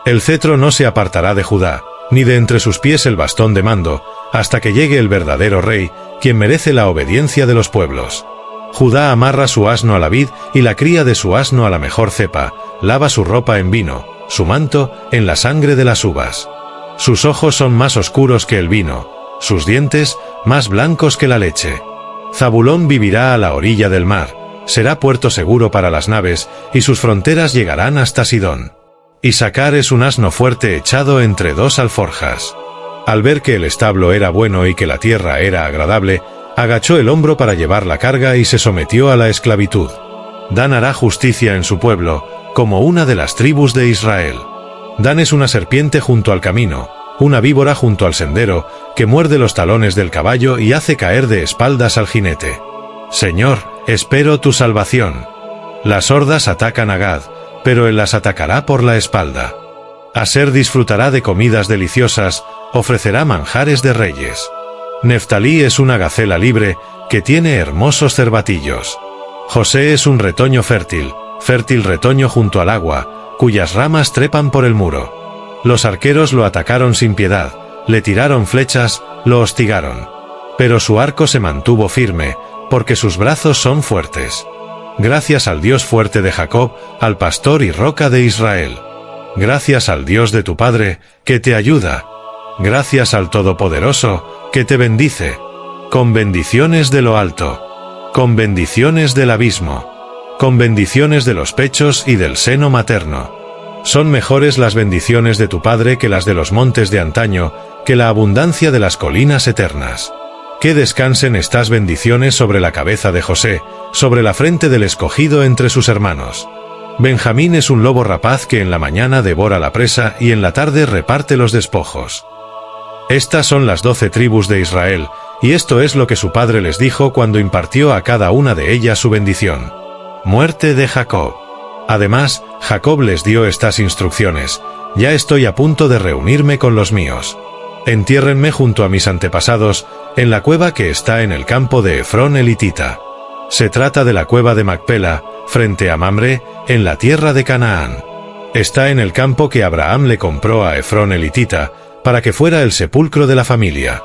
El cetro no se apartará de Judá, ni de entre sus pies el bastón de mando, hasta que llegue el verdadero rey, quien merece la obediencia de los pueblos. Judá amarra su asno a la vid y la cría de su asno a la mejor cepa, lava su ropa en vino, su manto en la sangre de las uvas. Sus ojos son más oscuros que el vino, sus dientes más blancos que la leche. Zabulón vivirá a la orilla del mar, será puerto seguro para las naves, y sus fronteras llegarán hasta Sidón. Isacar es un asno fuerte echado entre dos alforjas. Al ver que el establo era bueno y que la tierra era agradable, agachó el hombro para llevar la carga y se sometió a la esclavitud. Dan hará justicia en su pueblo, como una de las tribus de Israel. Dan es una serpiente junto al camino, una víbora junto al sendero, que muerde los talones del caballo y hace caer de espaldas al jinete. Señor, espero tu salvación. Las hordas atacan a Gad, pero él las atacará por la espalda. Aser disfrutará de comidas deliciosas, ofrecerá manjares de reyes. Neftalí es una gacela libre, que tiene hermosos cervatillos. José es un retoño fértil, fértil retoño junto al agua, cuyas ramas trepan por el muro. Los arqueros lo atacaron sin piedad, le tiraron flechas, lo hostigaron. Pero su arco se mantuvo firme, porque sus brazos son fuertes. Gracias al Dios fuerte de Jacob, al pastor y roca de Israel. Gracias al Dios de tu padre, que te ayuda. Gracias al Todopoderoso, que te bendice. Con bendiciones de lo alto. Con bendiciones del abismo. Con bendiciones de los pechos y del seno materno. Son mejores las bendiciones de tu padre que las de los montes de antaño, que la abundancia de las colinas eternas. Que descansen estas bendiciones sobre la cabeza de José, sobre la frente del escogido entre sus hermanos. Benjamín es un lobo rapaz que en la mañana devora la presa y en la tarde reparte los despojos. Estas son las 12 tribus de Israel, y esto es lo que su padre les dijo cuando impartió a cada una de ellas su bendición. Muerte de Jacob. Además, Jacob les dio estas instrucciones: ya estoy a punto de reunirme con los míos. Entiérrenme junto a mis antepasados, en la cueva que está en el campo de Efrón elitita. Se trata de la cueva de Macpela, frente a Mamre, en la tierra de Canaán. Está en el campo que Abraham le compró a Efrón elitita, para que fuera el sepulcro de la familia.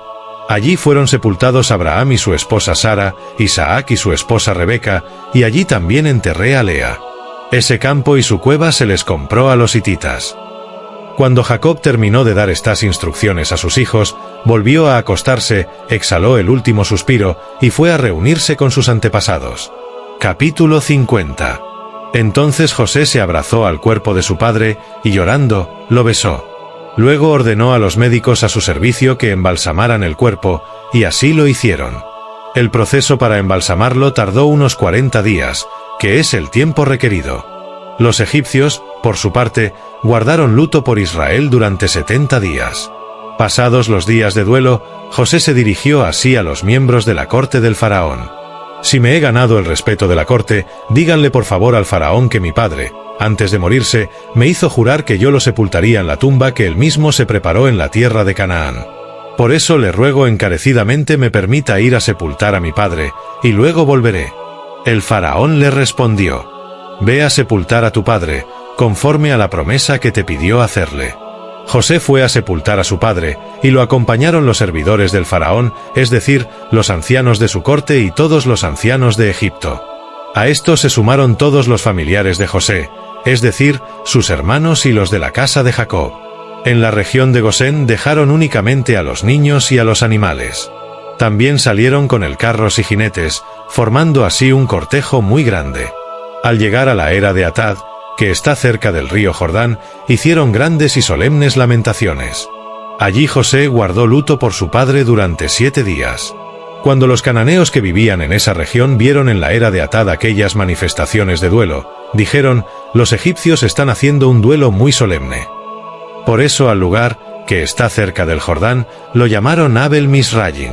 Allí fueron sepultados Abraham y su esposa Sara, Isaac y su esposa Rebeca, y allí también enterré a Lea. Ese campo y su cueva se les compró a los hititas. Cuando Jacob terminó de dar estas instrucciones a sus hijos, volvió a acostarse, exhaló el último suspiro, y fue a reunirse con sus antepasados. Capítulo 50. Entonces José se abrazó al cuerpo de su padre, y llorando, lo besó. Luego ordenó a los médicos a su servicio que embalsamaran el cuerpo, y así lo hicieron. El proceso para embalsamarlo tardó unos 40 días, que es el tiempo requerido. Los egipcios, por su parte, guardaron luto por Israel durante 70 días. Pasados los días de duelo, José se dirigió así a los miembros de la corte del faraón. Si me he ganado el respeto de la corte, díganle por favor al faraón que mi padre, antes de morirse, me hizo jurar que yo lo sepultaría en la tumba que él mismo se preparó en la tierra de Canaán. Por eso le ruego encarecidamente me permita ir a sepultar a mi padre, y luego volveré. El faraón le respondió: ve a sepultar a tu padre, conforme a la promesa que te pidió hacerle. José fue a sepultar a su padre, y lo acompañaron los servidores del faraón, es decir, los ancianos de su corte y todos los ancianos de Egipto. A esto se sumaron todos los familiares de José, es decir, sus hermanos y los de la casa de Jacob. En la región de Gosén dejaron únicamente a los niños y a los animales. También salieron con el carros y jinetes, formando así un cortejo muy grande. Al llegar a la era de Atad, que está cerca del río Jordán, hicieron grandes y solemnes lamentaciones. Allí José guardó luto por su padre durante 7 días. Cuando los cananeos que vivían en esa región vieron en la era de Atad aquellas manifestaciones de duelo, dijeron: los egipcios están haciendo un duelo muy solemne. Por eso al lugar, que está cerca del Jordán, lo llamaron Abel Misraim.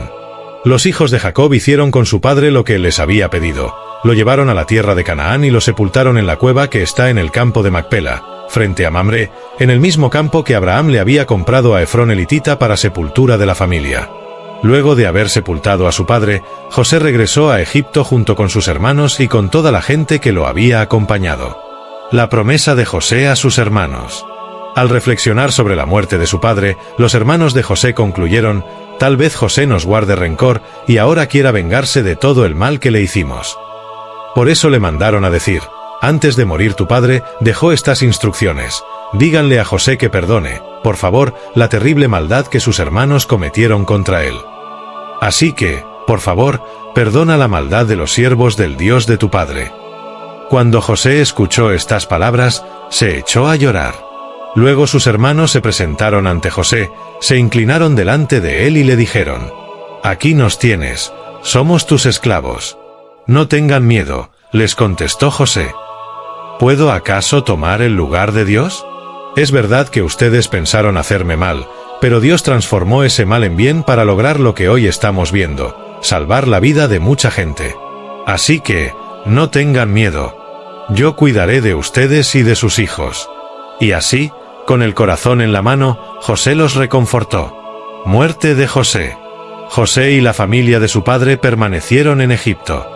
Los hijos de Jacob hicieron con su padre lo que les había pedido. Lo llevaron a la tierra de Canaán y lo sepultaron en la cueva que está en el campo de Macpela, frente a Mamre, en el mismo campo que Abraham le había comprado a Efrón elitita para sepultura de la familia. Luego de haber sepultado a su padre, José regresó a Egipto junto con sus hermanos y con toda la gente que lo había acompañado. La promesa de José a sus hermanos. Al reflexionar sobre la muerte de su padre, los hermanos de José concluyeron: tal vez José nos guarde rencor y ahora quiera vengarse de todo el mal que le hicimos. Por eso le mandaron a decir: antes de morir tu padre, dejó estas instrucciones: díganle a José que perdone, por favor, la terrible maldad que sus hermanos cometieron contra él. Así que, por favor, perdona la maldad de los siervos del Dios de tu padre. Cuando José escuchó estas palabras, se echó a llorar. Luego sus hermanos se presentaron ante José, se inclinaron delante de él y le dijeron: aquí nos tienes, somos tus esclavos. No tengan miedo, les contestó José. ¿Puedo acaso tomar el lugar de Dios? Es verdad que ustedes pensaron hacerme mal, pero Dios transformó ese mal en bien para lograr lo que hoy estamos viendo: salvar la vida de mucha gente. Así que, no tengan miedo. Yo cuidaré de ustedes y de sus hijos. Y así, con el corazón en la mano, José los reconfortó. Muerte de José. José y la familia de su padre permanecieron en Egipto.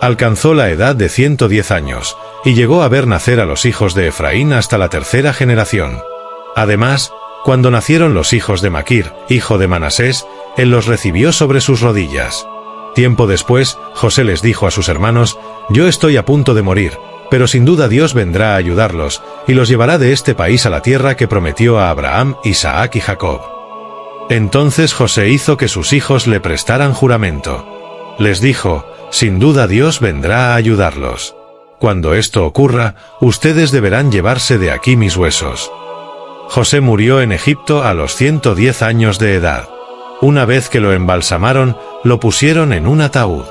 Alcanzó la edad de 110 años, y llegó a ver nacer a los hijos de Efraín hasta la 3ª generación. Además, cuando nacieron los hijos de Maquir, hijo de Manasés, él los recibió sobre sus rodillas. Tiempo después, José les dijo a sus hermanos: yo estoy a punto de morir, pero sin duda Dios vendrá a ayudarlos, y los llevará de este país a la tierra que prometió a Abraham, Isaac y Jacob. Entonces José hizo que sus hijos le prestaran juramento. Les dijo: sin duda Dios vendrá a ayudarlos. Cuando esto ocurra, ustedes deberán llevarse de aquí mis huesos. José murió en Egipto a los 110 años de edad. Una vez que lo embalsamaron, lo pusieron en un ataúd.